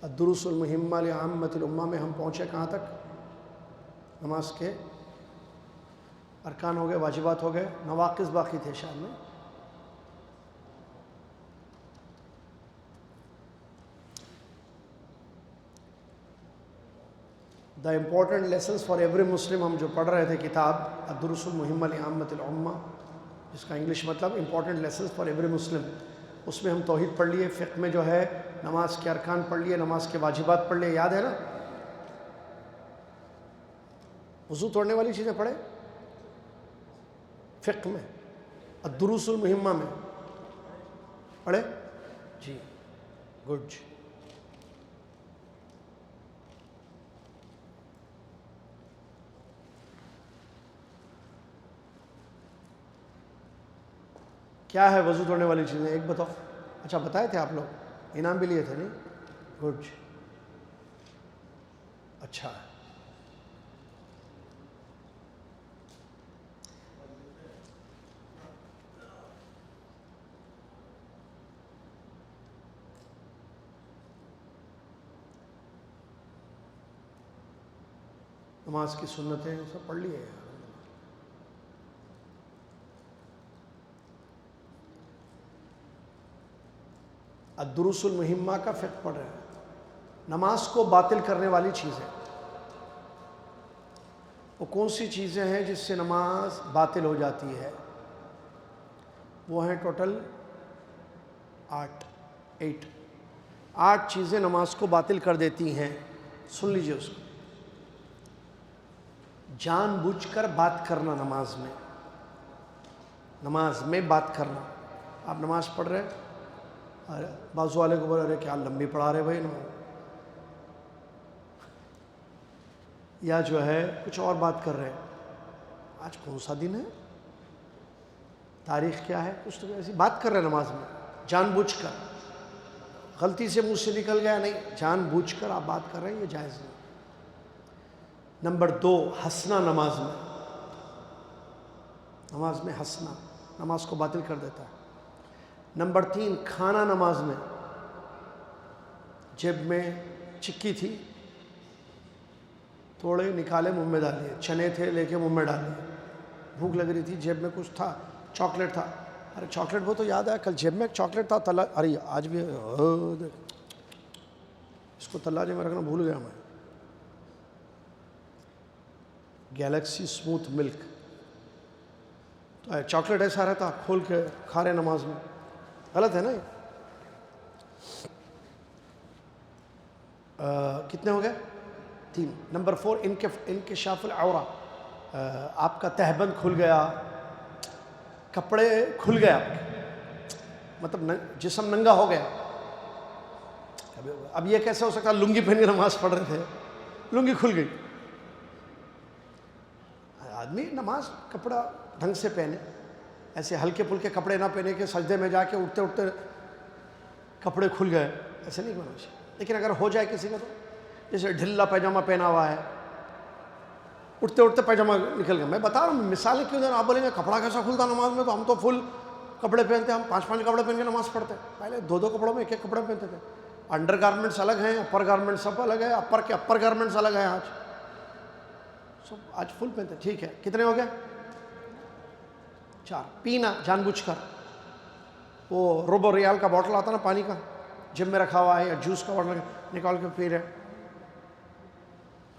الدروس المہمہ لعامۃ الامہ میں ہم پہنچے کہاں تک؟ نماز کے ارکان ہو گئے, واجبات ہو گئے, نواقص باقی تھے شاید میں. The important lessons for every مسلم ہم جو پڑھ رہے تھے کتاب الدروس المہمہ لعامۃ الامہ, جس کا انگلش مطلب important lessons for every Muslim. اس میں ہم توحید پڑھ لیے, فقہ میں جو ہے نماز کے ارکان پڑھ لیے, نماز کے واجبات پڑھ لیے, یاد ہے نا؟ وضو توڑنے والی چیزیں پڑھے فقہ میں, الدروس المہمہ میں پڑھے جی, گڈ. کیا ہے وضو توڑنے والی چیزیں ایک بتاؤ. اچھا بتائے تھے آپ لوگ, انعام بھی لیے تھے نہیں؟ گڈ, اچھا. نماز کی سنتیں سب پڑھ لیے. الدروس المہمہ کا فقہ پڑھ رہے ہیں. نماز کو باطل کرنے والی چیزیں وہ کون سی چیزیں ہیں جس سے نماز باطل ہو جاتی ہے؟ وہ ہیں ٹوٹل 8 چیزیں نماز کو باطل کر دیتی ہیں. سن لیجئے اس کو. جان بوجھ کر بات کرنا نماز میں بات کرنا. آپ نماز پڑھ رہے ہیں, بازو والے کو بولے رہے کیا لمبی پڑھا رہے بھائی نا, یا جو ہے کچھ اور بات کر رہے ہیں, آج کون سا دن ہے, تاریخ کیا ہے, کچھ تو ایسی بات کر رہے ہیں نماز میں جان بوجھ کر. غلطی سے منہ سے نکل گیا نہیں, جان بوجھ کر آپ بات کر رہے ہیں, یہ جائز نہیں. نمبر 2, ہنسنا نماز میں ہنسنا نماز کو باطل کر دیتا ہے. نمبر 3, کھانا نماز میں. جیب میں چکی تھی, تھوڑے نکالے منہ میں ڈال لیے, چنے تھے لے کے منہ میں ڈال لیے, بھوک لگ رہی تھی, جیب میں کچھ تھا, چاکلیٹ تھا, ارے چاکلیٹ وہ تو یاد آیا کل جیب میں ایک چاکلیٹ تھا تلا, ارے آج بھی اس کو تلاجے میں رکھنا بھول گیا میں. گیلیکسی اسموتھ ملک تو چاکلیٹ ایسا رہتا, کھول کے کھا رہے نماز میں, غلط ہے نا یہ. کتنے ہو گئے؟ 3. نمبر 4, انکشاف العورہ. آپ کا تہبند کھل گیا, کپڑے کھل گئے آپ کے, مطلب جسم ننگا ہو گیا. اب یہ کیسے ہو سکتا, لنگی پہن کے نماز پڑھ رہے تھے, لنگی کھل گئی. آدمی نماز کپڑا ڈھنگ سے پہنے, ایسے ہلکے پھلکے کپڑے نہ پہنے کہ سجدے میں جا کے اٹھتے اٹھتے کپڑے کھل گئے, ایسے نہیں کرنا چاہیے. لیکن اگر ہو جائے کسی کا تو, جیسے ڈھلا پیجامہ پہنا ہوا ہے, اٹھتے اٹھتے پیجامہ نکل گیا. میں بتا رہا ہوں مثالیں کیوں دیں. آپ بولیں گے کپڑا کیسا کھلتا نماز میں, تو ہم تو فل کپڑے پہنتے ہیں, ہم 5 کپڑے پہن کے نماز پڑھتے ہیں. پہلے 2 کپڑوں میں 1 کپڑے پہنتے تھے. انڈر گارمنٹس الگ ہیں, اپر گارمنٹس سب الگ ہے, اپر کے اپر گارمنٹس الگ ہیں. آج فل پہنتے. ٹھیک ہے, کتنے ہو گئے؟ 4. پینا جان بوجھ کر, وہ ربع ریال کا باٹل آتا نا پانی کا, جب میں رکھا ہوا ہے, یا جوس کا باٹل نکال کے پی رہے,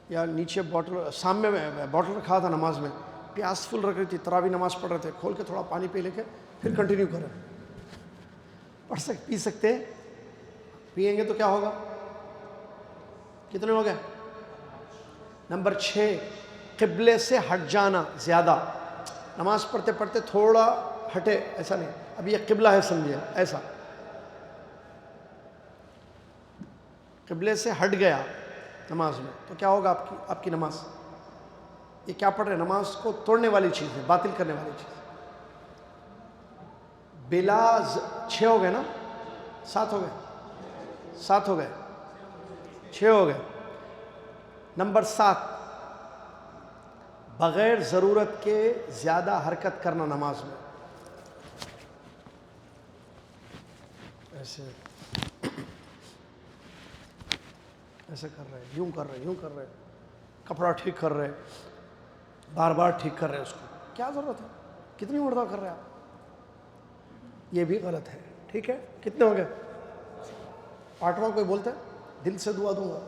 یا نیچے باٹل سامنے میں باٹل رکھا تھا نماز میں, پیاس فل رکھ رہی تھی, تراویح نماز پڑھ رہے تھے, کھول کے تھوڑا پانی پی لے کے پھر کنٹینیو کریں. پی سکتے, پئیں گے تو کیا ہوگا؟ کتنے ہو گئے؟ نمبر 6, قبلے سے ہٹ جانا زیادہ. نماز پڑھتے پڑھتے تھوڑا ہٹے, ایسا نہیں, اب یہ قبلہ ہے سمجھے، ایسا قبلے سے ہٹ گیا نماز میں تو کیا ہوگا آپ کی نماز؟ یہ کیا پڑھ رہے ہیں؟ نماز کو توڑنے والی چیز ہے، باطل کرنے والی چیز۔ بلا 6 ہو گئے نا، 7 ہو گئے، 7 ہو گئے، 6 ہو گئے۔ نمبر 7، بغیر ضرورت کے زیادہ حرکت کرنا نماز میں، ایسے ایسے کر رہے، یوں کر رہے، یوں کر رہے، کپڑا ٹھیک کر رہے، بار بار ٹھیک کر رہے، اس کو کیا ضرورت ہے؟ کتنی مرتبہ کر رہے آپ؟ یہ بھی غلط ہے، ٹھیک ہے؟ کتنے ہو گئے؟ 8واں کوئی بولتا ہے؟ دل سے دعا دوں گا۔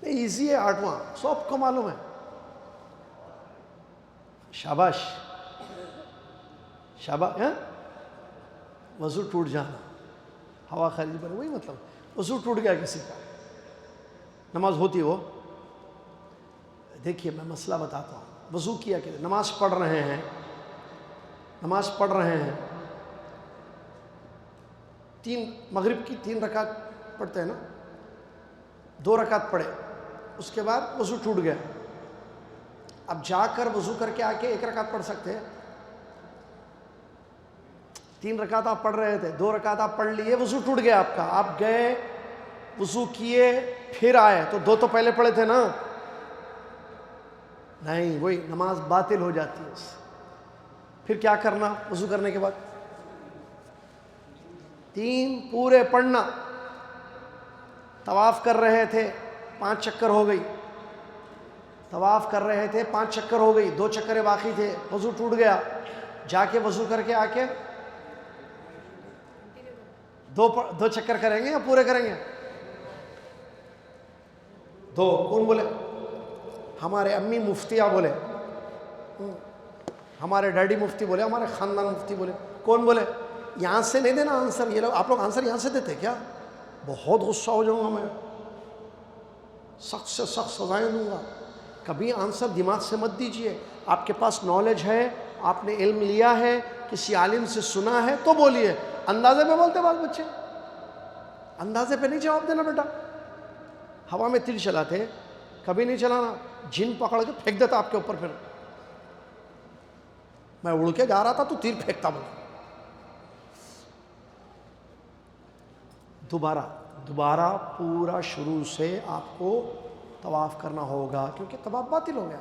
ایزی ہے 8واں، سب کو معلوم ہے۔ شاباش شاباش۔ وضو ٹوٹ جانا، ہوا خارج بنے، وہی مطلب وضو ٹوٹ گیا کسی کا، نماز ہوتی وہ؟ دیکھیے میں مسئلہ بتاتا ہوں، وضو کیا کہ نماز پڑھ رہے ہیں، نماز پڑھ رہے ہیں، مغرب کی 3 رکعت پڑھتے ہیں نا، 2 رکعت پڑھے، اس کے بعد وضو ٹوٹ گیا، اب جا کر وضو کر کے آ کے 1 رکعت پڑھ سکتے ہیں؟ 3 رکعت آپ پڑھ رہے تھے، 2 رکعت آپ پڑھ لیے، وضو ٹوٹ گیا آپ کا، آپ گئے وضو کیے پھر آئے تو 2 تو پہلے پڑھے تھے نا، نہیں، وہی نماز باطل ہو جاتی ہے اس سے۔ پھر کیا کرنا وضو کرنے کے بعد؟ 3 پورے پڑھنا۔ طواف کر رہے تھے 5 چکر ہو گئی، طواف کر رہے تھے 5 چکر ہو گئی، 2 چکر باقی تھے، وضو ٹوٹ گیا، جا کے وضو کر کے آ کے 2 چکر کریں گے یا پورے کریں گے؟ 2۔ کون بولے؟ ہمارے امی مفتیہ بولے، ہمارے ڈیڈی مفتی بولے، ہمارے خاندان مفتی بولے۔ کون بولے؟ یہاں سے نہیں دینا آنسر، یہ لوگ آپ لوگ آنسر یہاں سے دیتے کیا؟ بہت غصہ ہو جاؤں گا میں، سخت سے سخت سزائیں دوں گا۔ کبھی آنسر دماغ سے مت دیجئے، آپ کے پاس نالج ہے، آپ نے علم لیا ہے، کسی عالم سے سنا ہے تو بولیے۔ اندازے پہ بولتے بال بچے، اندازے پہ نہیں جواب دینا بیٹا۔ ہوا میں تیر چلاتے، کبھی نہیں چلانا، جن پکڑ کے پھینک دیتا آپ کے اوپر، پھر میں اڑ کے جا رہا تھا تو تیر پھینکتا بولا۔ دوبارہ پورا شروع سے آپ کو طواف کرنا ہوگا، کیونکہ طواف باطل ہو گیا،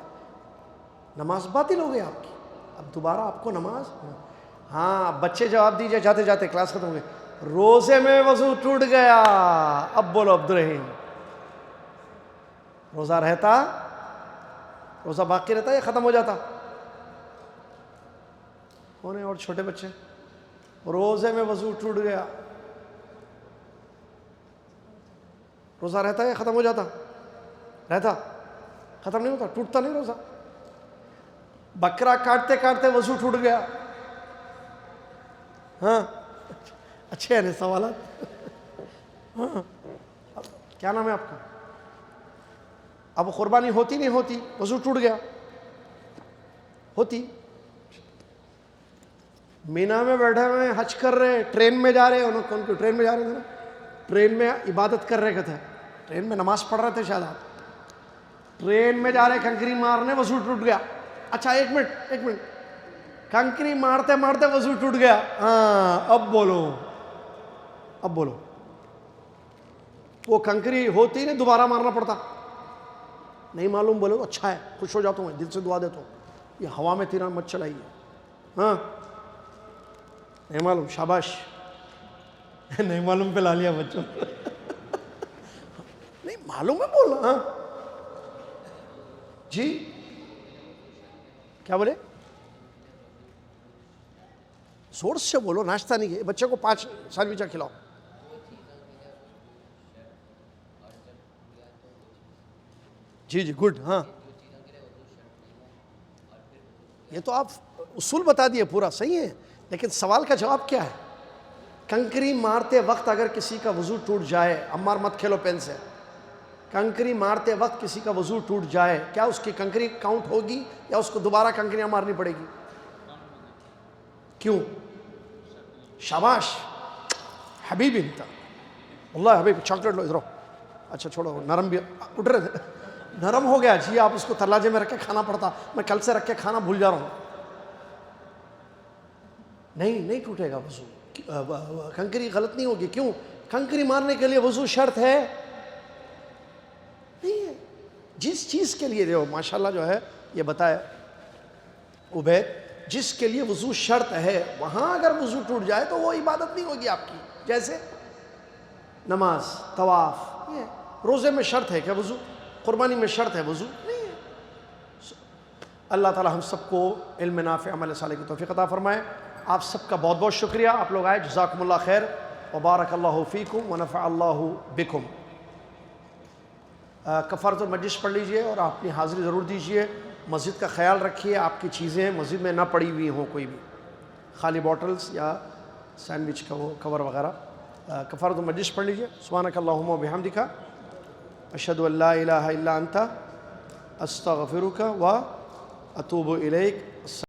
نماز باطل ہو گئی آپ کی۔ اب دوبارہ آپ کو نماز، ہاں بچے جواب دیجئے جاتے جاتے، کلاس ختم ہو گئی۔ روزے میں وضو ٹوٹ گیا، اب بولو عبد الرحیم، روزہ رہتا؟ روزہ باقی رہتا یا ختم ہو جاتا؟ کون ہے اور چھوٹے بچے؟ روزے میں وضو ٹوٹ گیا، روزہ رہتا یا ختم ہو جاتا؟ رہتا، ختم نہیں ہوتا، ٹوٹتا نہیں روزہ۔ بکرا کاٹتے کاٹتے وضو ٹوٹ گیا، ہاں اچھے ہیں سوالات۔ ہاں کیا نام ہے آپ کا؟ اب قربانی ہوتی نہیں ہوتی؟ وضو ٹوٹ گیا، ہوتی؟ مینا میں بیٹھے ہوئے حج کر رہے، ٹرین میں جا رہے، انہوں کون کو ٹرین میں جا رہے تھے نا، ٹرین میں عبادت کر رہے تھے، ٹرین میں نماز پڑھ رہے تھے شاید آپ، ٹرین میں جا رہے کنکری مارنے، وضو ٹوٹ گیا۔ اچھا ایک منٹ، کنکری مارتے مارتے وضو ٹوٹ گیا، ہاں اب بولو، وہ کنکری ہوتی نہیں دوبارہ مارنا پڑتا؟ نہیں معلوم بولے تو اچھا ہے، خوش ہو جاتا ہوں، دل سے دعا دیتا ہوں، یہ ہوا میں تیرا مت چلائیے۔ ہاں نہیں معلوم، شاباش، نہیں معلوم پہ لا لیا بچوں۔ نہیں معلوم ہے بولنا، ہاں جی کیا بولے؟ زور سے بولو، ناشتہ نہیں کیا بچے کو 5 سینڈوچ کھلاؤ۔ جی گڈ، ہاں یہ تو آپ اصول بتا دیے پورا صحیح ہے، لیکن سوال کا جواب کیا ہے؟ کنکری مارتے وقت اگر کسی کا وضو ٹوٹ جائے، عمار مت کھیلو پین سے، کنکری مارتے وقت کسی کا وضو ٹوٹ جائے کیا اس کی کنکری کاؤنٹ ہوگی یا اس کو دوبارہ کنکریاں مارنی پڑے گی؟ کیوں؟ شاباش حبیبی انت اللہ حبیب چاکلیٹ لو ادھر اچھا چھوڑو نرم بھی اٹھ رہے تھے نرم ہو گیا جی آپ اس کو تلاجے میں رکھ کے کھانا پڑتا میں کل سے رکھ کے کھانا بھول جا رہا ہوں نہیں ٹوٹے گا وضو کنکری غلط نہیں ہوگی کیوں کنکری مارنے کے لیے وضو شرط ہے نہیں ہے جس چیز کے لیے دیکھو ماشاءاللہ جو ہے یہ بتایا عبید جس کے لیے وضو شرط ہے وہاں اگر وضو ٹوٹ جائے تو وہ عبادت نہیں ہوگی آپ کی جیسے نماز طواف یہ روزے میں شرط ہے کیا وضو قربانی میں شرط ہے وضو نہیں ہے اللہ تعالی ہم سب کو علم نافع عمل صالح کی توفیق عطا فرمائے آپ سب کا بہت بہت شکریہ آپ لوگ آئے جزاکم اللہ خیر وبارک اللہ فیکم ونفع اللہ بکم کفارۃ المجلس پڑھ لیجئے اور آپ اپنی حاضری ضرور دیجئے مسجد کا خیال رکھیے آپ کی چیزیں مسجد میں نہ پڑی ہوئی ہوں کوئی بھی خالی باٹلز یا سینڈوچ کا وہ کور وغیرہ کفارۃ المجلس پڑھ لیجئے سبحانک اللہم و بحمدک اشہد ان لا الہ الا انت استغفرک و اتوب الیک